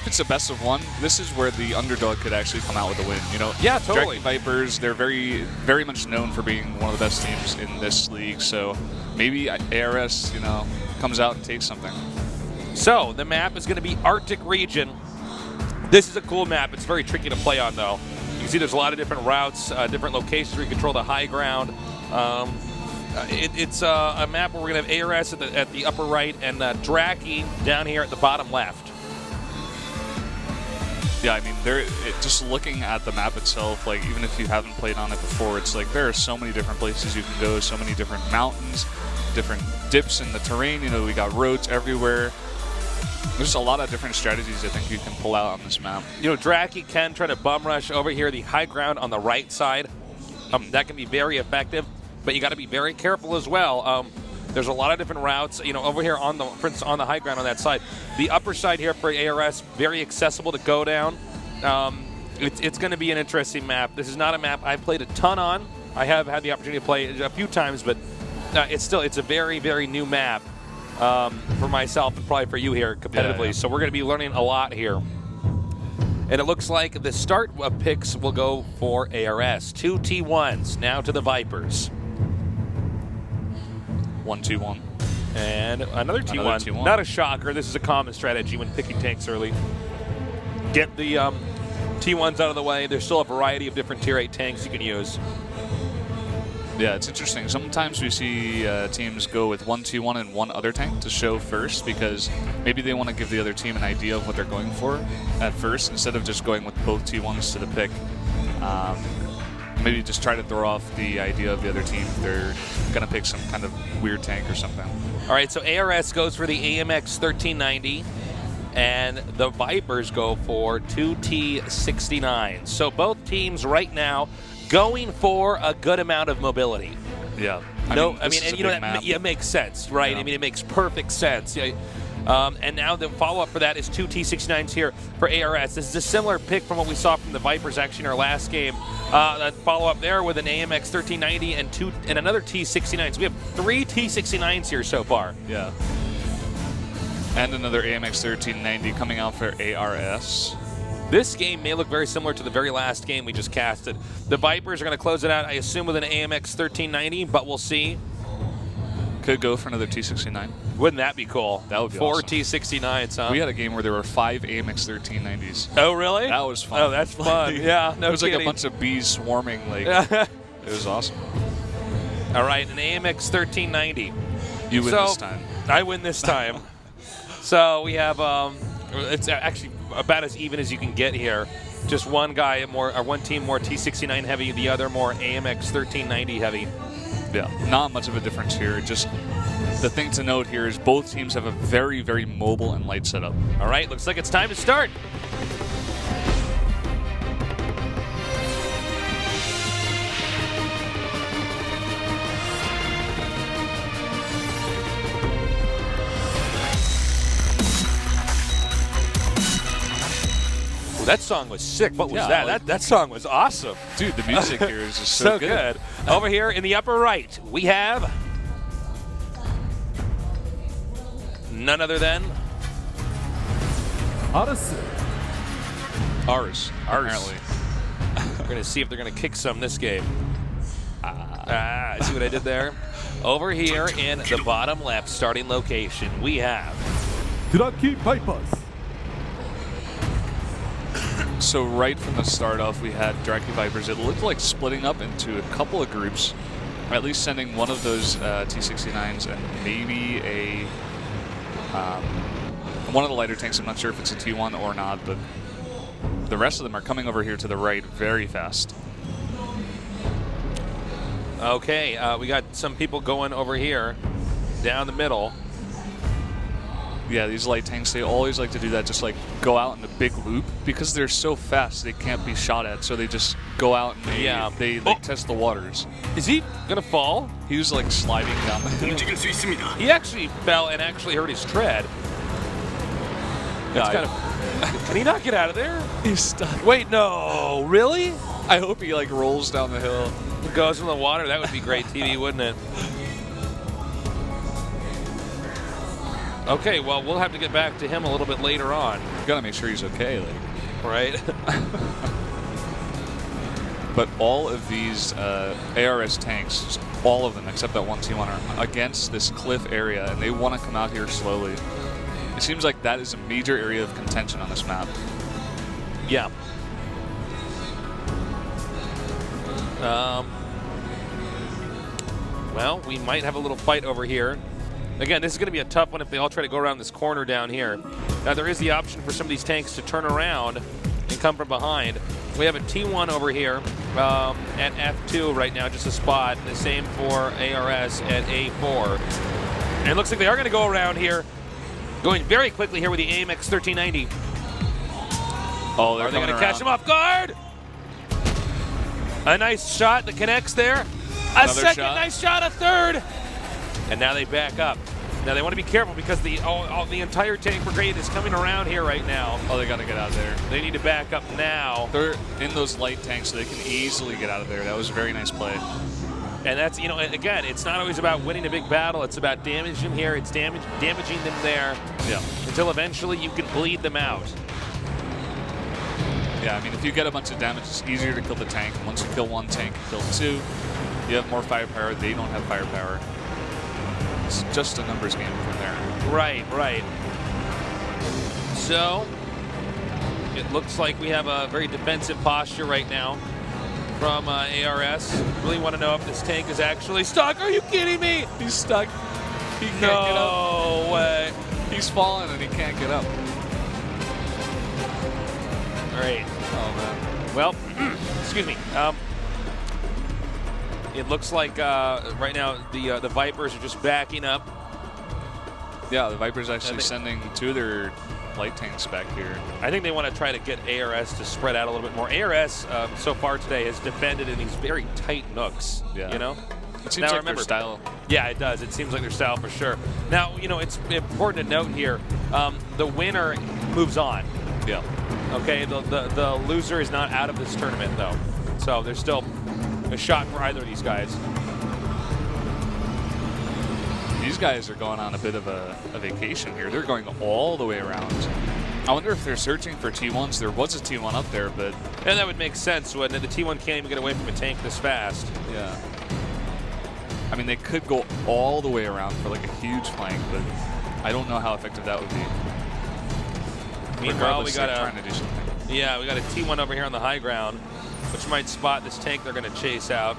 it's a best of one, this is where the underdog could actually come out with a win. You know, yeah, totally. Draki Vipers, they're very, very much known for being one of the best teams in this league. So maybe ARS, you know, comes out and takes something. So the map is going to be Arctic region. This is a cool map. It's very tricky to play on, though. You can see there's a lot of different routes, different locations where you control the high ground. It's a map where we're going to have ARS at the upper right and Draki down here at the bottom left. Yeah, I mean, just looking at the map itself, like, even if you haven't played on it before, it's like there are so many different places you can go, so many different mountains, different dips in the terrain. You know, we got roads everywhere. There's a lot of different strategies I think you can pull out on this map. You know, Draki can try to bum rush over here, the high ground on the right side. That can be very effective, but you got to be very careful as well. There's a lot of different routes, you know, over here on the, for instance, on the high ground on that side. The upper side here for ARS, very accessible to go down. It's going to be an interesting map. This is not a map I've played a ton on. I have had the opportunity to play it a few times, but it's a very, very new map for myself and probably for you here competitively. Yeah. So we're going to be learning a lot here. And it looks like the start of picks will go for ARS. 2 T1s now to the Vipers. 1-2-1. And another T1. Not a shocker. This is a common strategy when picking tanks early. Get the T1s out of the way. There's still a variety of different Tier 8 tanks you can use. Yeah, it's interesting. Sometimes we see teams go with 1-2-1 and one other tank to show first because maybe they want to give the other team an idea of what they're going for at first instead of just going with both T1s to the pick. Maybe just try to throw off the idea of the other team if they're going to pick some kind of weird tank or something. All right, so ARS goes for the AMX 1390, and the Vipers go for 2 T69. So both teams right now going for a good amount of mobility. Yeah. I mean, and you know, it makes sense, right? Yeah. I mean, it makes perfect sense. Yeah. And now the follow-up for that is 2 T69s here for ARS. This is a similar pick from what we saw from the Vipers actually in our last game. That follow-up there with an AMX 1390 and another T69. So we have 3 T69s here so far. Yeah. And another AMX 1390 coming out for ARS. This game may look very similar to the very last game we just casted. The Vipers are going to close it out, I assume, with an AMX 1390, but we'll see. Could go for another T69. Wouldn't that be cool? That would be 4 awesome. T69s, huh? We had a game where there were 5 AMX 1390s. Oh, really? That was fun. Oh, that's fun. Yeah, no It was kidding. like a bunch of bees swarming. Like, it was awesome. All right, an AMX 1390. You win this time. I win this time. So we have, it's actually about as even as you can get here. Just one guy or one team more T69 heavy, the other more AMX 1390 heavy. Yeah, not much of a difference here. Just the thing to note here is both teams have a very, very mobile and light setup. All right, looks like it's time to start. That song was sick. What was that? That song was awesome. Dude, the music here is just so good. Over here in the upper right, we have none other than 아르스. Ars. Apparently. We're going to see if they're going to kick some this game. See what I did there? Over here in the bottom left starting location, we have 드라키 바이퍼스. So right from the start off, we had Draki Vipers. It looked like splitting up into a couple of groups, or at least sending one of those T69s and maybe one of the lighter tanks. I'm not sure if it's a T1 or not, but the rest of them are coming over here to the right very fast. Okay, we got some people going over here. down the middle. Yeah, these light tanks, they always like to do that, just like go out in a big loop. Because they're so fast, they can't be shot at, so they just go out and they test the waters. Is he going to fall? He was like sliding down the hill. He actually fell and actually hurt his tread. That's kind of. Can he not get out of there? He's stuck. Wait, no, really? I hope he like rolls down the hill. He goes in the water. That would be great TV, wouldn't it? Okay, well, we'll have to get back to him a little bit later on. You gotta make sure he's okay, like. Right? But all of these ARS tanks, all of them except that one T1, are against this cliff area, and they want to come out here slowly. It seems like that is a major area of contention on this map. Yeah. Well, we might have a little fight over here. Again, this is going to be a tough one if they all try to go around this corner down here. Now, there is the option for some of these tanks to turn around and come from behind. We have a T1 over here at F2 right now, just a spot. The same for ARS at A4. And it looks like they are going to go around here, going very quickly here with the AMX 1390. Oh, are they going to catch him off guard? A nice shot that connects there. A second nice shot, a third. And now they back up. Now they want to be careful because the entire tank brigade is coming around here right now. Oh, they got to get out of there. They need to back up now. They're in those light tanks, so they can easily get out of there. That was a very nice play. And that's, you know, again, it's not always about winning a big battle. It's about damaging them here. It's damaging them there. Yeah. Until eventually you can bleed them out. Yeah, I mean, if you get a bunch of damage, it's easier to kill the tank. Once you kill one tank, you kill two. You have more firepower. They don't have firepower. It's just a numbers game from there. Right, right. So, it looks like we have a very defensive posture right now from ARS. Really want to know if this tank is actually stuck. Are you kidding me? He's stuck. He can't get up. No way. He's fallen and he can't get up. All right. Oh, man. Well, excuse me. It looks like right now the Vipers are just backing up. Yeah, the Vipers actually sending two of their light tanks back here. I think they want to try to get ARS to spread out a little bit more. ARS so far today has defended in these very tight nooks. Yeah. You know. It seems like their style. Yeah, it does. It seems like their style for sure. Now, you know, it's important to note here, the winner moves on. Yeah. Okay, the loser is not out of this tournament, though. So there's still a shot for either of these guys. These guys are going on a bit of a vacation here. They're going all the way around. I wonder if they're searching for T1s. There was a T1 up there, but... And that would make sense, wouldn't it? The T1 can't even get away from a tank this fast. Yeah. I mean, they could go all the way around for like a huge flank, but I don't know how effective that would be. Meanwhile, we got trying to do something. Yeah, we got a T1 over here on the high ground, which might spot this tank they're going to chase out.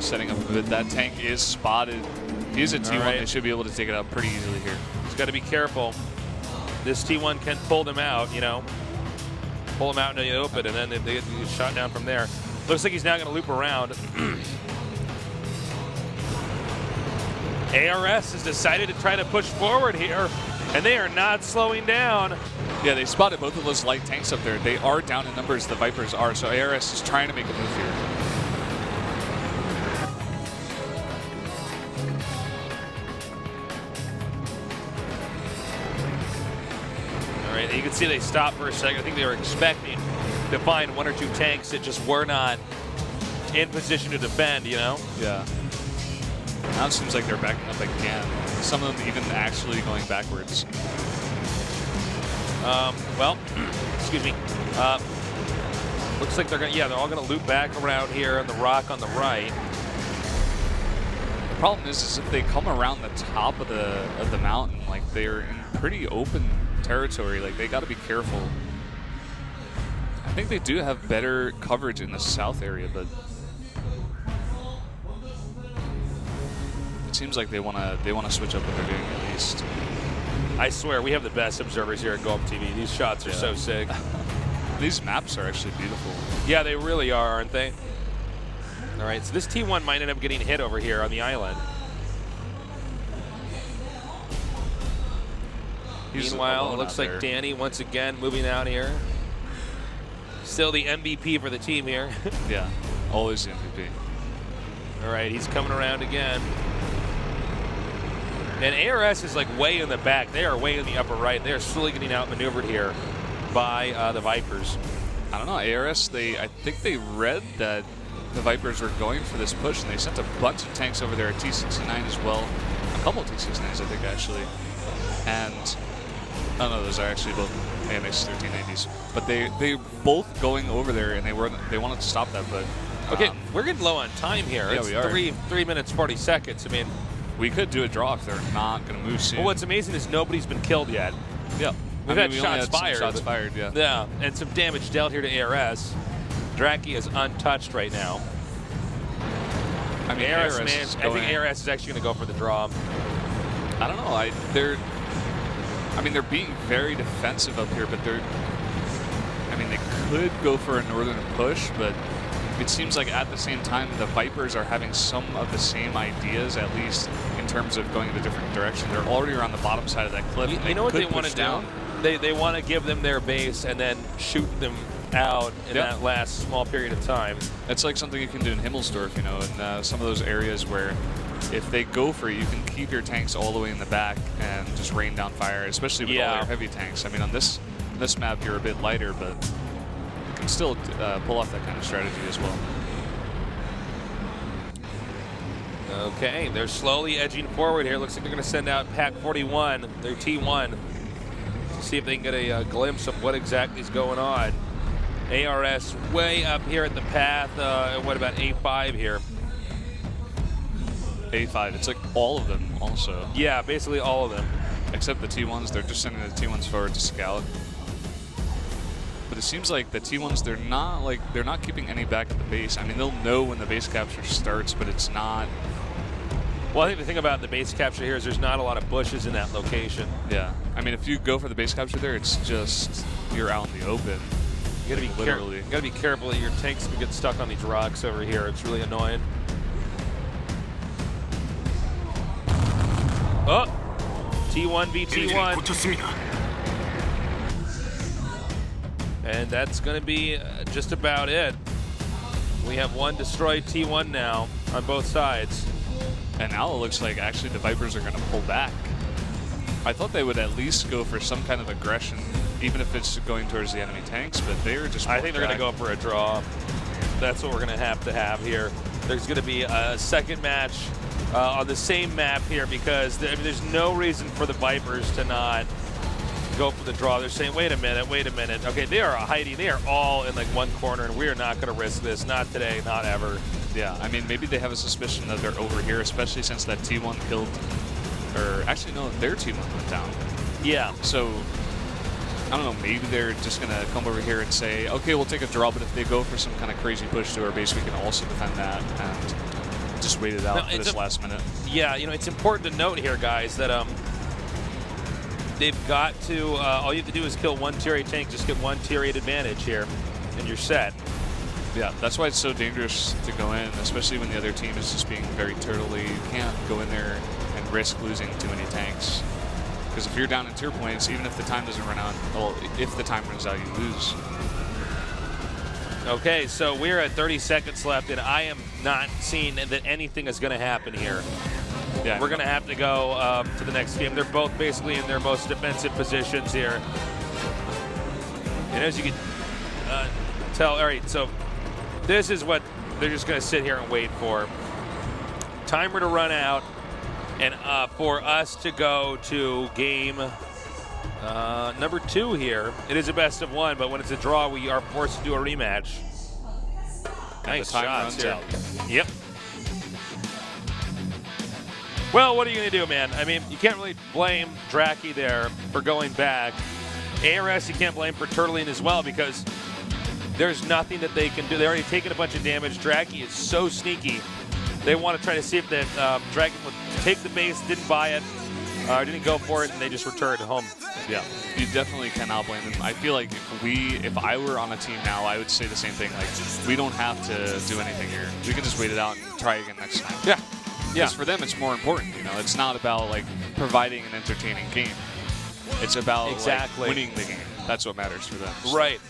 Setting up a bit. That tank is spotted. He's a T1. Right. They should be able to take it out pretty easily here. He's got to be careful. This T1 can pull them out, you know. Pull them out in the open, and then they get shot down from there. Looks like he's now going to loop around. ARS has decided to try to push forward here, and they are not slowing down. Yeah, they spotted both of those light tanks up there. They are down in numbers, the Vipers are, so ARS is trying to make a move here. All right, you can see they stopped for a second. I think they were expecting to find one or two tanks that just were not in position to defend, you know? Yeah. Now it seems like they're backing up again. Some of them even actually going backwards. Well, excuse me. Looks like they're all gonna loop back around here on the rock on the right. The problem is if they come around the top of the mountain, like they're in pretty open territory. Like they got to be careful. I think they do have better coverage in the south area, but it seems like they want to switch up what they're doing at least. I swear, we have the best observers here at Go Up TV. These shots are so sick. These maps are actually beautiful. Yeah, they really are, aren't they? All right, so this T1 might end up getting hit over here on the island. Meanwhile, it looks like Danny once again moving out here. Still the MVP for the team here. Yeah, always the MVP. All right, he's coming around again. And ARS is like way in the back. They are way in the upper right. They are slowly getting outmaneuvered here by the Vipers. I don't know, ARS, I think they read that the Vipers were going for this push, and they sent a bunch of tanks over there at T69 as well. A couple of T69s, I think, actually. And, oh no, those are actually both AMX 1390s. But they both going over there, and they wanted to stop that, but... Okay, we're getting low on time here. Yeah, it's we are. 3 minutes, 40 seconds. I mean... We could do a draw if they're not going to move soon. Well, what's amazing is nobody's been killed yet. Yeah. We've had shots fired. Shots fired, yeah. Yeah, and some damage dealt here to ARS. Draki is untouched right now. I mean, ARS, ARS man, I think ARS is actually going to go for the draw. I don't know. They're being very defensive up here, but they could go for a northern push, but it seems like at the same time the Vipers are having some of the same ideas, at least in terms of going in a different direction. They're already around the bottom side of that cliff. You know what they want to do? They want to give them their base and then shoot them out in that last small period of time. It's like something you can do in Himmelsdorf, you know, in some of those areas where if they go for it, you can keep your tanks all the way in the back and just rain down fire, especially with all their heavy tanks. I mean, on this map, you're a bit lighter, but you can still pull off that kind of strategy as well. Okay, they're slowly edging forward here. Looks like they're going to send out Pack 41, their T1, to see if they can get a glimpse of what exactly is going on. ARS way up here at the path. What about A5 here? A5, it's like all of them also. Yeah, basically all of them. Except the T1s, they're just sending the T1s forward to scout. But it seems like the T1s, they're not keeping any back at the base. I mean, they'll know when the base capture starts, but it's not. Well, I think the thing about the base capture here is there's not a lot of bushes in that location. Yeah. I mean, if you go for the base capture there, it's just you're out in the open. You gotta be careful that your tanks can get stuck on these rocks over here. It's really annoying. Oh, T1 v T1. And that's going to be just about it. We have one destroyed T1 now on both sides. And now it looks like actually the Vipers are going to pull back. I thought they would at least go for some kind of aggression, even if it's going towards the enemy tanks, but they're just... I think they're going to go for a draw. That's what we're going to have here. There's going to be a second match on the same map here because there's no reason for the Vipers to not go for the draw. They're saying, wait a minute. Okay, they are hiding. They are all in like one corner, and we are not going to risk this. Not today, not ever. Yeah, I mean, maybe they have a suspicion that they're over here, especially since that T1 killed, or actually, no, their T1 went down. Yeah. So, I don't know, maybe they're just going to come over here and say, okay, we'll take a draw, but if they go for some kind of crazy push to our base, we can also defend that and just wait it out for this last minute. Yeah, you know, it's important to note here, guys, that they've got to, all you have to do is kill one tier 8 tank, just get one tier 8 advantage here, and you're set. Yeah, that's why it's so dangerous to go in, especially when the other team is just being very turtley. You can't go in there and risk losing too many tanks. Because if you're down in tier points, even if the time doesn't run out, well, if the time runs out, you lose. Okay, so we're at 30 seconds left, and I am not seeing that anything is going to happen here. Yeah, we're going to have to go to the next game. They're both basically in their most defensive positions here. And as you can tell, all right, so this is what they're just going to sit here and wait for. Timer to run out, and for us to go to game number 2 here. It is a best of 1, but when it's a draw, we are forced to do a rematch. Nice shots here. Yep. Well, what are you going to do, man? I mean, you can't really blame Draki there for going back. ARS, you can't blame for turtling as well because there's nothing that they can do. They're already taking a bunch of damage. Draki is so sneaky. They want to try to see if that Dragon would take the base, didn't buy it, didn't go for it, and they just returned home. Yeah, you definitely cannot blame them. I feel like if I were on a team now, I would say the same thing. Like, we don't have to do anything here. We can just wait it out and try again next time. Yeah. Yeah. Because for them, it's more important. You know, it's not about like providing an entertaining game. It's about Exactly. like, winning the game. That's what matters for them. Right.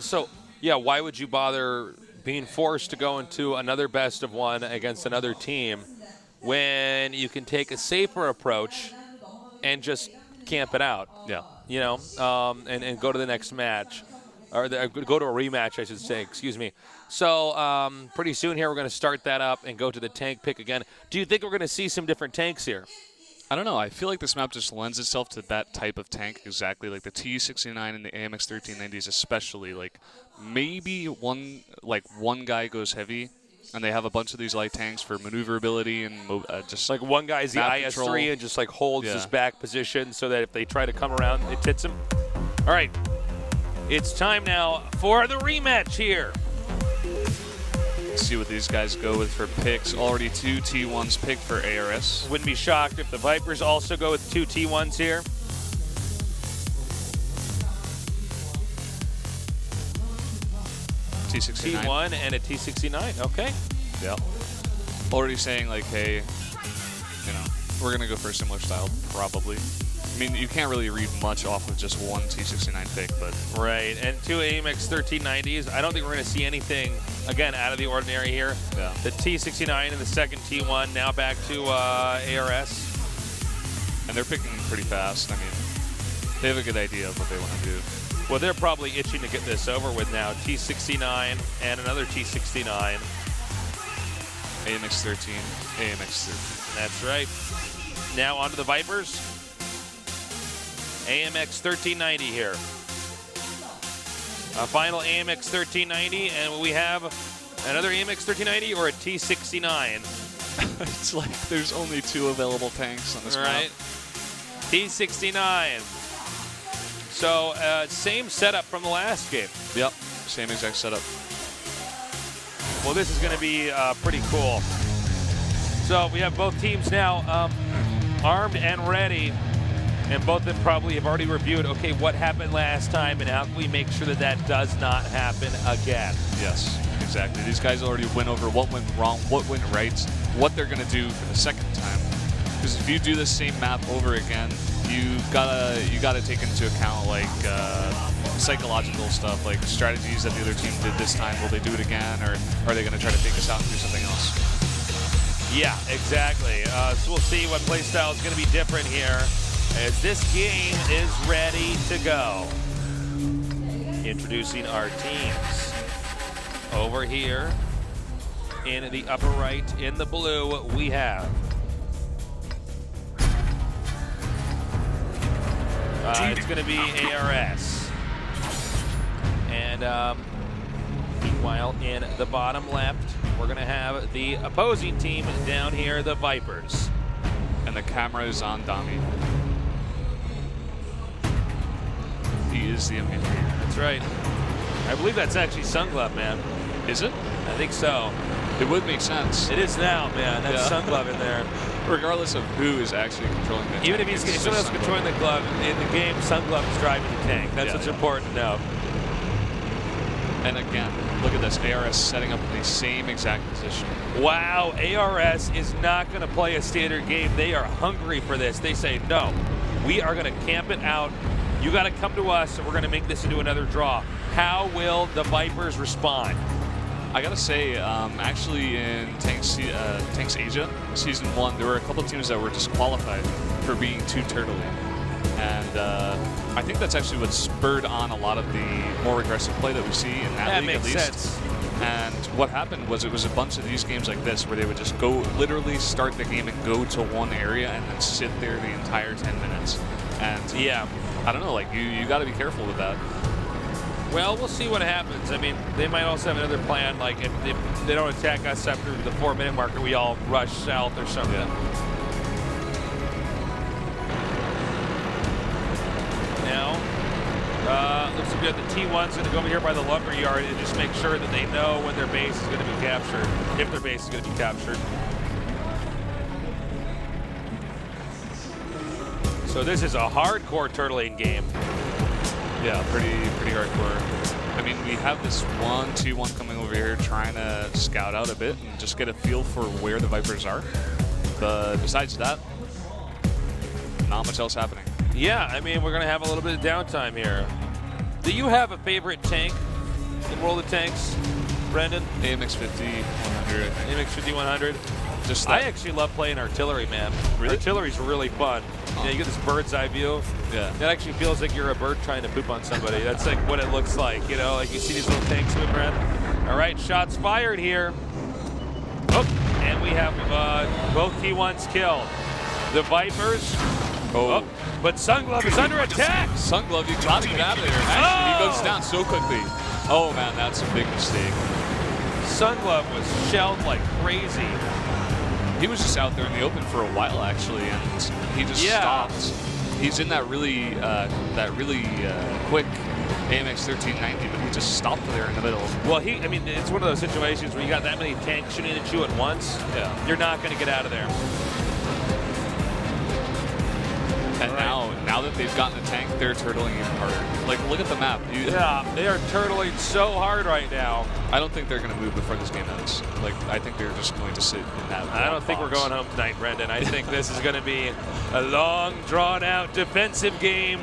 So, yeah, why would you bother being forced to go into another best of one against another team when you can take a safer approach and just camp it out? Yeah. You know, and go to the next match. Or go to a rematch, I should say. Excuse me. So pretty soon here, we're going to start that up and go to the tank pick again. Do you think we're going to see some different tanks here? I don't know. I feel like this map just lends itself to that type of tank exactly. Like the T69 and the AMX 1390s especially. Like maybe one guy goes heavy, and they have a bunch of these light tanks for maneuverability and just like one guy's the IS3 control. and just like holds his back position so that if they try to come around, it hits him. All right. It's time now for the rematch here. Let's see what these guys go with for picks. Already 2 T1s picked for ARS. Wouldn't be shocked if the Vipers also go with 2 T1s here. T69. T1 and a T69. Okay. Yeah. Already saying like, hey, you know, we're gonna go for a similar style probably. I mean, you can't really read much off of just one T69 pick, but right. And 2 AMX 1390s. I don't think we're gonna see anything again out of the ordinary here. Yeah. The T69 and the second T1 now back to ARS. And they're picking pretty fast. I mean, they have a good idea of what they want to do. Well, they're probably itching to get this over with now. T69 and another T69. AMX 13, AMX 13. That's right. Now on to the Vipers. AMX 1390 here. A final AMX 1390, and we have another AMX 1390 or a T69. It's like there's only 2 available tanks on this map. T69. So same setup from the last game. Yep, same exact setup. Well, this is going to be pretty cool. So we have both teams now armed and ready. And both of them probably have already reviewed, okay, what happened last time and how can we make sure that that does not happen again? Yes, exactly. These guys already went over what went wrong, what went right, what they're going to do for the second time. Because if you do the same map over again, you gotta take into account like psychological stuff, like strategies that the other team did this time. Will they do it again, or are they going to try to take us out and do something else? Yeah, exactly. So we'll see what playstyle is going to be different here as this game is ready to go. Introducing our teams. Over here in the upper right in the blue, we have it's going to be ARS. And meanwhile, in the bottom left, we're going to have the opposing team down here, the Vipers. And the camera is on Dami. He is the MVP. That's right. I believe that's actually Sunglove, man. Is it? I think so. It would make sense. It is now, man. That's Sunglove in there. Regardless of who is actually controlling the tank. Even if he's someone else controlling the glove, in the game, Sunglove is driving the tank. That's what's important to know. And again, look at this. ARS setting up in the same exact position. Wow, ARS is not going to play a standard game. They are hungry for this. They say, no, we are going to camp it out. You got to come to us, and we're going to make this into another draw. How will the Vipers respond? I gotta say, actually in Tanks Asia Season 1, there were a couple teams that were disqualified for being too turtly. And I think that's actually what spurred on a lot of the more aggressive play that we see in that league, at least. That makes sense. And what happened was it was a bunch of these games like this where they would just go, literally start the game and go to one area and then sit there the entire 10 minutes. And yeah, I don't know, like you got to be careful with that. Well, we'll see what happens. I mean, they might also have another plan, like if they don't attack us after the 4-minute marker, we all rush south or something. Yeah. Now, looks like we have the T1's going to go over here by the lumber yard and just make sure that they know when their base is going to be captured, if their base is going to be captured. So this is a hardcore turtling game. Yeah, pretty hardcore. I mean, we have this 1-2-1 coming over here trying to scout out a bit and just get a feel for where the Vipers are. But besides that, not much else happening. Yeah, I mean, we're going to have a little bit of downtime here. Do you have a favorite tank in World of Tanks, Brendan? AMX 50-100, I think. AMX 50-100? Just I actually love playing artillery, man. Really? Artillery's really fun. Oh. You get this bird's eye view. Yeah. It actually feels like you're a bird trying to poop on somebody. That's like what it looks like, you know? Like you see these little tanks moving around. All right, shots fired here. Oh, and we have both T1s killed. The Vipers. Oh. But Sunglove is under attack. Sunglove, you got to get out of there. Actually, he goes down so quickly. Oh, man, that's a big mistake. Sunglove was shelled like crazy. He was just out there in the open for a while, actually, and he just stopped. He's in that really quick AMX 1390, but he just stopped there in the middle. Well, I mean, it's one of those situations where you got that many tanks shooting at you at once. Yeah. You're not going to get out of there. And now that they've gotten a tank, they're turtling even harder. Like, look at the map. Yeah, they are turtling so hard right now. I don't think they're going to move before this game ends. Like, I think they're just going to sit in that. I don't think we're going home tonight, Brendan. I think this is going to be a long, drawn-out defensive game.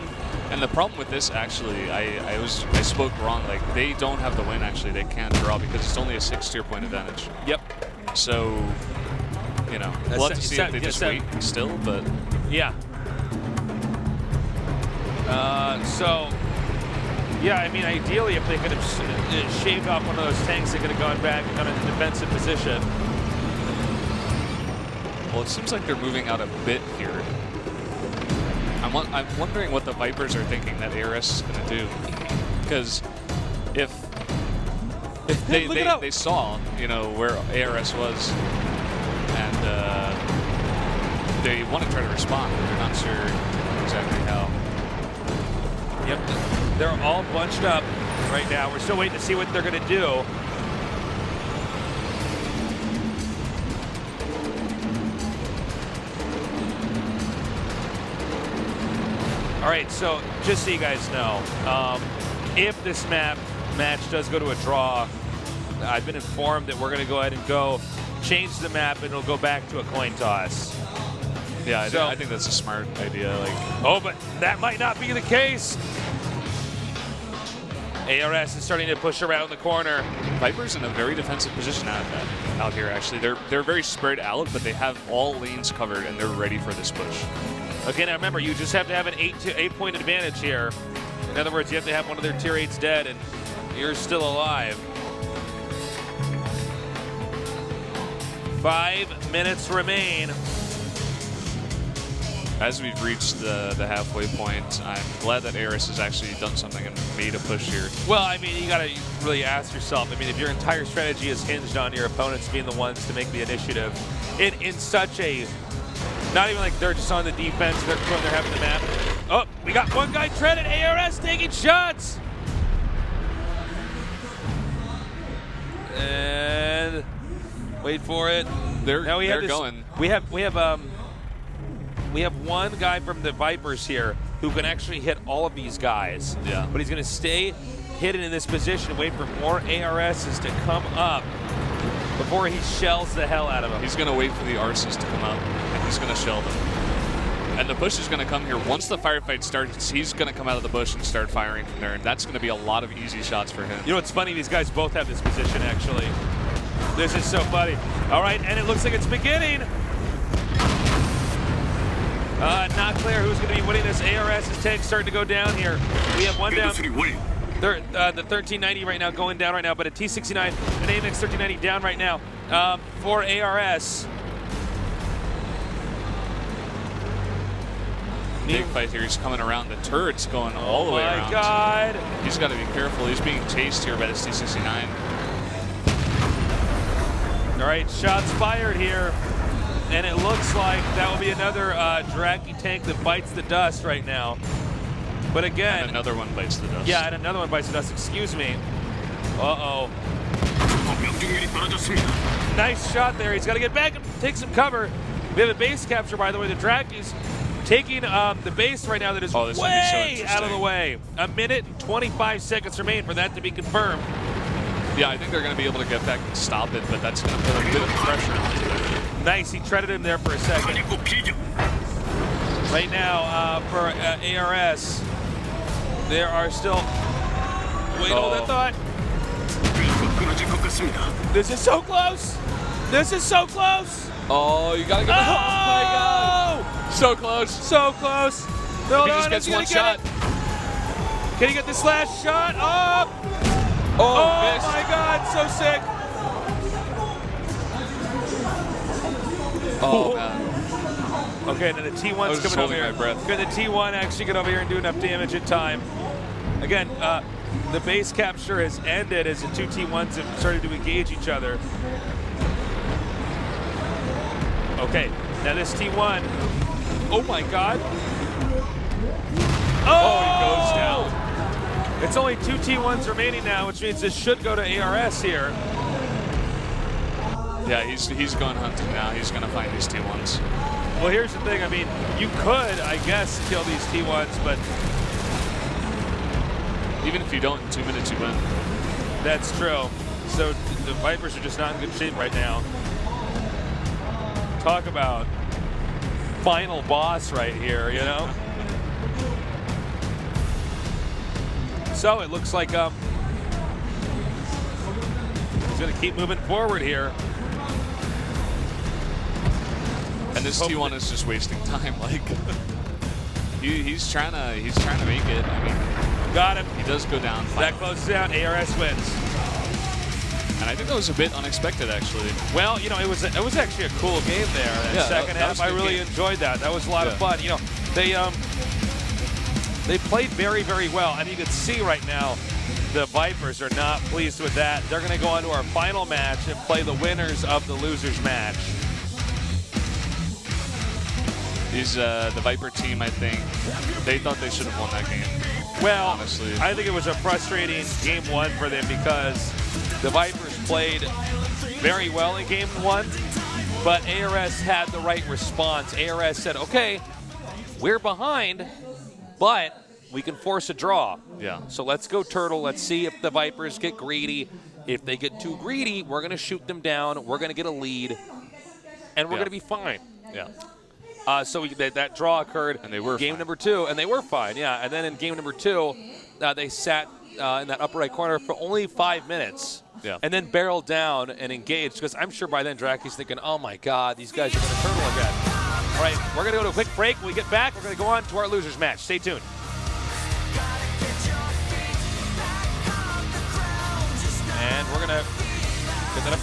And the problem with this, actually, I spoke wrong. Like, they don't have the win, actually. They can't draw because it's only a 6-tier point advantage. Yep. So, you know, we'll have to see if they just wait still, but... Yeah. Yeah, I mean, ideally, if they could have shaved off one of those tanks, they could have gone back and done a defensive position. Well, it seems like they're moving out a bit here. I'm wondering what the Vipers are thinking that ARS is going to do. Because if they saw, you know, where ARS was, and they want to try to respond, but they're not sure exactly how. Yep, they're all bunched up right now. We're still waiting to see what they're going to do. All right, so just so you guys know, if this match does go to a draw, I've been informed that we're going to go ahead and change the map, and it'll go back to a coin toss. Yeah, I think that's a smart idea. Like, oh, but that might not be the case. ARS is starting to push around the corner. Vipers in a very defensive position out here, actually. They're very spread out, but they have all lanes covered, and they're ready for this push. Okay, now remember, you just have to have an 8-point advantage here. In other words, you have to have one of their tier 8s dead, and you're still alive. 5 minutes remain. As we've reached the halfway point, I'm glad that ARS has actually done something and made a push here. Well, I mean, you got to really ask yourself, I mean, if your entire strategy is hinged on your opponents being the ones to make the initiative, in such a, not even like they're just on the defense, they're having the map. Oh, we got one guy treaded, ARS taking shots! And wait for it. They're going. We have one guy from the Vipers here who can actually hit all of these guys. Yeah. But he's going to stay hidden in this position and wait for more ARSs to come up before he shells the hell out of them. He's going to wait for the arses to come up, and he's going to shell them. And the push is going to come here. Once the firefight starts, he's going to come out of the bush and start firing from there, and that's going to be a lot of easy shots for him. You know what's funny? These guys both have this position, actually. This is so funny. All right, and it looks like it's beginning. Not clear who's going to be winning this. ARS's tank starting to go down here. We have one down. The 1390 right now going down right now, but a T69 and AMX 1390 down right now for ARS. Big fight here. He's coming around. The turret's going all the way around. Oh my God. He's got to be careful. He's being chased here by this T69. All right, shots fired here. And it looks like that will be another Draki tank that bites the dust right now. But again... And another one bites the dust. Yeah, and another one bites the dust. Excuse me. Uh-oh. Nice shot there. He's got to get back and take some cover. We have a base capture, by the way. The Drakis taking the base right now that is Oh, this is gonna be so way out of the interesting. way. 1 minute and 25 seconds remain for that to be confirmed. Yeah, I think they're going to be able to get back and stop it, but that's going to put a bit of pressure on it. Nice, he treaded him there for a second. Right now, for ARS, there are still... Wait, hold that thought. This is so close. This is so close. Oh, you got to go. Oh, my God. So close. So close. No, He just gets one shot. Can he get this last shot? Up. Oh, missed. My God, so sick. Oh, man. Okay, now the T1's I was just coming over holding here. my breath. Can the T1 actually get over here and do enough damage in time? Again, the base capture has ended as the two T1s have started to engage each other. Okay, now this T1. Oh my God. Oh, he goes down. It's only two T1s remaining now, which means this should go to ARS here. Yeah, he's going hunting now. He's going to find these T1s. Well, here's the thing. I mean, you could, I guess, kill these T1s, but Even if you don't, in 2 minutes you win. that's true. So the Vipers are just not in good shape right now. Talk about final boss right here, you know? So it looks like he's going to keep moving forward here. And this T1 is just wasting time. Like he's trying to make it. I mean, Got him. he does go down. That Finally. closes out. ARS wins. And I think that was a bit unexpected, actually. Well, you know, it was actually a cool game there. That Yeah, second that half, was a I good really game. enjoyed that. That was a lot of fun. You know, they played very, very well. And you can see right now the Vipers are not pleased with that. They're going to go on to our final match and play the winners of the losers match. These the Viper team, I think, they thought they should have won that game. Well, honestly, I think it was a frustrating game one for them because the Vipers played very well in game one, but ARS had the right response. ARS said, okay, we're behind, but we can force a draw. Yeah. So let's go Turtle. Let's see if the Vipers get greedy. If they get too greedy, we're going to shoot them down. We're going to get a lead, and we're going to be fine. Yeah. So that draw occurred And they were game fine. number 2, and they were fine, yeah. And then in game number 2, they sat in that upper right corner for only 5 minutes. Yeah. And then barreled down and engaged, because I'm sure by then Drake's thinking, oh my God, these guys are going to Turtle again. All right, we're going to go to a quick break. When we get back, we're going to go on to our losers match. Stay tuned. And we're going to get that up.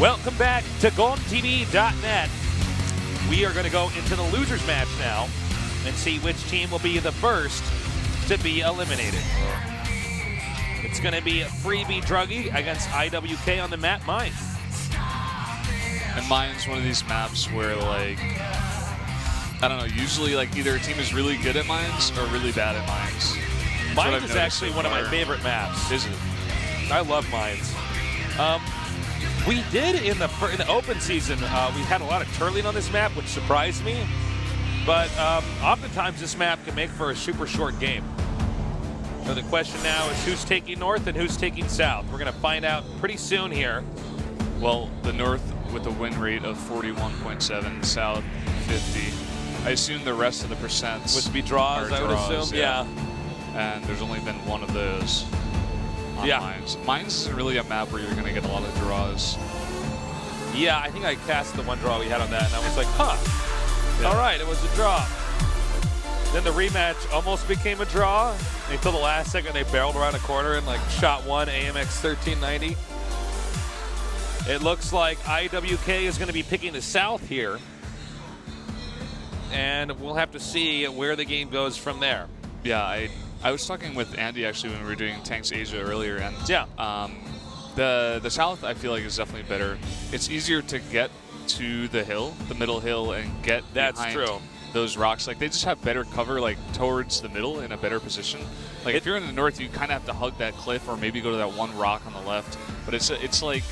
Welcome back to GoldenTV.net. We are going to go into the losers match now and see which team will be the first to be eliminated. It's going to be Freebie Druggy against IWK on the map Mine. And Mine's one of these maps where, like, I don't know, usually like either a team is really good at Mines or really bad at Mines. Mines is actually one of my favorite maps. Is it? I love Mines. We did in the open season, we had a lot of turling on this map, which surprised me. But oftentimes this map can make for a super short game. So the question now is who's taking north and who's taking south? We're going to find out pretty soon here. Well, the north with a win rate of 41.7, south 50. I assume the rest of the percents Would be draws, I would assume. Yeah. And there's only been one of those on Mines. Mines isn't really a map where you're going to get a lot of draws. Yeah, I think I cast the one draw we had on that, and I was like, huh. Yeah. All right, it was a draw. Then the rematch almost became a draw until the last second they barreled around a corner and like shot one AMX 1390. It looks like IWK is going to be picking the south here. And we'll have to see where the game goes from there. Yeah, I was talking with Andy actually when we were doing Tanks Asia earlier, and the south I feel like is definitely better. It's easier to get to the hill, the middle hill, and get behind those rocks. Like they just have better cover, like towards the middle in a better position. Like if you're in the north, you kind of have to hug that cliff or maybe go to that one rock on the left. But it's like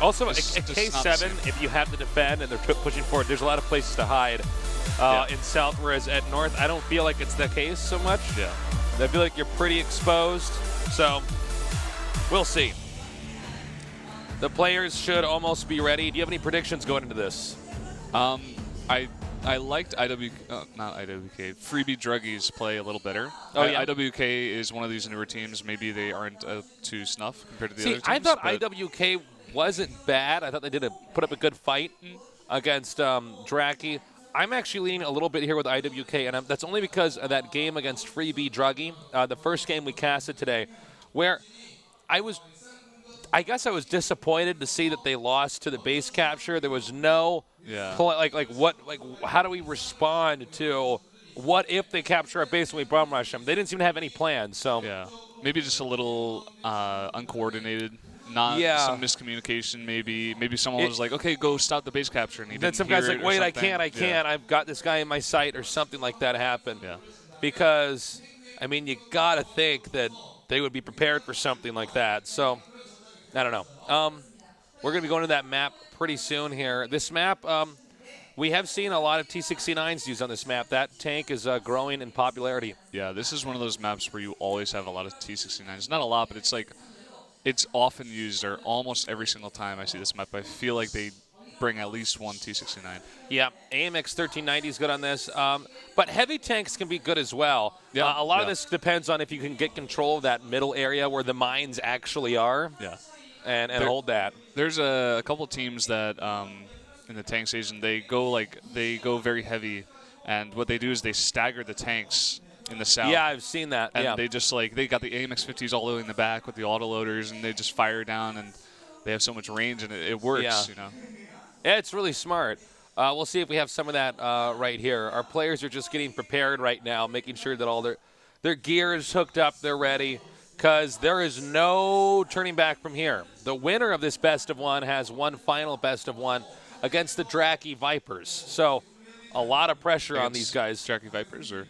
also at K7, if you have to defend and they're pushing forward, there's a lot of places to hide in south. Whereas at north, I don't feel like it's the case so much. Yeah, I feel like you're pretty exposed. So we'll see. The players should almost be ready. Do you have any predictions going into this? I liked not IWK, Freebie Druggies play a little better. Oh, yeah. IWK is one of these newer teams. Maybe they aren't to snuff compared to the other teams. I thought IWK wasn't bad. I thought they put up a good fight against Draki. I'm actually leaning a little bit here with IWK, and that's only because of that game against Freebie Druggy, the first game we casted today, where I guess I was disappointed to see that they lost to the base capture. There was no how do we respond to what if they capture our base and we bomb rush them? They didn't seem to have any plans. So yeah, maybe just a little uncoordinated. Some miscommunication, maybe someone was like, okay, go stop the base capture, and then some guy's like, wait, I can't, I've got this guy in my sight, or something like that happened. Yeah. Because, I mean, you got to think that they would be prepared for something like that. So, I don't know. We're going to be going to that map pretty soon here. This map, we have seen a lot of T69s used on this map. That tank is growing in popularity. Yeah, this is one of those maps where you always have a lot of T69s. Not a lot, but it's like, it's often used, or almost every single time I see this map, I feel like they bring at least one T69. Yeah, AMX 1390 is good on this. But heavy tanks can be good as well. Yeah, a lot of this depends on if you can get control of that middle area where the mines actually are. Yeah. And hold that. There's a couple teams that in the tank station, they go very heavy, and what they do is they stagger the tanks in the south. Yeah, I've seen that. And they just they got the AMX 50s all the way in the back with the autoloaders, and they just fire down, and they have so much range, and it works, you know. Yeah, it's really smart. We'll see if we have some of that right here. Our players are just getting prepared right now, making sure that all their gear is hooked up, they're ready, because there is no turning back from here. The winner of this best of one has one final best of one against the Draki Vipers. So a lot of pressure on these guys. Draki Vipers, or?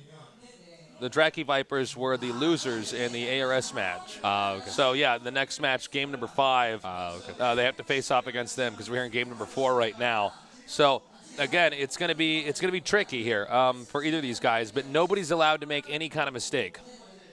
The Draki Vipers were the losers in the ARS match. Okay. So, yeah, the next match, game number 5, okay. They have to face off against them because we're here in game number 4 right now. So, again, it's going to be tricky here for either of these guys, but nobody's allowed to make any kind of mistake.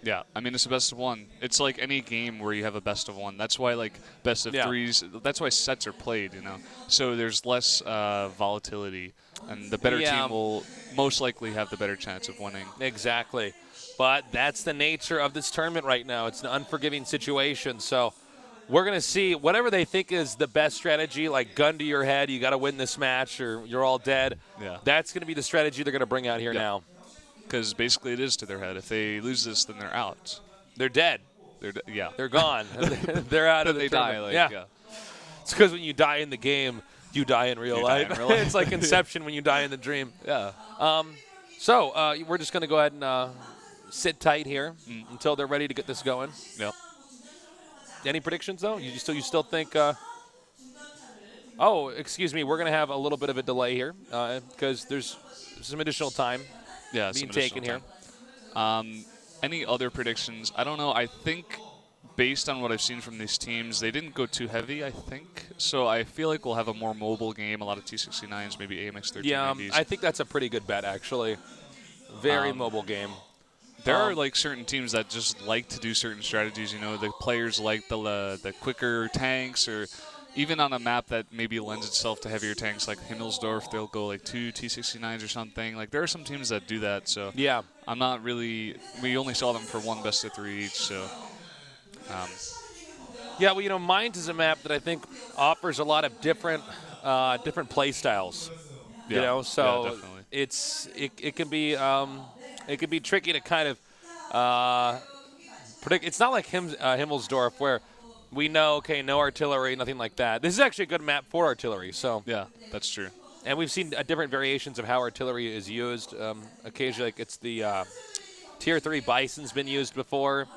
Yeah, I mean, it's a best of one. It's like any game where you have a best of one. That's why, like, best of threes, that's why sets are played, you know. So there's less volatility, and the better team will most likely have the better chance of winning. Exactly. But that's the nature of this tournament right now. It's an unforgiving situation. So we're going to see whatever they think is the best strategy, like gun to your head, you got to win this match or you're all dead. Yeah. That's going to be the strategy they're going to bring out here now. Because basically it is to their head. If they lose this, then they're out. They're dead. Yeah. They're gone. They're out of the they tournament. die. Yeah. It's because when you die in the game, you die in real You die life. in real life. It's like Inception when you die in the dream. Yeah. So we're just going to go ahead and sit tight here until they're ready to get this going. Yep. Any predictions, though? You still think oh, excuse me, we're going to have a little bit of a delay here because there's some additional time Yeah. being some taken here. time. Any other predictions? I don't know. I think based on what I've seen from these teams, they didn't go too heavy, I think. So I feel like we'll have a more mobile game, a lot of T69s, maybe AMX 1390s. Yeah, I think that's a pretty good bet, actually. Very mobile game. There are like certain teams that just like to do certain strategies. You know, the players like the quicker tanks, or even on a map that maybe lends itself to heavier tanks, like Himmelsdorf, they'll go like 2 T69s or something. Like there are some teams that do that. So Yeah. I'm not really. We only saw them for one best of 3 each. So Yeah, well, you know, Mines is a map that I think offers a lot of different play styles. You Yeah. know, so Yeah, definitely. it can be tricky to kind of predict. It's not like Himmelsdorf where we know, okay, no artillery, nothing like that. This is actually a good map for artillery. So yeah, that's true. and we've seen different variations of how artillery is used. Occasionally, like it's the Tier 3 Bison's been used before.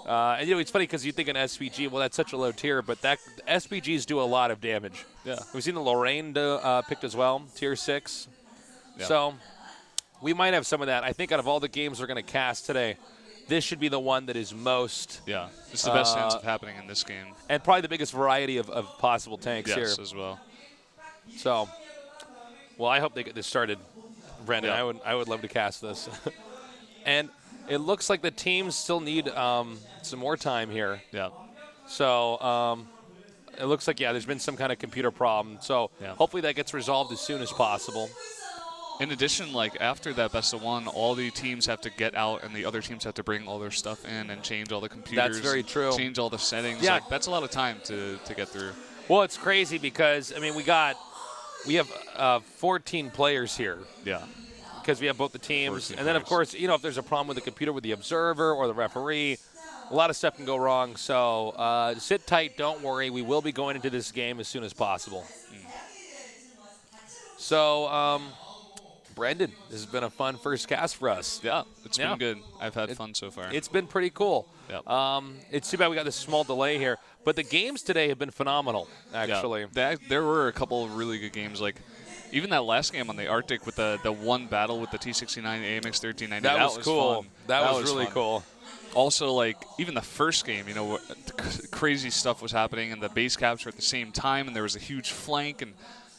And, you know, it's funny because you think an SPG, well, that's such a low tier, but SPGs do a lot of damage. Yeah. We've seen the Lorraine picked as well, Tier 6. Yeah. So we might have some of that. I think out of all the games we're going to cast today, this should be the one that is most, Yeah, it's the best chance of happening in this game. and probably the biggest variety of possible tanks Yes, here. as well. So, well, I hope they get this started, Brendan. Yeah. I would love to cast this. And it looks like the teams still need some more time here. Yeah. So it looks like, yeah, there's been some kind of computer problem. So Yeah. hopefully that gets resolved as soon as possible. In addition, like after that best of 1, all the teams have to get out, and the other teams have to bring all their stuff in and change all the computers. very true. Change all the settings. Yeah. Like, that's a lot of time to get through. Well, it's crazy because, I mean, we have 14 players here Yeah. because we have both the teams. 14 And then, of players. course, you know, if there's a problem with the computer with the observer or the referee, a lot of stuff can go wrong. So sit tight. Don't worry. We will be going into this game as soon as possible. So, Brendan, this has been a fun first cast for us. Yeah, it's Yeah. been good. I've had fun so far. It's been pretty cool. Yep. It's too bad we got this small delay here, but the games today have been phenomenal, actually. Yeah. There were a couple of really good games. Like, even that last game on the Arctic with the one battle with the T69 AMX 1390. That was cool. Fun. That was really fun. cool. Also, like, even the first game, you know, crazy stuff was happening, and the base caps were at the same time, and there was a huge flank, and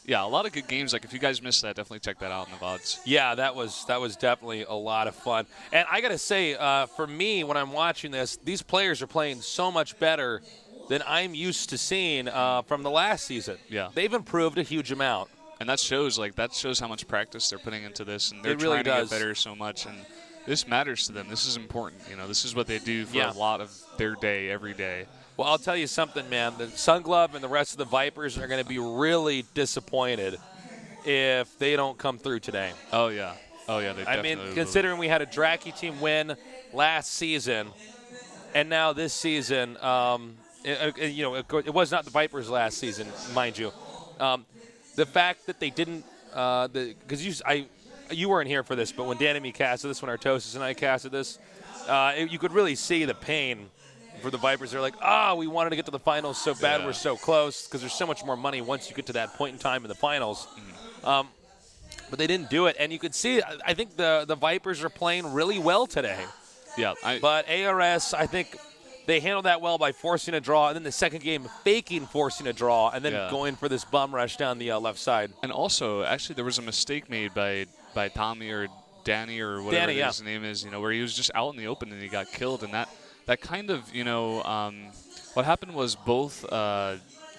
yeah, a lot of good games. Like, if you guys missed that, definitely check that out in the VODs. Yeah, that was definitely a lot of fun. And I got to say, for me, when I'm watching this, these players are playing so much better than I'm used to seeing from the last season. Yeah. They've improved a huge amount. And that shows how much practice they're putting into this, and they're It really trying to does. get better so much. And this matters to them. This is important. You know, this is what they do for Yeah. a lot of their day, every day. Well, I'll tell you something, man. The Sunglove and the rest of the Vipers are going to be really disappointed if they don't come through today. Oh yeah, they I definitely mean, will. considering we had a Draki team win last season, and now this season, you know, it was not the Vipers last season, mind you. The fact that they didn't, because you weren't here for this, but when Dan and me casted this, when Artosis and I casted this, you could really see the pain for the Vipers. They're like, we wanted to get to the finals so bad, Yeah. we're so close, because there's so much more money once you get to that point in time in the finals. But they didn't do it, and you could see, I think the Vipers are playing really well today. Yeah, But ARS, I think they handled that well by forcing a draw, and then the second game faking forcing a draw, and then Yeah. going for this bum rush down the left side. and also, actually, there was a mistake made by Tommy or Danny or whatever Danny, his name is, you know, where he was just out in the open and he got killed, and that kind of, you know, what happened was both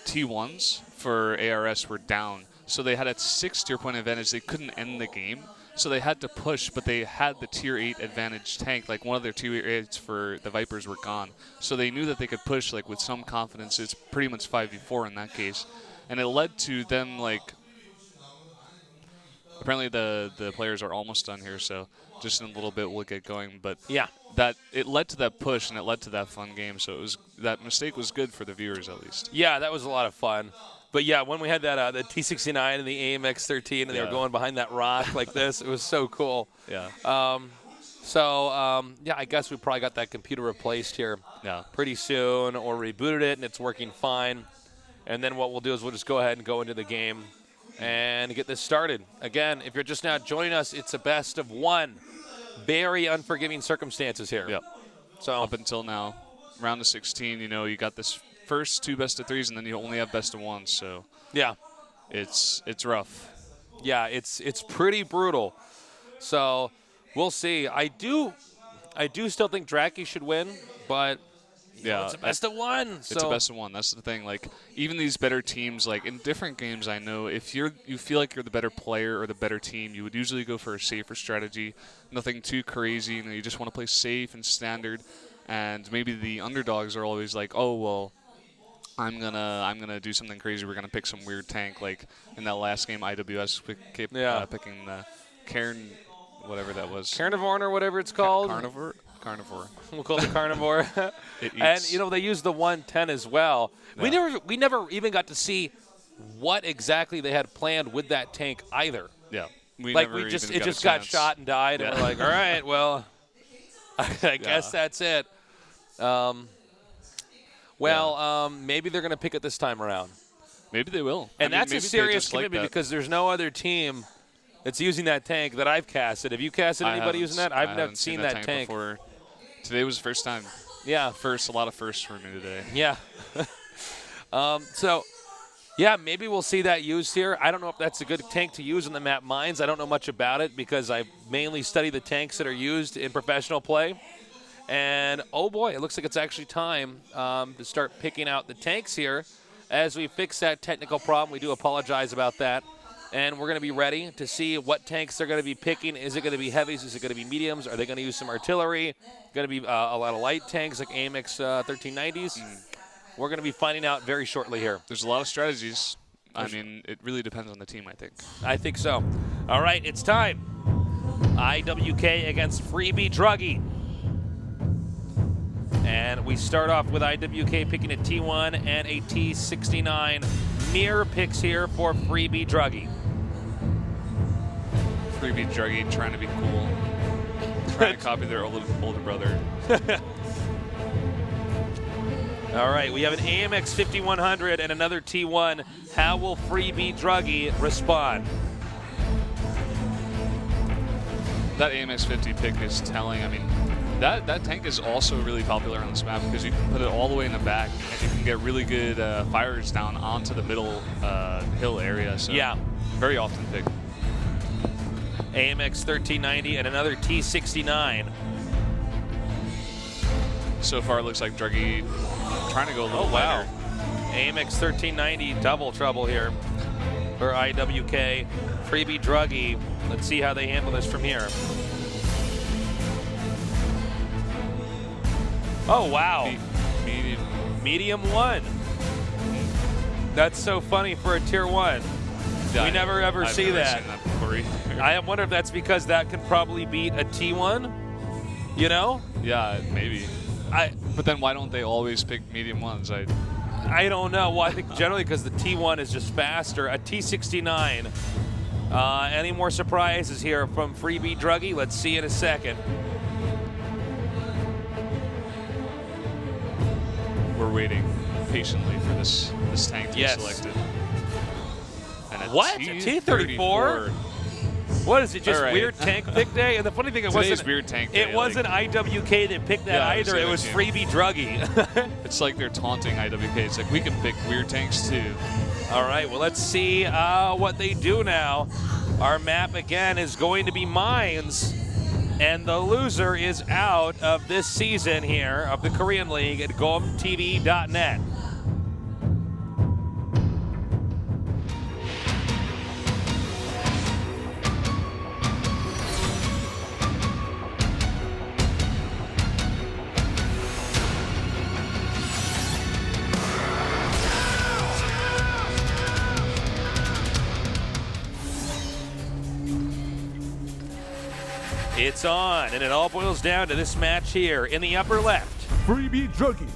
T1s for ARS were down, so they had a 6 tier point advantage. They couldn't end the game, so they had to push, but they had the tier 8 advantage tank. Like, one of their tier 8s for the Vipers were gone, so they knew that they could push, like, with some confidence. It's pretty much 5v4 in that case, and it led to them, like, apparently the players are almost done here, so just in a little bit we'll get going. But Yeah. that it led to that push, and it led to that fun game, so that mistake was good for the viewers at least. Yeah, that was a lot of fun. But yeah, when we had that the T69 and the AMX13, and they were Yeah. going behind that rock like this, it was so cool. Yeah. Yeah, I guess we probably got that computer replaced here Yeah. pretty soon, or rebooted it and it's working fine. And then what we'll do is we'll just go ahead and go into the game and get this started. Again, if you're just now joining us, it's a best of one. Very unforgiving circumstances here. Yep. So Up until now, round of 16, you got this first 2 best of 3s, and then you only have best of 1s. So yeah, it's rough. yeah, it's pretty brutal. So we'll see. I do still think Draki should win, but Yeah. it's a best of one. It's a best of 1. That's the thing. Like, even these better teams, like in different games, I know if you feel like you're the better player or the better team, you would usually go for a safer strategy, nothing too crazy. You just want to play safe and standard. And maybe the underdogs are always like, oh well, I'm gonna do something crazy. We're gonna pick some weird tank, like in that last game, IWS kept picking the Cairn, whatever that was. Carnivore or whatever it's called. Carnivore. We'll call it the Carnivore. It And eats. they used the 110 as well. Yeah. We never even got to see what exactly they had planned with that tank either. Yeah. It just got shot and died, and Yeah. we're like, all right, well, I guess that's it. Maybe they're going to pick it this time around. Maybe they will. And that's a maybe they serious just like commitment that. because there's no other team that's using that tank that I've casted. Have you casted I anybody haven't- using that? I I've never haven't seen that tank. before. Today was the first time. Yeah. A lot of firsts for me today. Yeah. Maybe we'll see that used here. I don't know if that's a good tank to use in the map Mines. I don't know much about it because I mainly study the tanks that are used in professional play. And, oh boy, it looks like it's actually time to start picking out the tanks here. As we fix that technical problem, we do apologize about that. And we're going to be ready to see what tanks they're going to be picking. Is it going to be heavies? Is it going to be mediums? Are they going to use some artillery? Going to be a lot of light tanks like AMX 1390s? We're going to be finding out very shortly here. There's a lot of strategies. I mean, it really depends on the team, I think. I think so. All right, it's time. IWK against Freebie Druggy. And we start off with IWK picking a T1 and a T69. Mirror picks here for Freebie Druggy. Freebie Druggy trying to be cool. Trying to copy their older brother. All right, we have an AMX 5100 and another T1. How will Freebie Druggy respond? That AMX 50 pick is telling. I mean, that tank is also really popular on this map because you can put it all the way in the back and you can get really good fires down onto the middle hill area. So Yeah. very often picked. AMX 1390 and another T69. So far, it looks like Druggy trying to go a little wow. lighter. AMX 1390, double trouble here for IWK. Freebie Druggy. Let's see how they handle this from here. Oh, wow. Medium 1. That's so funny for a tier 1. Yeah, We never ever I've see never that. seen that before either. I wonder if that's because that can probably beat a T1, you know? Yeah, maybe. But then why don't they always pick medium ones? I don't know. Well, I think generally because the T1 is just faster. A T69. Any more surprises here from Freebie Druggy? Let's see in a second. We're waiting patiently for this tank to be Yes. selected. And a What? A T-34? What is it, just All right. weird tank pick day? And the funny thing, it Today's wasn't weird tank day, It wasn't IWK that picked that Yeah, it was either. the It other was team. Freebie Druggy. It's like they're taunting IWK. It's like, we can pick weird tanks too. All right, well, let's see what they do now. Our map, again, is going to be Mines. And the loser is out of this season here of the Korean League at GomTV.net. It's on, and it all boils down to this match here in the upper left Freebie Druggy.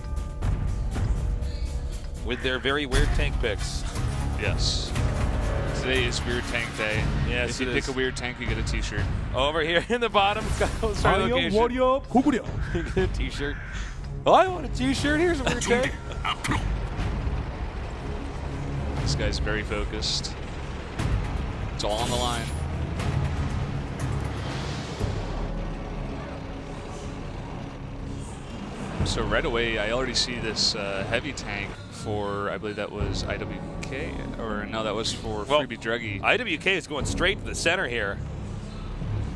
with their very weird tank picks. Yes. Today is Weird Tank Day. Yes, if you it pick is. a weird tank, you get a T-shirt. Over here in the bottom, it's got a starting Iron location. Warrior 고구려. You get a T-shirt. Oh, I want a T-shirt. Here's a weird tank. This guy's very focused. It's all on the line. So right away, I already see this heavy tank for, I believe that was IWK, or no, that was for Freebie Druggy. IWK is going straight to the center here.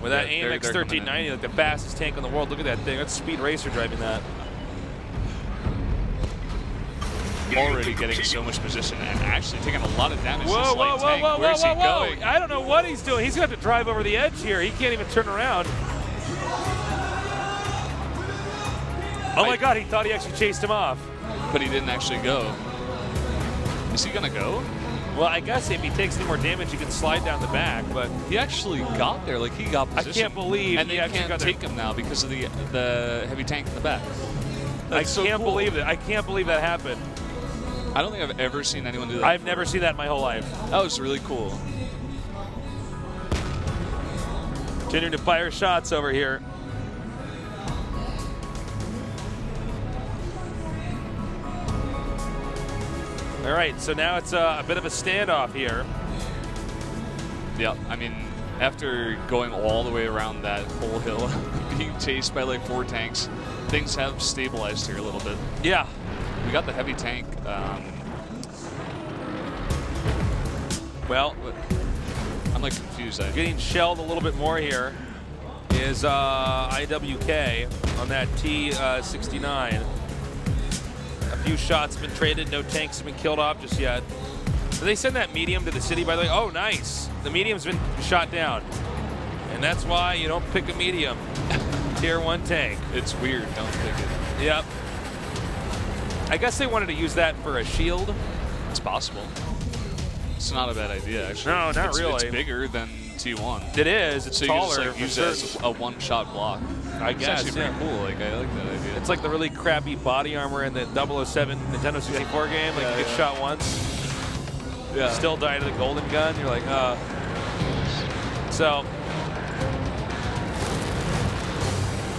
With that Yeah, AMX they're coming in. 1390, like the fastest tank in the world. Look at that thing. That's Speed Racer driving that. Already getting so much position and actually taking a lot of damage. Whoa, This whoa, light whoa, tank. whoa, Where's whoa, he whoa, going? I don't know what he's doing. He's going to have to drive over the edge here. He can't even turn around. Oh my God, he thought he actually chased him off. But he didn't actually go. Is he gonna go? Well, I guess if he takes any more damage, he can slide down the back, but He actually got there, like he got I position. can't believe and he they actually can't got there. take him now because of the heavy tank in the back. I That's so can't cool. believe it. I can't believe that happened. I don't think I've ever seen anyone do that. I've never seen that in my whole life. That was really cool. Continuing to fire shots over here. All right, so now it's a bit of a standoff here. Yeah, I mean, after going all the way around that whole hill, being chased by like 4 tanks, things have stabilized here a little bit. Yeah. We got the heavy tank. Well, I'm like confused. getting shelled a little bit more here is IWK on that T69. A few shots have been traded. No tanks have been killed off just yet. Did they send that medium to the city, by the way? Oh, nice. The medium's been shot down. And that's why you don't pick a medium. Tier 1 tank. It's weird, don't pick it. Yep. I guess they wanted to use that for a shield. It's possible. It's not a bad idea, actually. No, not It's really. bigger than T1. It is. It's So taller. you just like for use it sure. as a one-shot block. I It's guess, actually yeah. pretty cool. Like, I like that idea. It's like the really crappy body armor in the 007 Nintendo 64 game. Like you get shot once, yeah. still die to the golden gun. You're like, So,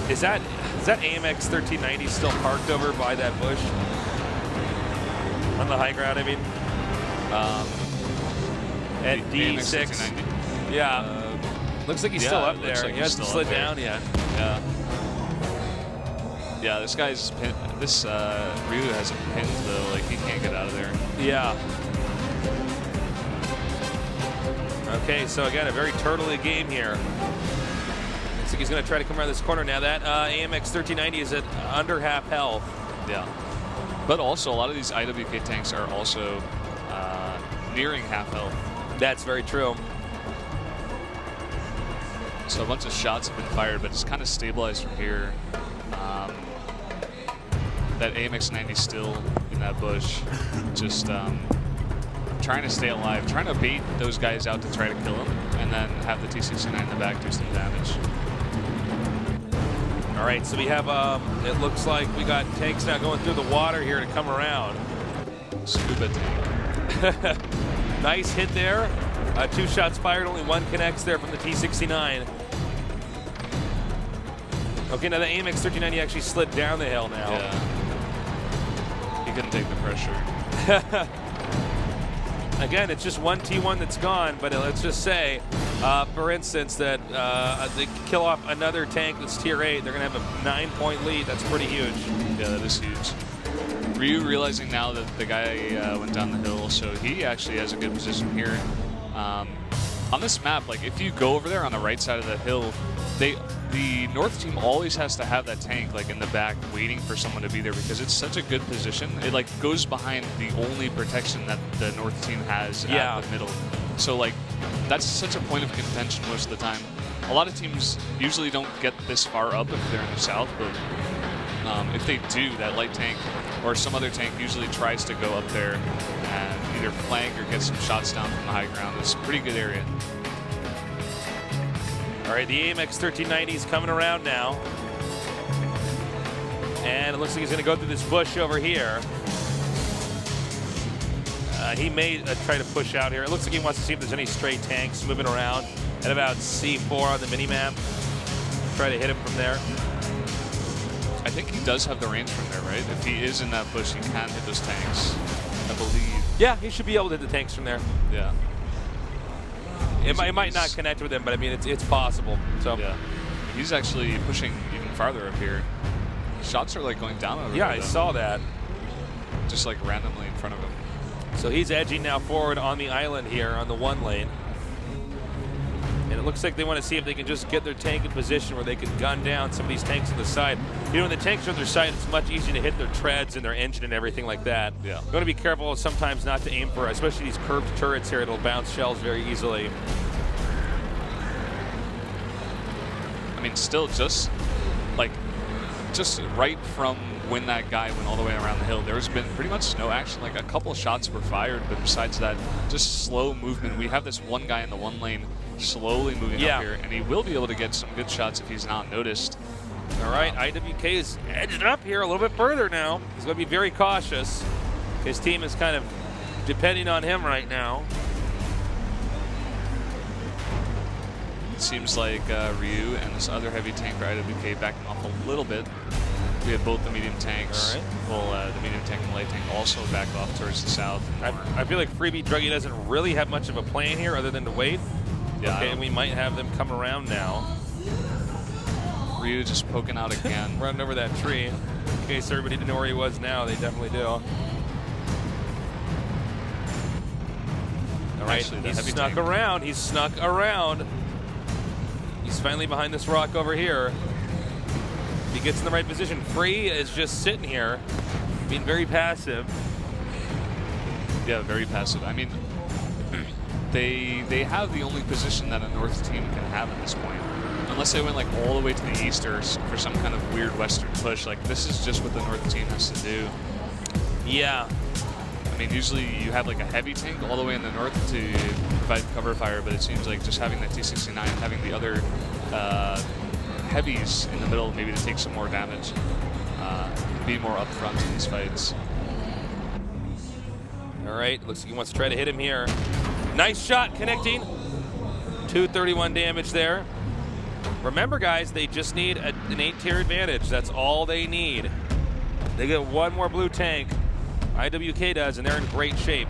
is that AMX 1390 still parked over by that bush on the high ground? I mean, at The AMX D6. 1390. Yeah. Looks like he's yeah, still up it there. looks like He he's hasn't still slid up there. down yet. Yeah. Yeah, this guy's pin. This Ryu has him pinned though. Like he can't get out of there. Yeah. Okay, so again, a very turtly game here. Looks like he's going to try to come around this corner now. That AMX 1390 is at under half health. Yeah. But also, a lot of these IWK tanks are also nearing half health. That's very true. So a bunch of shots have been fired, but it's kind of stabilized from here. That AMX 90 still in that bush, just trying to stay alive, trying to bait those guys out to try to kill him, and then have the T69 in the back do some damage. All right, so we have, it looks like we got tanks now going through the water here to come around. Scuba tank. Nice hit there. 2 shots fired, only 1 connects there from the T69. Okay, now the AMX 1390 actually slid down the hill now. Yeah. He couldn't take the pressure. Again, it's just one T1 that's gone, but let's just say, for instance, that they kill off another tank that's tier 8. They're going to have a 9-point lead. That's pretty huge. Yeah, that is huge. Ryu realizing now that the guy went down the hill, so he actually has a good position here. On this map, like if you go over there on the right side of the hill, the North team always has to have that tank like in the back waiting for someone to be there because it's such a good position. It like goes behind the only protection that the North team has at the middle. So like that's such a point of contention most of the time. A lot of teams usually don't get this far up if they're in the south, but if they do, that light tank or some other tank usually tries to go up there and either flank or get some shots down from the high ground. It's a pretty good area. All right, the AMX 1390 is coming around now. And it looks like he's going to go through this bush over here. He may try to push out here. It looks like he wants to see if there's any stray tanks moving around at about C4 on the minimap. Try to hit him from there. I think he does have the range from there, right? If he is in that bush, he can hit those tanks, I believe. Yeah, he should be able to hit the tanks from there. Yeah. It might not connect with him, but I mean, it's possible. So yeah, he's actually pushing even farther up here. Shots are like going down over yeah, there, I though. saw that. Just like randomly in front of him. So he's edging now forward on the island here on the 1 lane. And it looks like they want to see if they can just get their tank in position where they can gun down some of these tanks on the side. You know, when the tanks are on their side, it's much easier to hit their treads and their engine and everything like that. Yeah. You want to be careful sometimes not to aim for, especially these curved turrets here. It'll bounce shells very easily. I mean, still just right from when that guy went all the way around the hill, there's been pretty much no action. Like a couple of shots were fired, but besides that, just slow movement. We have this one guy in the 1 lane slowly moving up here, and he will be able to get some good shots if he's not noticed. All right, IWK is edging up here a little bit further now. He's going to be very cautious. His team is kind of depending on him right now. It seems like Ryu and this other heavy tank for IWK backing off a little bit. We have both the medium tanks. All right. Well, the medium tank and light tank also back off towards the south. I feel like Freebie Druggy doesn't really have much of a plan here other than to wait. Yeah, Okay, and we might have them come around now. Ryu just poking out again. Running over that tree. In case everybody didn't know where he was now, they definitely do. All right, Actually, the he's heavy snuck tank. around. He's snuck around. He's finally behind this rock over here. He gets in the right position. Free is just sitting here, being very passive. Yeah, very passive. I mean, they have the only position that a North team can have at this point. Unless they went like all the way to the east or for some kind of weird Western push. Like this is just what the North team has to do. Yeah. I mean, usually you have like a heavy tank all the way in the north to provide cover fire, but it seems like just having that T-69, having the other heavies in the middle, maybe to take some more damage, be more upfront in these fights. All right, looks like he wants to try to hit him here. Nice shot connecting. 231 damage there. Remember, guys, they just need an 8-tier advantage. That's all they need. They get one more blue tank. IWK does, and they're in great shape.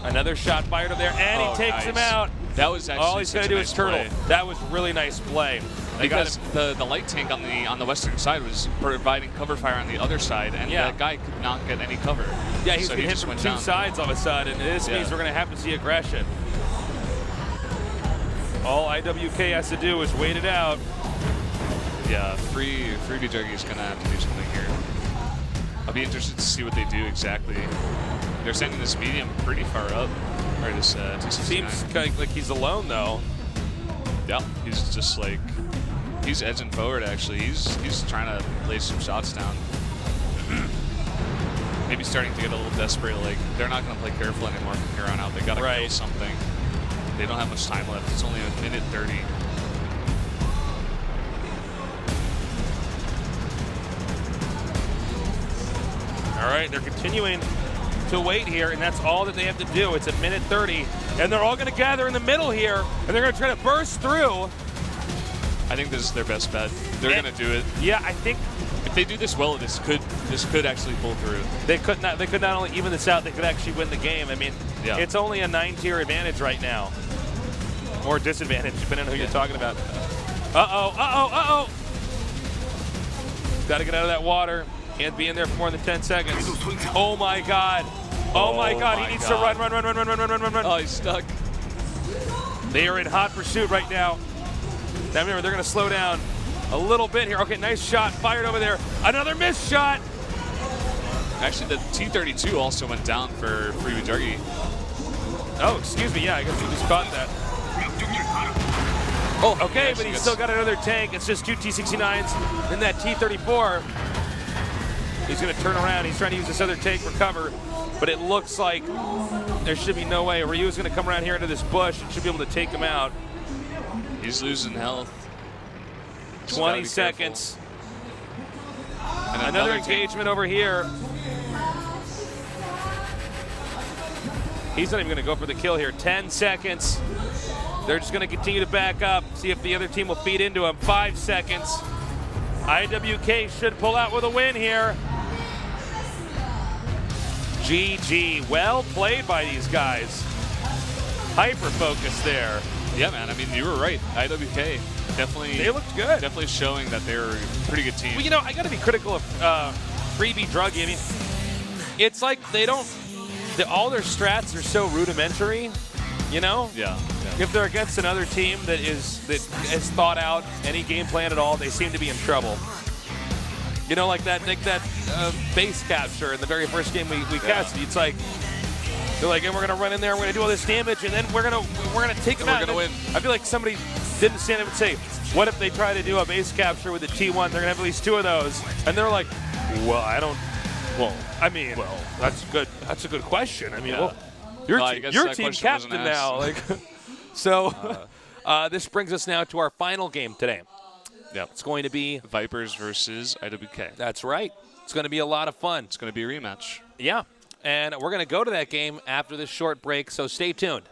Another shot fired up there, and he takes him out. That was actually all he's going to do is turtle. That was really nice play. Because the light tank on the western side was providing cover fire on the other side, and that guy could not get any cover. Yeah, he's so been hit from two sides all of a sudden, and this means we're going to have to see aggression. All IWK has to do is wait it out. Yeah, Freebie Druggy is going to have to do something here. I'll be interested to see what they do exactly. They're sending this medium pretty far up, or this T-69. Seems like he's alone though. Yeah, he's just like, he's edging forward actually. He's trying to lay some shots down. Maybe starting to get a little desperate, like they're not going to play careful anymore from here on out. They got to kill something. They don't have much time left. It's only a minute 30. All right, they're continuing to wait here, and that's all that they have to do. It's a minute 30, and they're all going to gather in the middle here, and they're going to try to burst through. I think this is their best bet. They're going to do it. Yeah, I think if they do this well, this could actually pull through. They could not only even this out, they could actually win the game. I mean, it's only a 9-tier advantage right now, or disadvantage, depending on who you're talking about. Uh-oh. Got to get out of that water. Can't be in there for more than 10 seconds. Oh my God. Oh my God. He needs to run. Oh, he's stuck. They are in hot pursuit right now. Now remember, they're going to slow down a little bit here. Okay, nice shot fired over there. Another missed shot. Actually, the T-32 also went down for Freebie Druggy. Oh, excuse me. Yeah, I guess he just caught that. Oh, okay, but he's still got another tank. It's just 2 T-69s and that T-34. He's going to turn around. He's trying to use this other tank for cover, but it looks like there should be no way. Ryu's going to come around here into this bush and should be able to take him out. He's losing health. 20 seconds. And another engagement over here. He's not even going to go for the kill here. 10 seconds. They're just going to continue to back up, see if the other team will feed into him. 5 seconds. IWK should pull out with a win here. GG. Well played by these guys. Hyper focus there. Yeah, man. I mean, you were right. IWK definitely. They looked good. Definitely showing that they're a pretty good team. Well, you know, I got to be critical of Freebie Druggy. I mean, it's like they don't. All their strats are so rudimentary. You know. Yeah. If they're against another team that has thought out any game plan at all, they seem to be in trouble. You know, like that base capture in the very first game we casted. It's like they're like, and we're gonna run in there, we're gonna do all this damage, and then we're gonna take them out. We're gonna win. I feel like somebody didn't stand up and say, what if they try to do a base capture with the T1? They're gonna have at least 2 of those, and they're like, well, I don't. Well, I mean, well, that's good. That's a good question. I mean, Yeah. well, your team question wasn't captain now, like. So this brings us now to our final game today. Yep. It's going to be Vipers versus IWK. That's right. It's going to be a lot of fun. It's going to be a rematch. Yeah. And we're going to go to that game after this short break, so stay tuned.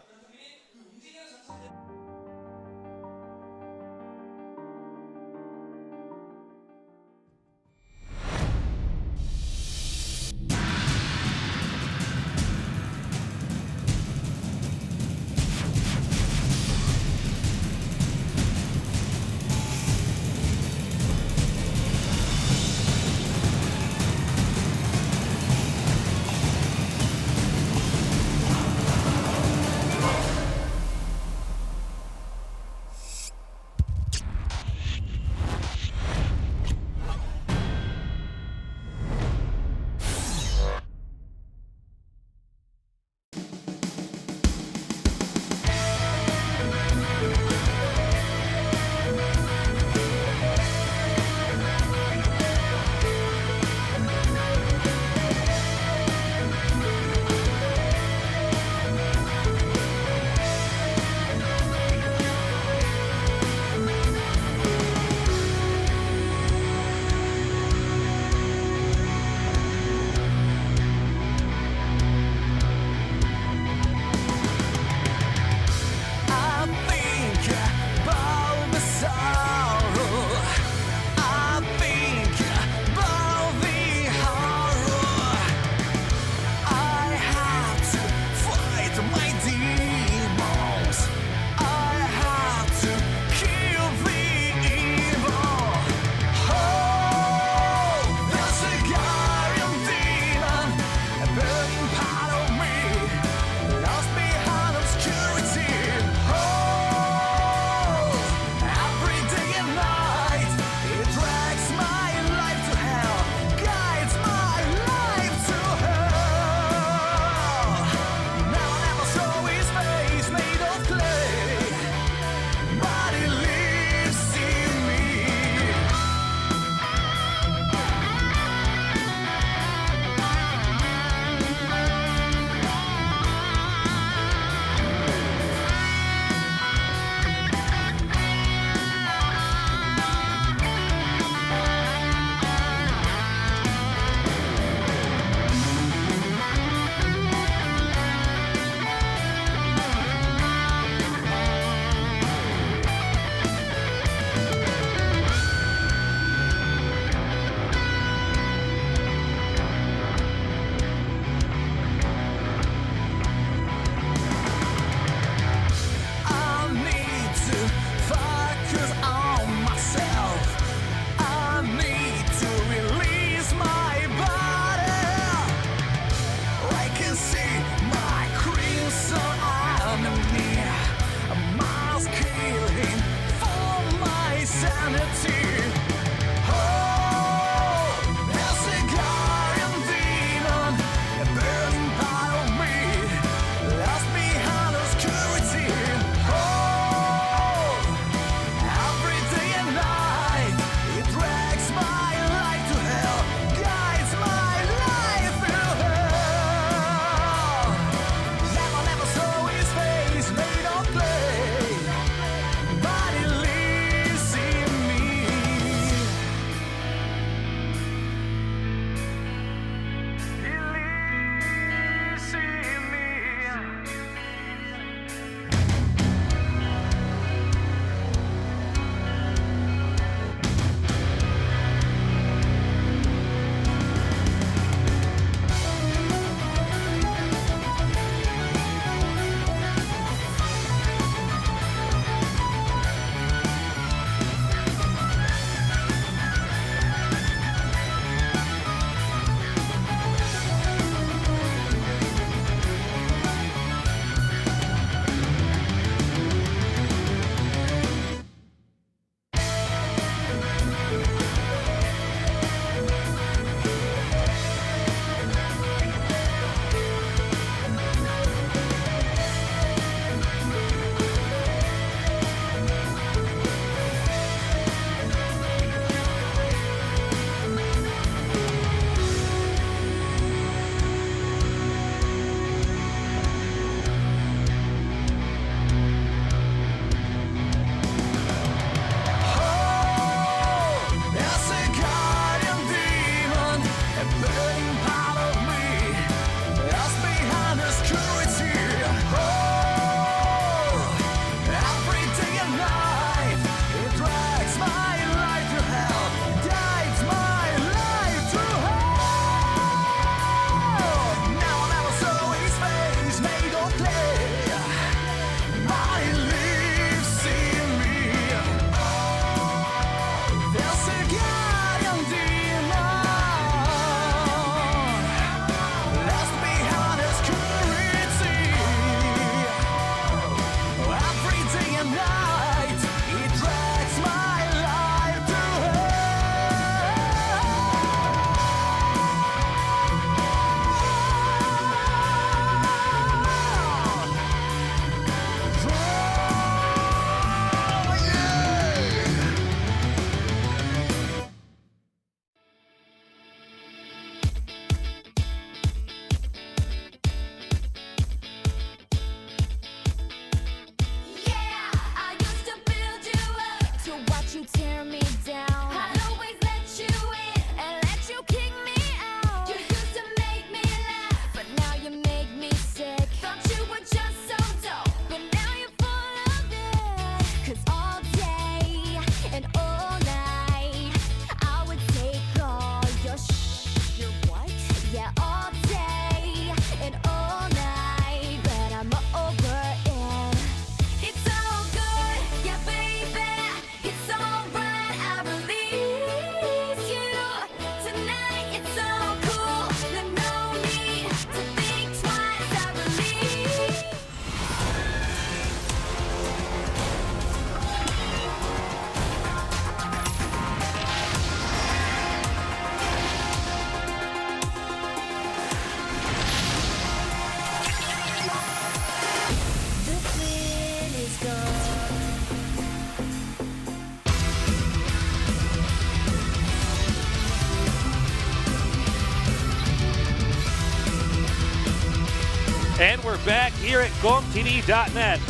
And we're back here at GomTV.net.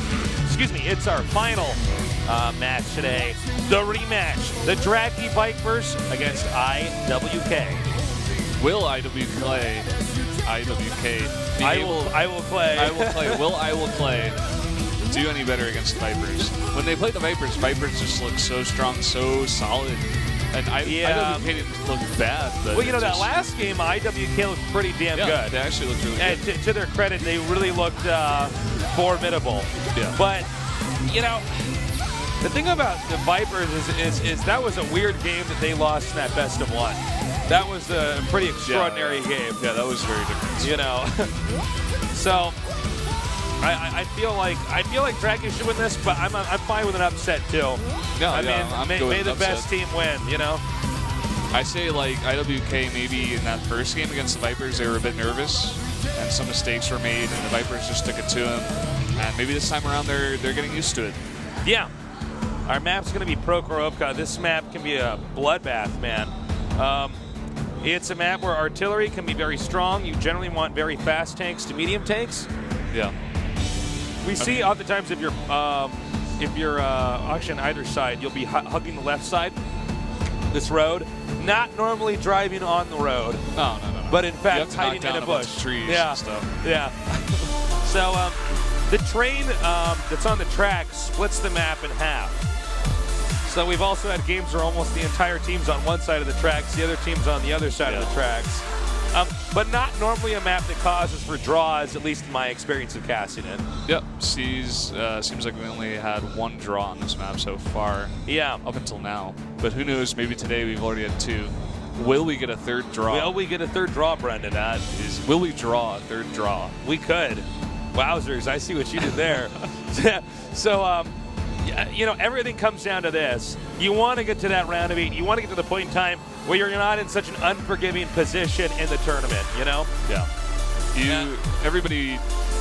Excuse me, it's our final match today. The rematch. The Draggy Vipers against IWK. Will IWK be I able? will play. I will play. Will I will play do any better against the Vipers? When they play the Vipers, Vipers just look so strong, so solid. And IWK didn't look bad. But Well, you know, that last game, IWK looked pretty damn good. They actually looked really And good. to their credit, they really looked formidable. Yeah. But, you know, the thing about the Vipers is that was a weird game that they lost in that best of one. That was a pretty extraordinary game. Yeah, that was very different. You know, so I feel like Draggy should win this, but I'm fine with an upset too. No, I yeah, mean, I'm may good with the an upset. best team win. You know. I say like IWK maybe in that first game against the Vipers they were a bit nervous and some mistakes were made and the Vipers just took it to them. And maybe this time around they're getting used to it. Yeah. Our map's going to be Prokhorovka. This map can be a bloodbath, man. It's a map where artillery can be very strong. You generally want very fast tanks to medium tanks. Yeah. We see oftentimes if you're actually on either side, you'll be hugging the left side, this road, not normally driving on the road, No. but in You fact have to knock hiding down in a bunch bush. of trees Yeah, and stuff. yeah. So the train that's on the track splits the map in half. So we've also had games where almost the entire team's on one side of the tracks, the other team's on the other side of the tracks. But not normally a map that causes for draws, at least in my experience of casting it. Yep. Seems like we only had one draw on this map so far. Yeah. Up until now. But who knows, maybe today we've already had two. Will we get a third draw? Will we get a third draw, Brendan? Will we draw a third draw? We could. Wowzers, I see what you did there. So, you know, everything comes down to this. You want to get to that round of 8. You want to get to the point in time where you're not in such an unforgiving position in the tournament, you know? Yeah. Everybody,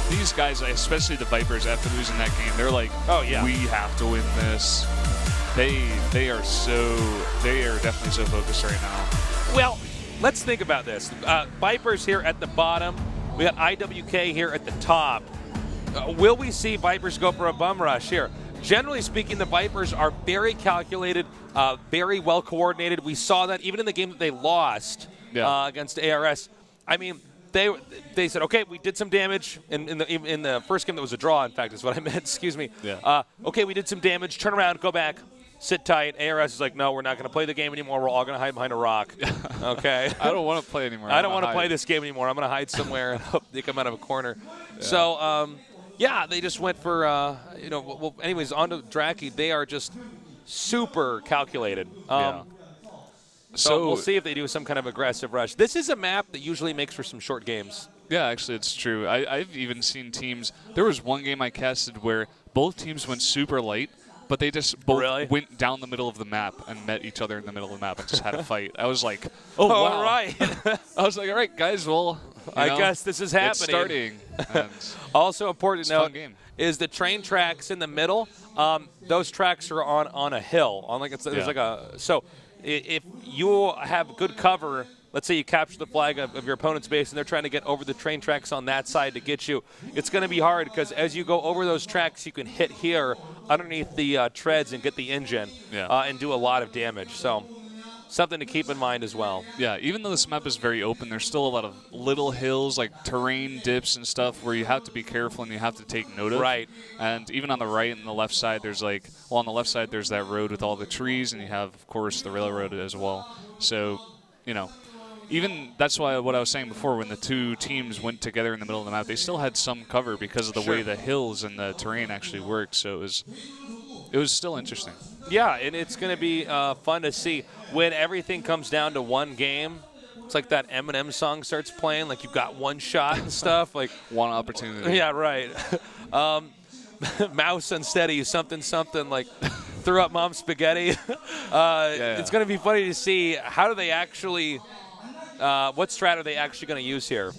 these guys, especially the Vipers, after losing that game, they're like, oh, yeah, we have to win this. They are definitely so focused right now. Well, let's think about this. Vipers here at the bottom. We got IWK here at the top. Will we see Vipers go for a bum rush here? Generally speaking, the Vipers are very calculated, very well coordinated. We saw that even in the game that they lost against ARS. I mean, they said, okay, we did some damage in the first game that was a draw. In fact, is what I meant. Excuse me. Yeah. Okay, we did some damage. Turn around, go back, sit tight. ARS is like, no, we're not going to play the game anymore. We're all going to hide behind a rock. Okay. I don't want to play anymore. I don't want to play this game anymore. I'm going to hide somewhere and hope they come out of a corner. Yeah. So. Yeah, they just went for, well, anyways, on to Draggy. They are just super calculated. So we'll see if they do some kind of aggressive rush. This is a map that usually makes for some short games. Yeah, actually, it's true. I've even seen teams. There was one game I casted where both teams went super light, but they just both went down the middle of the map and met each other in the middle of the map and just had a fight. I was like, oh, wow. All right. I was like, all right, guys, well, I guess this is happening. It's starting. And also important to note game. Is the train tracks in the middle. Those tracks are on a hill. There's like a if you have good cover, let's say you capture the flag of your opponent's base and they're trying to get over the train tracks on that side to get you, it's going to be hard because as you go over those tracks, you can hit here underneath the treads and get the engine and do a lot of damage. So something to keep in mind as well. Yeah, even though this map is very open, there's still a lot of little hills, like terrain dips and stuff where you have to be careful and you have to take note of. Right. And even on the right and the left side, there's on the left side, there's that road with all the trees, and you have, of course, the railroad as well. So, even that's why what I was saying before, when the two teams went together in the middle of the map, they still had some cover because of the way the hills and the terrain actually worked. So it was still interesting. Yeah, and it's going to be fun to see when everything comes down to one game. It's like that Eminem song starts playing, like you've got one shot and stuff, like one opportunity. Yeah, right. Mouse unsteady, something, like threw up mom's spaghetti. It's going to be funny to see how do they actually, what strat are they actually going to use here?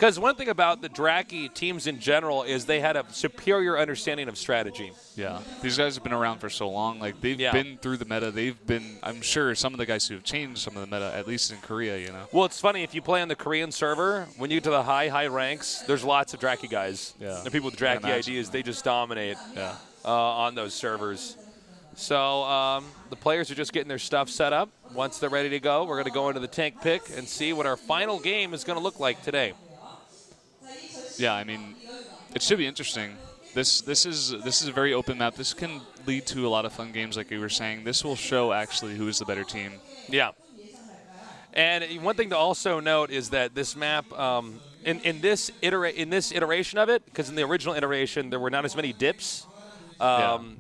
Because one thing about the Draki teams in general is they had a superior understanding of strategy. Yeah, these guys have been around for so long. Like they've been through the meta. They've been, I'm sure, some of the guys who have changed some of the meta, at least in Korea. You know. Well, it's funny if you play on the Korean server, when you get to the high ranks, there's lots of Draki guys. Yeah. The people with Draki ideas, they just dominate. Yeah. On those servers. So the players are just getting their stuff set up. Once they're ready to go, we're going to go into the tank pick and see what our final game is going to look like today. Yeah, I mean, it should be interesting. This is a very open map. This can lead to a lot of fun games, like you were saying. This will show actually who is the better team. Yeah. And one thing to also note is that this map, in this iteration of it, because in the original iteration there were not as many dips.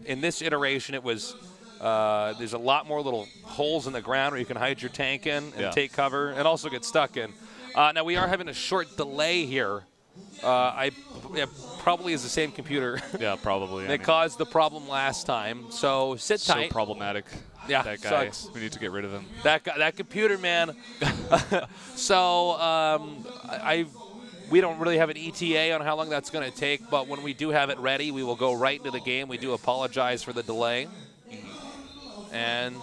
In this iteration, it was there's a lot more little holes in the ground where you can hide your tank in and take cover and also get stuck in. Now, we are having a short delay here. It probably is the same computer. Yeah, probably. That caused the problem last time. So sit tight. So problematic. Yeah, that guy. sucks. We need to get rid of him. That guy, that computer, man. So we don't really have an ETA on how long that's going to take, but when we do have it ready, we will go right into the game. We do apologize for the delay. And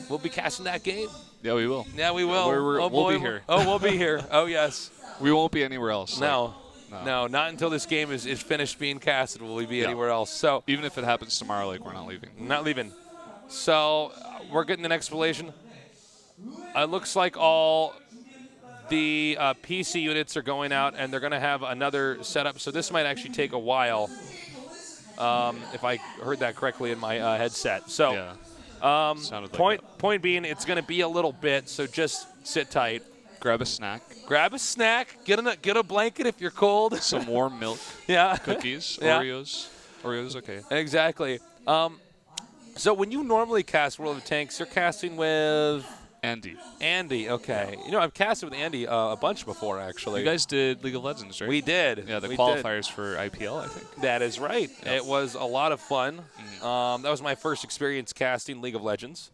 we'll be casting that game. Yeah, we will. Yeah, we will. We'll be here. Oh, we'll be here. Oh, yes. We won't be anywhere else. No, not until this game is finished being casted will we be anywhere else. So even if it happens tomorrow, like, we're not leaving. Not leaving. So we're getting an explanation. It looks like all the PC units are going out, and they're going to have another setup. So this might actually take a while, if I heard that correctly in my headset. So point being, it's going to be a little bit, so just sit tight. Grab a snack. Grab a snack. Get a blanket if you're cold. Some warm milk. Yeah. Cookies. Yeah. Oreos, okay. Exactly. So when you normally cast World of Tanks, you're casting with Andy, okay. You know, I've casted with Andy a bunch before, actually. You guys did League of Legends, right? We did. Yeah, the qualifiers for IPL, I think. That is right. Yep. It was a lot of fun. That was my first experience casting League of Legends.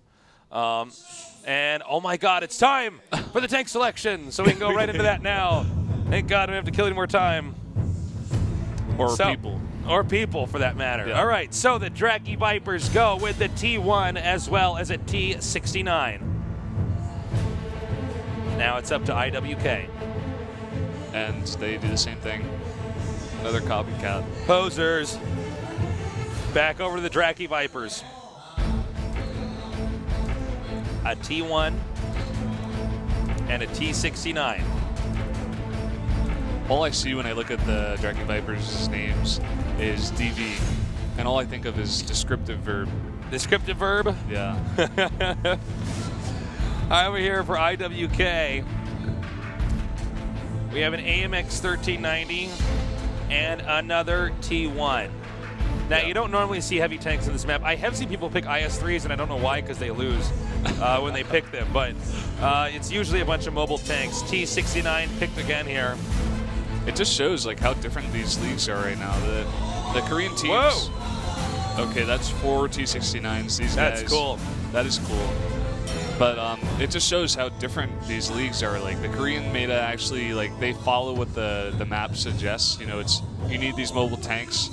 And, oh, my God, it's time for the tank selection. So we can go right into that now. Thank God we don't have to kill any more time. People. Or people, for that matter. Yeah. All right, so the Draki Vipers go with the T1 as well as a T69. Now it's up to IWK. And they do the same thing. Another copycat. Posers. Back over to the Draki Vipers. A T1 and a T69. All I see when I look at the Draki Vipers' names is DV. And all I think of is descriptive verb. Descriptive verb? Yeah. Over here for IWK, we have an AMX 1390 and another T1. Now, you don't normally see heavy tanks in this map. I have seen people pick IS-3s, and I don't know why, because they lose when they pick them. But it's usually a bunch of mobile tanks. T69 picked again here. It just shows like how different these leagues are right now. The Korean teams. Whoa! Okay, that's 4 T69s. These guys. That's cool. That is cool. But it just shows how different these leagues are. Like the Korean meta actually, like they follow what the map suggests. You know, it's you need these mobile tanks.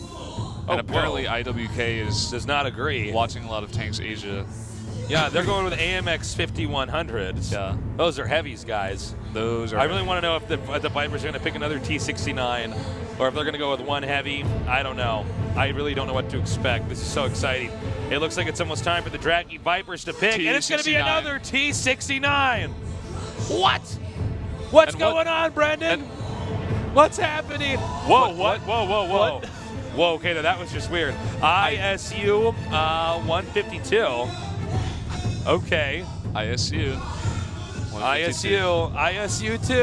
And apparently IWK does not agree. Watching a lot of Tanks Asia. Yeah, they're going with AMX 5100s. Yeah. Those are heavies, guys. Those are. I really want to know if the Vipers are going to pick another T69 or if they're going to go with one heavy. I don't know. I really don't know what to expect. This is so exciting. It looks like it's almost time for the Draki Vipers to pick, and it's going to be another T69. What? What's going on, Brendan? What's happening? Whoa, what? Whoa. Whoa, okay, that was just weird. ISU 152. Okay. ISU. ISU 2.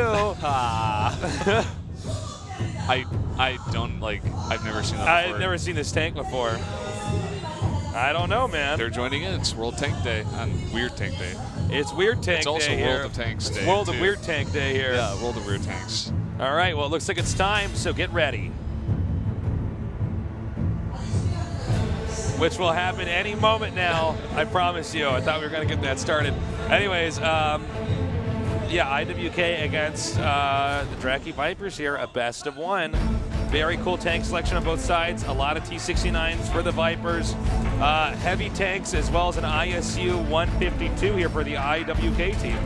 I don't like. I've never seen that before. I've never seen this tank before. I don't know, man. They're joining in. It's World Tank Day and Weird Tank Day. It's Weird Tank Day. It's also World of Tanks Day. World of Weird Tank Day here. Yeah, World of Weird Tanks. All right, well, it looks like it's time, so get ready. Which will happen any moment now, I promise you. I thought we were going to get that started. Anyways, yeah, IWK against the Draki Vipers here, a best of one. Very cool tank selection on both sides. A lot of T69s for the Vipers. Heavy tanks as well as an ISU 152 here for the IWK team.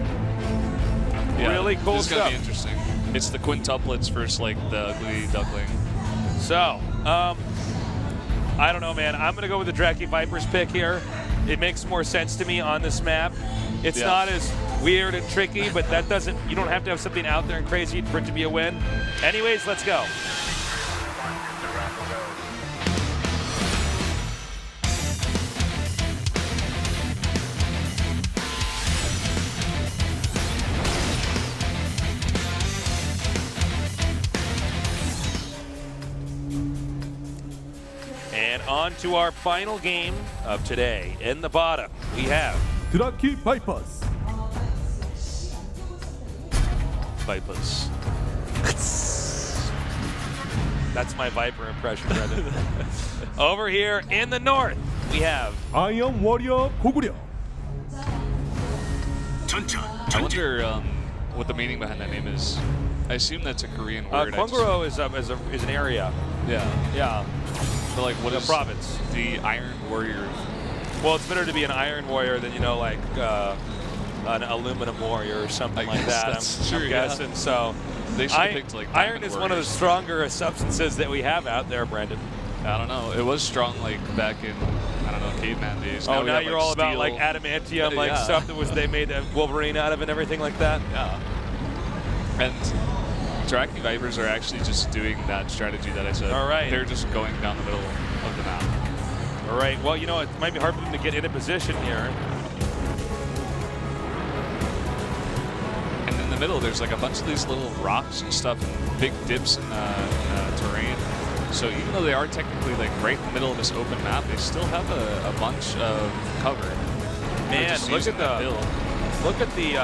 Yeah, Really cool this is gonna stuff. be interesting. It's the quintuplets versus like the ugly duckling. So, I don't know, man. I'm going to go with the Draki Vipers pick here. It makes more sense to me on this map. It's not as weird and tricky, but that doesn't, you don't have to have something out there and crazy for it to be a win. Anyways, let's go. And on to our final game of today. In the bottom, we have Draki Vipers. Vipers. That's my Viper impression, Brendan. Over here in the north, we have Iron Warrior 고구려. I wonder what the meaning behind that name is. I assume that's a Korean word. Kwanguro is an area. Yeah. But like, what A is province. the Iron Warrior? Well, it's better to be an Iron Warrior than, like an Aluminum Warrior or something I like guess that. that's I'm true, yeah. guessing. So They should have picked like iron Diamond is one of the Warriors. stronger substances that we have out there, Brendan. I don't know. It was strong like back in, I don't know, caveman days. Oh, we now have, you're like, all about steel. like adamantium, like Yeah. stuff that was they made a Wolverine out of and everything like that. Yeah. And Draki Vipers are actually just doing that strategy that I said. All right. They're just going down the middle of the map. All right. Well, it might be hard for them to get into position here. And in the middle, there's like a bunch of these little rocks and stuff and big dips in the terrain. So even though they are technically like right in the middle of this open map, they still have a bunch of cover. They're Man, just look using at that the build. look at the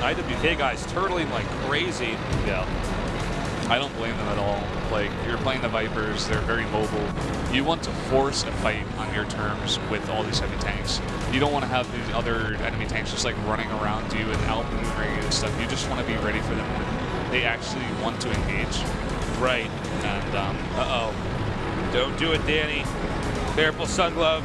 IWK guys turtling like crazy. Yeah. I don't blame them at all. Like, you're playing the Vipers, they're very mobile. You want to force a fight on your terms with all these heavy tanks. You don't want to have these other enemy tanks just like running around you and outmaneuvering you and stuff. You just want to be ready for them when they actually want to engage. Right. And, Uh-oh. Don't do it, Danny. Careful, Sun Glove.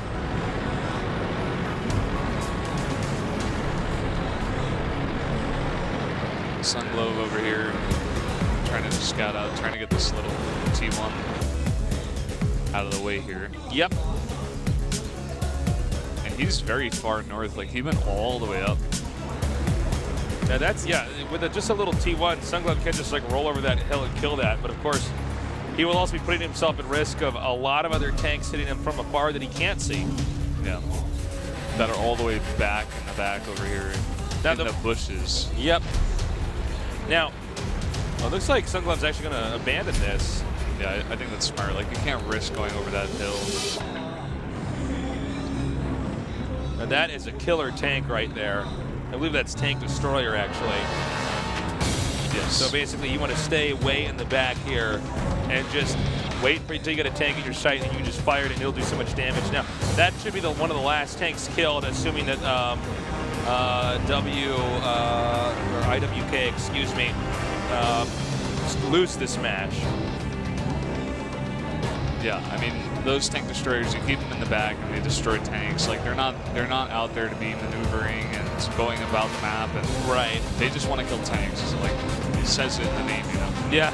Sun Glove over here trying to scout out, trying to get this little T1 out of the way here. Yep. And he's very far north, like he went all the way up. Now that's, with just a little T1, Sun Glove can just like roll over that hill and kill that. But of course, he will also be putting himself at risk of a lot of other tanks hitting him from afar that he can't see. Yeah. That are all the way back in the back over here Now in the bushes. Yep. Now, well, it looks like Sun Glove's actually going to abandon this. Yeah, I think that's smart. Like, you can't risk going over that hill. Now that is a killer tank right there. I believe that's Tank Destroyer, actually. Yes. So basically, you want to stay way in the back here and just wait until you get a tank in your sight and you just fire it and it'll do so much damage. Now, that should be one of the last tanks killed, assuming that or IWK, excuse me, lose this match. Yeah, I mean, those tank destroyers, you keep them in the back and they destroy tanks. Like, they're not out there to be maneuvering and going about the map. And Right. they just want to kill tanks. So, like, it says it in the name, you know? Yeah.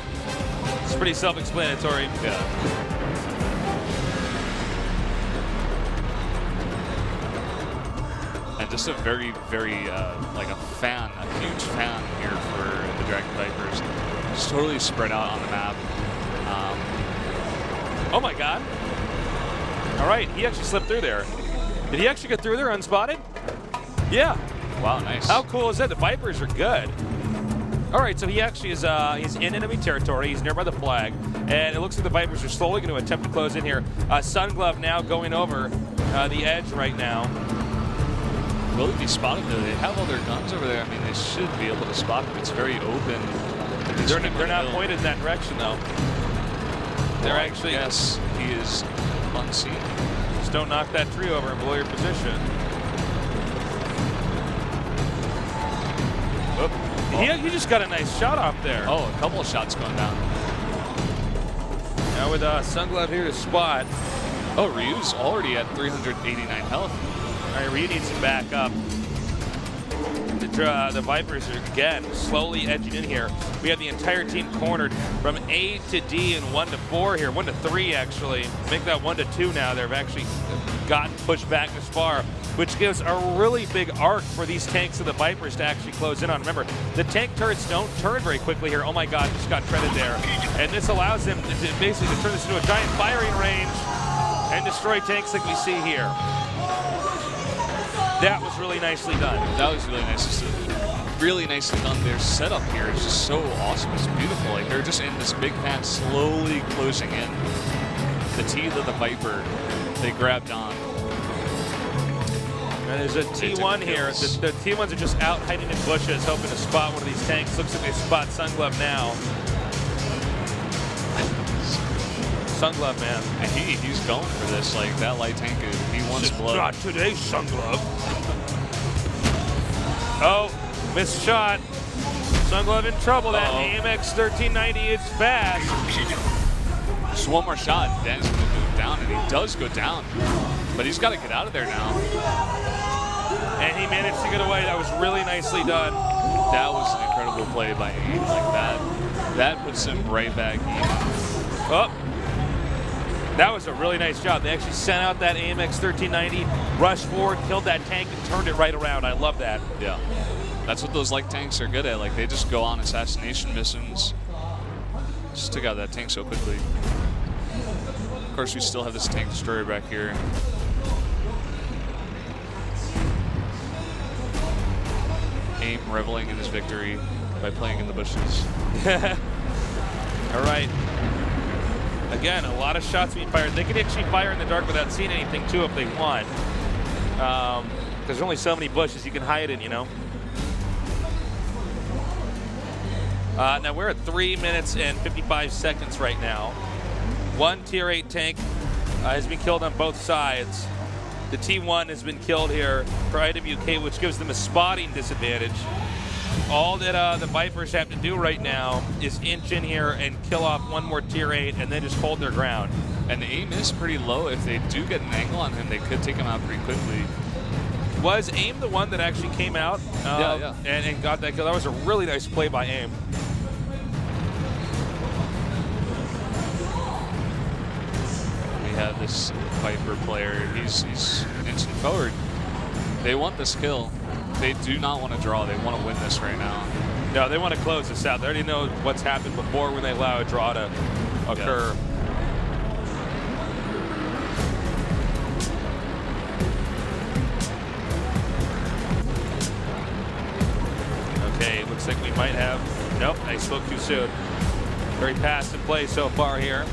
It's pretty self-explanatory. Yeah. And just a very, very, like a huge fan here for the Dragon Vipers. Just totally spread out on the map. Oh my God. All right, he actually slipped through there. Did he actually get through there unspotted? Yeah. Wow, nice. How cool is that? The Vipers are good. All right, so he actually is he's in enemy territory. He's nearby the flag. And it looks like the Vipers are slowly going to attempt to close in here. Sun Glove now going over the edge right now. Will it be spotted though? They have all their guns over there. I mean, they should be able to spot them. It's very open. They're not pointed in that direction, though. They're actually... Yes, he is unseen. Just don't knock that tree over and blow your position. Oop. He just got a nice shot off there. Oh, a couple of shots going down. Now with Sunglove here to spot. Oh, Ryu's already at 389 health. All right, Ryu needs to back up. The Vipers are, again, slowly edging in here. We have the entire team cornered from A to D and 1 to 4 here. 1 to 3, actually. Make that 1 to 2 now. They've actually gotten pushed back this far, which gives a really big arc for these tanks of the Vipers to actually close in on. Remember, the tank turrets don't turn very quickly here. Oh my God, just got shredded there. And this allows them to basically turn this into a giant firing range and destroy tanks like we see here. That was really nicely done. That was really nice. Really nicely done. Their setup here is just so awesome. It's beautiful. Like they're just in this big fan, slowly closing in. The teeth of the Viper, they grabbed on. And there's a T1 here. The T1s are just out hiding in bushes, hoping to spot one of these tanks. Looks like they spot Sunglove now. Sunglove, man. And he's going for this. Like that light tank, he wants blood. Not today, Sunglove. Oh, missed shot. Sunglove in trouble. That AMX 1390 is fast. Just one more shot. Dan's going to move down, and he does go down. But he's got to get out of there now. And he managed to get away. That was really nicely done. That was an incredible play by AIM. Like that puts him right back in. Oh. That was a really nice job. They actually sent out that AMX 1390, rushed forward, killed that tank, and turned it right around. I love that. Yeah. That's what those light tanks are good at. Like, they just go on assassination missions. Just took out that tank so quickly. Of course, we still have this tank destroyer back here. AIM reveling in his victory by playing in the bushes. All right. Again, a lot of shots being fired. They could actually fire in the dark without seeing anything, too, if they want. Because there's only so many bushes you can hide in, you know. Now, we're at 3 minutes and 55 seconds right now. One Tier 8 tank has been killed on both sides. The T1 has been killed here for IWK, which gives them a spotting disadvantage. All that the Vipers have to do right now is inch in here and kill off one more Tier 8 and then just hold their ground. And the aim is pretty low. If they do get an angle on him, they could take him out pretty quickly. Was AIM the one that actually came out and got that kill? That was a really nice play by AIM. We have this Viper player. He's inching forward. They want this kill. They do not want to draw. They want to win this right now. No, they want to close this out. They already know what's happened before when they allow a draw to occur. Okay, looks like we might have... Nope, I spoke too soon. Very passive play so far here.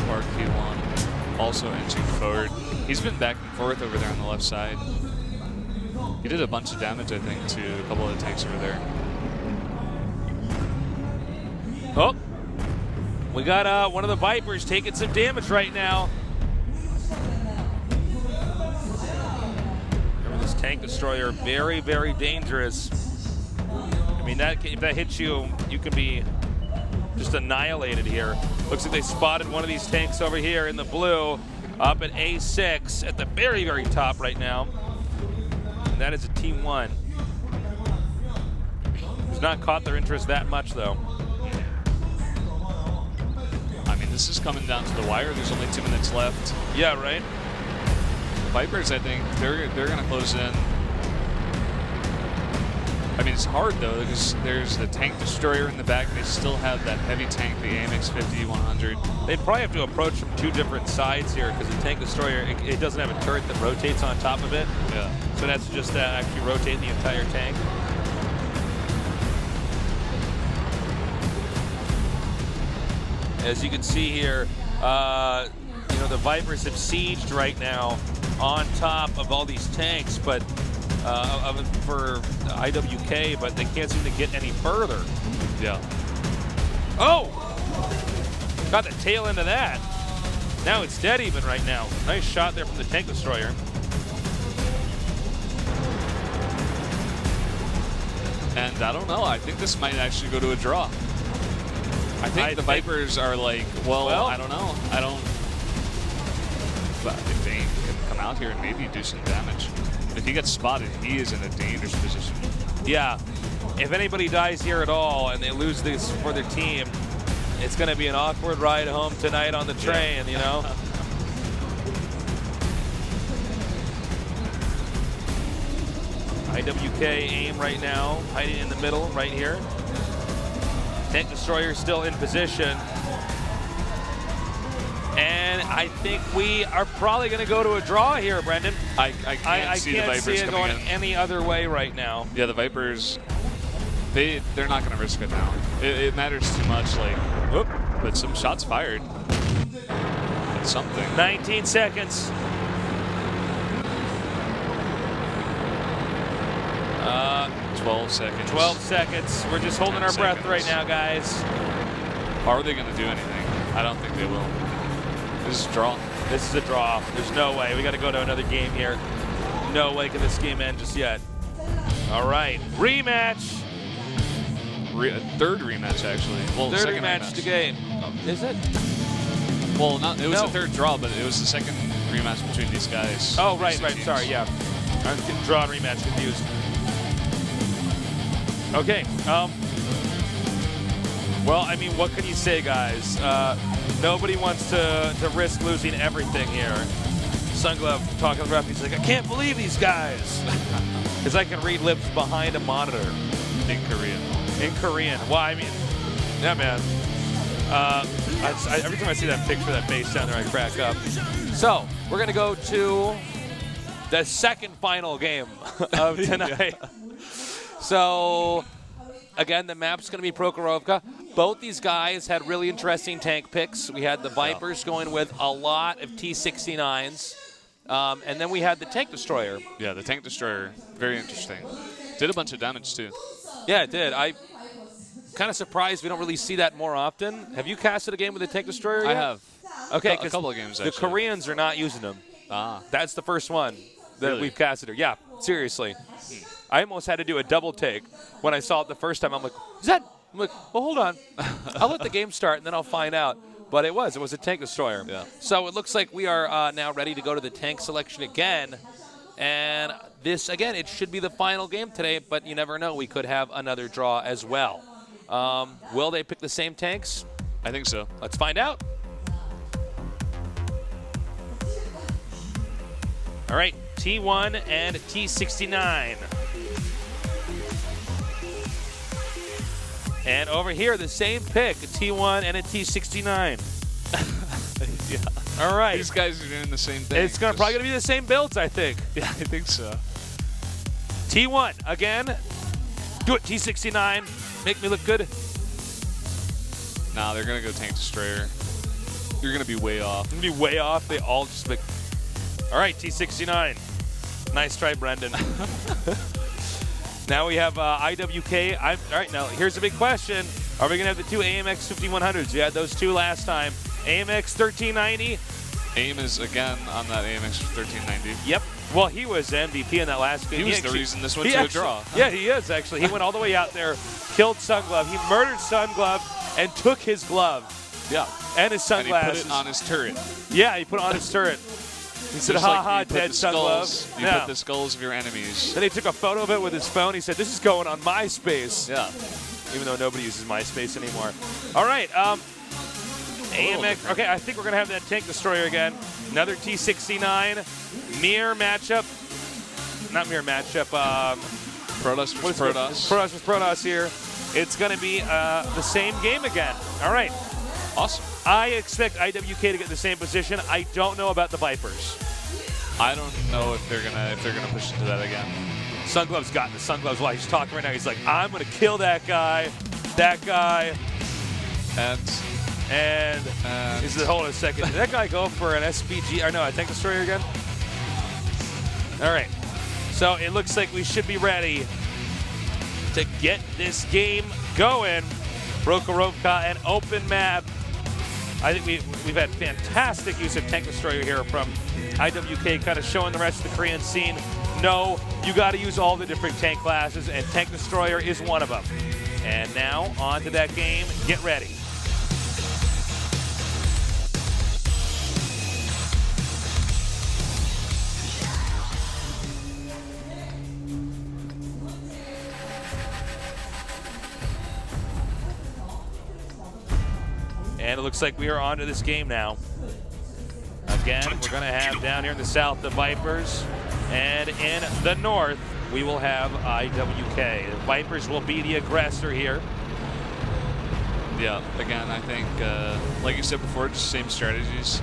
RQ1 also inching forward. He's been back and forth over there on the left side. He did a bunch of damage, I think, to a couple of the tanks over there. Oh, we got one of the Vipers taking some damage right now. Remember this tank destroyer, very, very dangerous. I mean, if that hits you, you can be just annihilated here. Looks like they spotted one of these tanks over here in the blue. Up at A6 at the very, very top right now. And that is a T1. Has not caught their interest that much, though. I mean, this is coming down to the wire. There's only 2 minutes left. Yeah, right? Vipers, I think, they're going to close in. I mean, it's hard, though, because there's the tank destroyer in the back. They still have that heavy tank, the AMX 50-100. They'd probably have to approach from 2 different sides here because the tank destroyer, it doesn't have a turret that rotates on top of it. Yeah. So that's just actually rotate the entire tank. As you can see here, you know, the Vipers have sieged right now on top of all these tanks, but for IWK, but they can't seem to get any further. Yeah. Oh! Got the tail end of that. Now it's dead even right now. Nice shot there from the tank destroyer. And I don't know. I think this might actually go to a draw. I think the Vipers are like, well, I don't know. But if Aim can come out here and maybe do some damage. If he gets spotted, he is in a dangerous position. Yeah. If anybody dies here at all and they lose this for their team, it's going to be an awkward ride home tonight on the train, you know? IWK Aim right now, hiding in the middle right here. Tank Destroyer still in position. And I think we are probably going to go to a draw here, Brendan. I can't see the Vipers see it coming going in. any other way right now. Yeah, the Vipers, they're not going to risk it now. It matters too much. Like, whoop, but some shots fired. That's something. 19 seconds. 12 seconds. 12 seconds. We're just holding our breath right now, guys. Are they going to do anything? I don't think they will. This is a draw. This is a draw. There's no way. We got to go to another game here. No way can this game end just yet. All right. Rematch. Third rematch, actually. Well, Third second rematch to game. Is it? Well, it was No. the third draw, but it was the second rematch between these guys. Oh, right. These two teams. Sorry, yeah. I was getting draw and rematch confused. Okay. Well, I mean, what can you say, guys? Nobody wants to risk losing everything here. Sunglove talking to the ref. He's like, I can't believe these guys. Because I can read lips behind a monitor. In Korean. In Korean. Well, I mean, yeah, man. Every time I see that picture, that bass down there, I crack up. So, we're going to go to the second final game of tonight. So, again, the map's going to be Prokhorovka. Both these guys had really interesting tank picks. We had the Vipers going with a lot of T-69s. And then we had the Tank Destroyer. Yeah, the Tank Destroyer, very interesting. Did a bunch of damage, too. Yeah, it did. I'm kind of surprised we don't really see that more often. Have you casted a game with the Tank Destroyer yet? I have. Okay, a couple of games, the actually. Koreans are not using them. Ah. That's the first one that Really? we've casted her. Yeah, seriously. I almost had to do a double take when I saw it the first time. I'm like, is that? I'm like, well, hold on. I'll let the game start and then I'll find out. But it was a Tank Destroyer. Yeah. So it looks like we are now ready to go to the tank selection again. And this, again, it should be the final game today, but you never know. We could have another draw as well. Will they pick the same tanks? I think so. Let's find out. All right, T1 and T69. And over here, the same pick, a T1 and a T69. Yeah. All right. These guys are doing the same thing. It's probably going to be the same builds, I think. Yeah, I think so. T1, again. Do it, T69. Make me look good. Nah, they're going to go Tank Destroyer. You're going to be way off. Going to be way off. They all just like... All right, T69. Nice try, Brendan. Now we have IWK. All right, now here's the big question. Are we going to have the two AMX 5100s? We had those two last time. AMX 1390. AIM is, again, on that AMX 1390. Yep. Well, he was MVP in that last game. He was the reason this went to a draw. Yeah, he is, actually. He went all the way out there, killed Sunglove. He murdered Sunglove and took his glove. Yeah. And his And he sunglasses. put it on his turret. Yeah, he put it on his turret. He said, Just ha like ha, you put dead the skulls, Sunglove. You Yeah. put the skulls of your enemies. Then he took a photo of it with his phone. He said, this is going on MySpace. Yeah. Even though nobody uses MySpace anymore. All right. AMX. Okay, I think we're going to have that Tank Destroyer again. Another T69. Mirror matchup. Not mirror matchup. Protoss versus Protoss. Protoss versus Protoss here. It's going to be the same game again. All right. Awesome. I expect IWK to get the same position. I don't know about the Vipers. I don't know if they're gonna push into that again. Sunglove's got this. Sunglove's why he's talking right now. He's like, I'm going to kill that guy. And is it, hold on a second. Did that guy go for an SPG? Or no, a Tank Destroyer again? All right. So it looks like we should be ready to get this game going. Prokhorovka, an open map. I think we've had fantastic use of Tank Destroyer here from IWK, kind of showing the rest of the Korean scene. no, you got to use all the different tank classes, and Tank Destroyer is one of them. And now, on to that game. Get ready. And it looks like we are on to this game now. Again, we're going to have down here in the south the Vipers, and in the north we will have IWK. The Vipers will be the aggressor here. Yeah, again, I think, like you said before, just same strategies.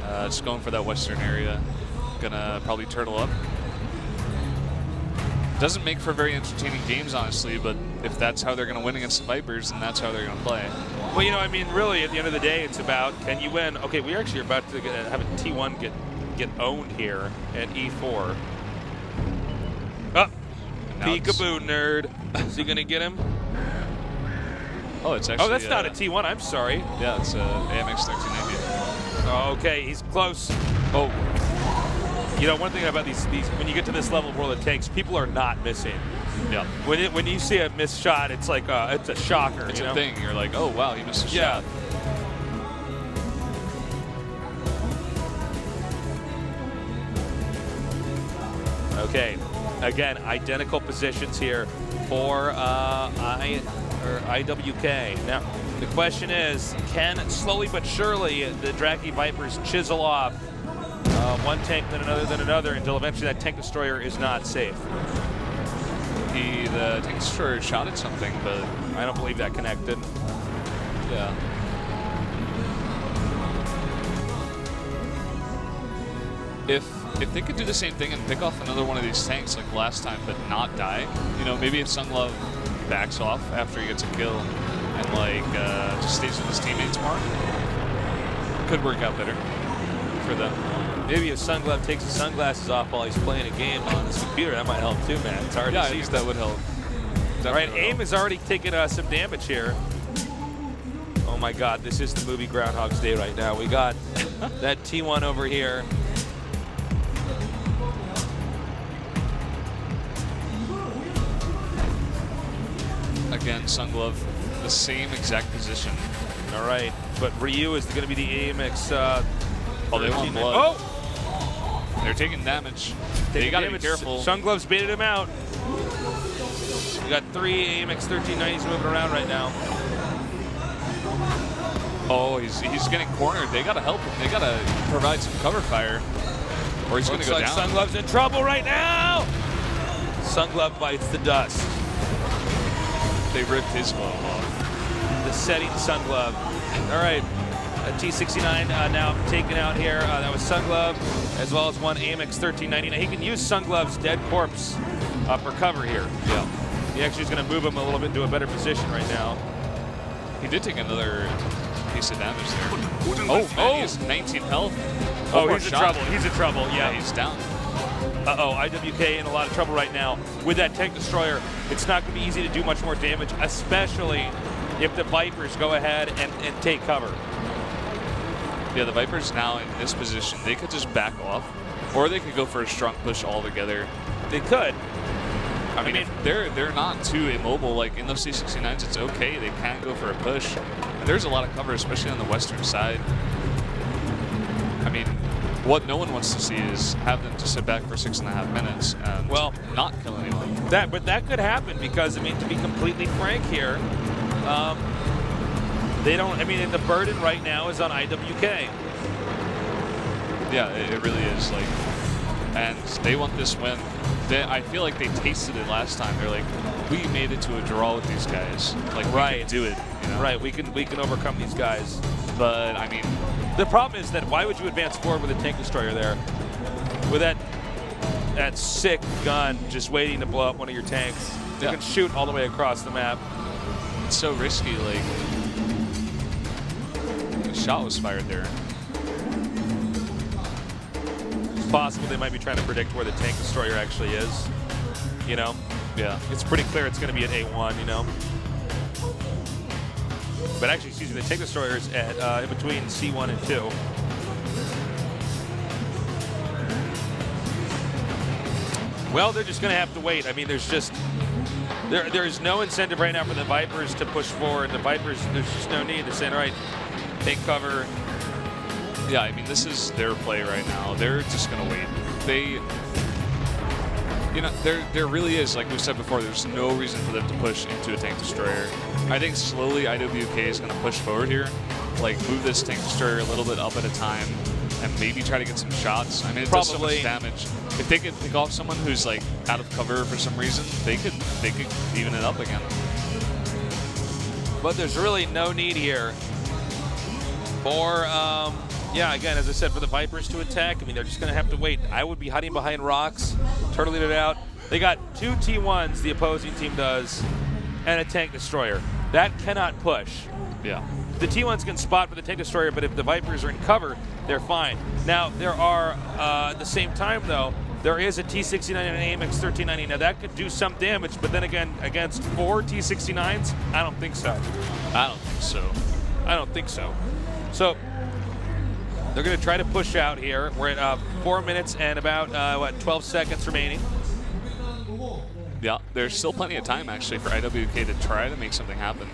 Just going for that western area. Gonna probably turtle up. Doesn't make for very entertaining games, honestly, but if that's how they're going to win against the Vipers, then that's how they're going to play. Well, you know, I mean, really, at the end of the day, it's about, can you win? Okay, we actually are about to have a T1 get owned here at E4. Oh, peekaboo, nerd. Is he going to get him? Oh, it's actually... Oh, that's not a T1, I'm sorry. Yeah, it's a AMX 1390. Okay, he's close. Oh. You know, one thing about these when you get to this level of World of Tanks, people are not missing. Yeah. When you see a missed shot, it's like it's a shocker. It's you know? a thing. You're like, oh wow, you missed a shot. Okay. Again, identical positions here for IWK. Now, the question is, can slowly but surely the Draki Vipers chisel off one tank then another until eventually that Tank Destroyer is not safe? The Tank Destroyer shot at something, but I don't believe that connected. Yeah. If they could do the same thing and pick off another one of these tanks like last time, but not die, you know, maybe if Sunglove backs off after he gets a kill and like just stays with his teammates more, could work out better for them. Maybe if Sunglove takes his sunglasses off while he's playing a game on his computer, that might help too, man. It's hard to see. I think that would help. All right, AIM is already taking some damage here. Oh my God, this is the movie Groundhog's Day right now. We got that T1 over here. Again, Sunglove, the same exact position. All right, but Ryu is going to be the AMX. Oh, they want blood. Oh! They're taking damage. They got to be careful. Sunglove's baited him out. We got 3 AMX 1390s moving around right now. Oh, he's getting cornered. They got to help him. They got to provide some cover fire, or he's going to go down. Sunglove's in trouble right now. Sunglove bites the dust. They ripped his glove off. The setting Sunglove. All right. A T69 now taken out here. That was Sunglove, as well as one AMX 1390. Now he can use Sunglove's dead corpse for cover here. Yeah. He actually is going to move him a little bit into a better position right now. He did take another piece of damage there. Oh, man, he has 19 health. Oh, he's in trouble. He's in trouble. Yeah, he's down. Uh-oh, IWK in a lot of trouble right now. With that Tank Destroyer, it's not going to be easy to do much more damage, especially if the Vipers go ahead and take cover. Yeah, the Vipers now in this position, they could just back off, or they could go for a strong push altogether. They could. I mean, if they're not too immobile. Like in those C69s, it's okay. They can go for a push. And there's a lot of cover, especially on the western side. I mean, what no one wants to see is have them to sit back for 6.5 minutes and not kill anyone. But that could happen because, I mean, to be completely frank here, they don't, I mean, the burden right now is on IWK. Yeah, it really is. Like, and they want this win. I feel like they tasted it last time. They're like, we made it to a draw with these guys. Like, we can do it. You know? Right, we can overcome these guys. But I mean, the problem is that why would you advance forward with a Tank Destroyer there? With that sick gun just waiting to blow up one of your tanks. You can shoot all the way across the map. It's so risky. Like, a shot was fired there. It's possible they might be trying to predict where the Tank Destroyer actually is. You know? Yeah. It's pretty clear it's going to be at A1, you know? But actually, excuse me, the Tank Destroyer is at in between C1 and 2. Well, they're just going to have to wait. I mean, there's no incentive right now for the Vipers to push forward. The Vipers, there's just no need. They're saying, all right, take cover. Yeah, I mean, this is their play right now. They're just going to wait. There really is, like we said before, there's no reason for them to push into a tank destroyer. I think slowly IWK is going to push forward here, like move this tank destroyer a little bit up at a time, and maybe try to get some shots. I mean, it does so much damage. If they could pick off someone who's like out of cover for some reason, they could even it up again. But there's really no need here for, again, as I said, for the Vipers to attack. I mean, they're just going to have to wait. I would be hiding behind rocks, turtling it out. They got 2 T1s, the opposing team does, and a tank destroyer. That cannot push. Yeah. The T1s can spot for the tank destroyer, but if the Vipers are in cover, they're fine. Now, there are, at the same time, though, there is a T69 and an AMX 1390. Now, that could do some damage, but then again, against 4 T69s, I don't think so. I don't think so. So, they're going to try to push out here. We're at 4 minutes and about, 12 seconds remaining. Yeah, there's still plenty of time, actually, for IWK to try to make something happen.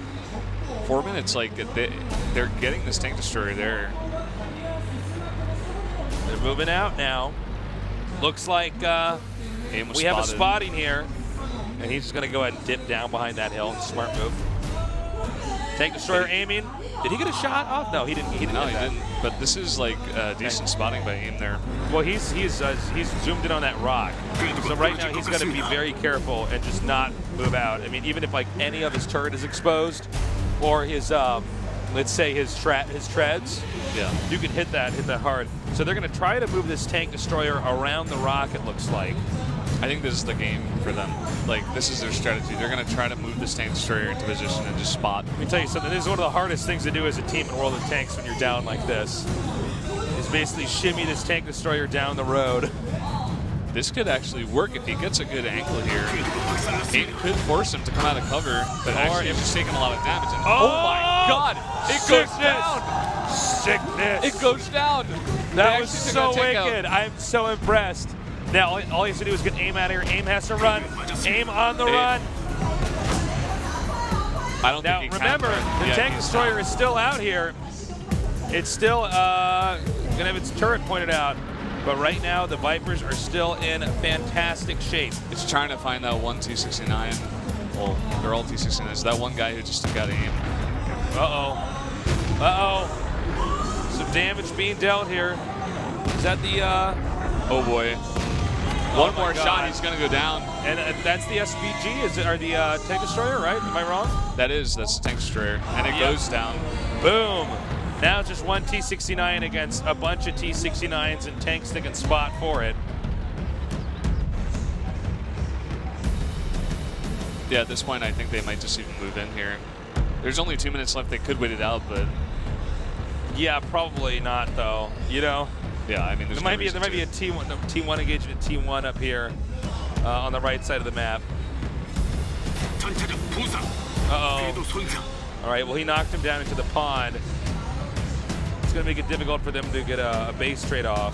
4 minutes, like, they're getting this tank destroyer there. They're moving out now. Looks like we have a spotting here. And he's just going to go ahead and dip down behind that hill. Smart move. Tank destroyer aiming. Did he get a shot off? No, he didn't. No, he didn't. But this is like decent spotting by aim there. Well, he's zoomed in on that rock. So right now he's got to be very careful and just not move out. I mean, even if like any of his turret is exposed, or his let's say his treads, yeah, you can hit that hard. So they're going to try to move this tank destroyer around the rock. It looks like. I think this is the game for them. Like, this is their strategy. They're going to try to move this tank destroyer into position and just spot. Let me tell you something. This is one of the hardest things to do as a team in World of Tanks when you're down like this. Is basically shimmy this tank destroyer down the road. This could actually work if he gets a good angle here. It could force him to come out of cover, but actually it's just taking a lot of damage. And oh my God! It goes down! Sickness! It goes down! That was so wicked. I'm so impressed. Now, all he has to do is get aim out of here. Aim has to run. Aim on the run. I don't now, think he remember, can, the tank destroyer is still out here. It's still going to have its turret pointed out. But right now, the Vipers are still in fantastic shape. It's trying to find that one T69. Well, they're all T69s. That one guy who just took out aim. Uh-oh. Uh-oh. Some damage being dealt here. Is that the... Oh, boy. One more shot, he's going to go down. And that's the SVG, or the tank destroyer, right? Am I wrong? That's the tank destroyer. And it goes down. Boom. Now it's just one T69 against a bunch of T69s and tanks that can spot for it. Yeah, at this point, I think they might just even move in here. There's only 2 minutes left. They could wait it out, but... Yeah, probably not, though. You know? Yeah, I mean, there might be a T1 engagement, T1 up here on the right side of the map. Uh-oh. All right, well, he knocked him down into the pond. It's going to make it difficult for them to get a base trade off.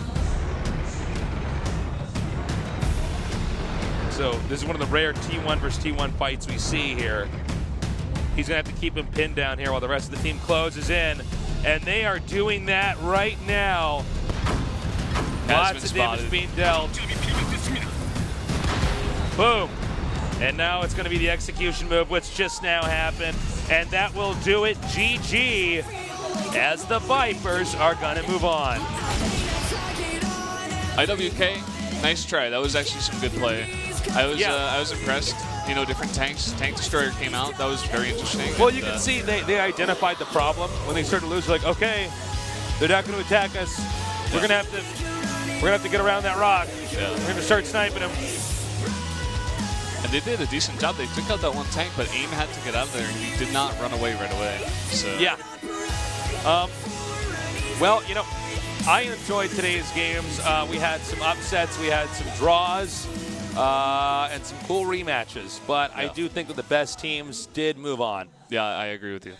So this is one of the rare T1 versus T1 fights we see here. He's going to have to keep him pinned down here while the rest of the team closes in. And they are doing that right now. Lots of damage being dealt. Boom. And now it's going to be the execution move, which just now happened. And that will do it. GG. As the Vipers are going to move on. IWK, nice try. That was actually some good play. I was impressed. You know, different tanks. Tank destroyer came out. That was very interesting. Well, you can see they identified the problem when they started to lose. Like, okay, they're not going to attack us. We're gonna have to get around that rock. Yeah. We're gonna start sniping them. And they did a decent job. They took out that one tank, but AIM had to get out of there, and he did not run away right away. So yeah. Well, you know, I enjoyed today's games. We had some upsets, we had some draws, and some cool rematches. But I do think that the best teams did move on. Yeah, I agree with you.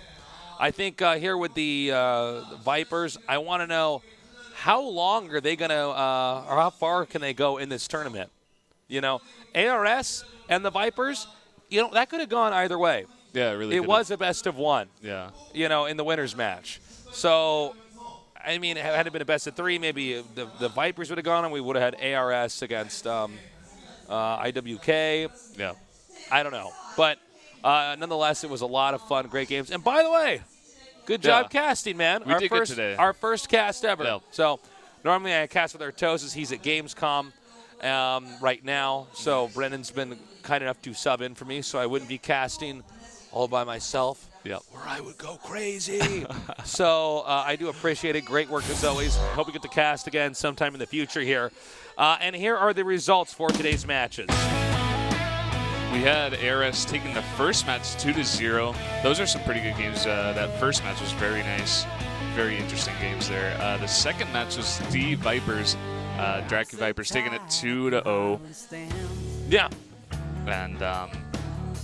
I think here with the Vipers, I want to know how long are they going to, or how far can they go in this tournament? You know, ARS and the Vipers, you know, that could have gone either way. Yeah, really. It was a best of one. Yeah. You know, in the winners match. So, I mean, had it been a best of three, maybe the Vipers would have gone, and we would have had ARS against IWK. Yeah. I don't know, but nonetheless, it was a lot of fun, great games. And by the way, good job casting, man. We did good today. Our first cast ever. Yeah. So normally I cast with Artosis. He's at Gamescom right now. So Brennan's been kind enough to sub in for me, so I wouldn't be casting all by myself. Yep. Where I would go crazy. So I do appreciate it. Great work as always. Hope we get to cast again sometime in the future here. And here are the results for today's matches. We had ARS taking the first match 2-0. Those are some pretty good games. That first match was very nice. Very interesting games there. The second match was the Vipers, Dracu Vipers taking it 2-0. Yeah. And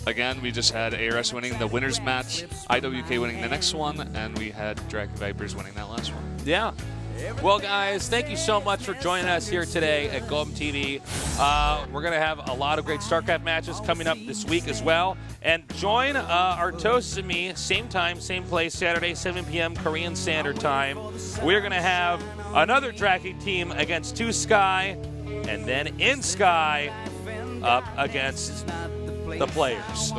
again, we just had ARS winning the winners match, IWK winning the next one, and we had Dracu Vipers winning that last one. Yeah. Well, guys, thank you so much for joining us here today at Golem TV. We're going to have a lot of great StarCraft matches coming up this week as well. And join Artosis and me, same time, same place, Saturday, 7 p.m. Korean Standard Time. We're going to have another Dracu team against 2 Sky, and then in Sky up against the players.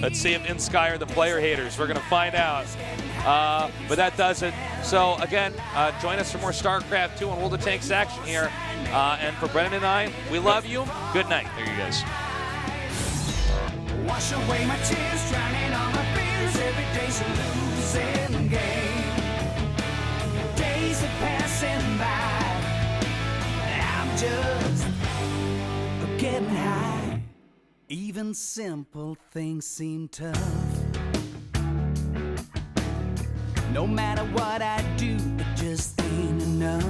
Let's see if in Sky are the player haters. We're going to find out. But that does it. So, again, join us for more StarCraft 2 and World of Tanks action here. And for Brennan and I, we love you. Good night. Thank you, guys. Wash away my tears, drowning all my fears. Every day's a losing game. Days are passing by. I'm just getting high. Even simple things seem tough. No matter what I do, it just ain't enough.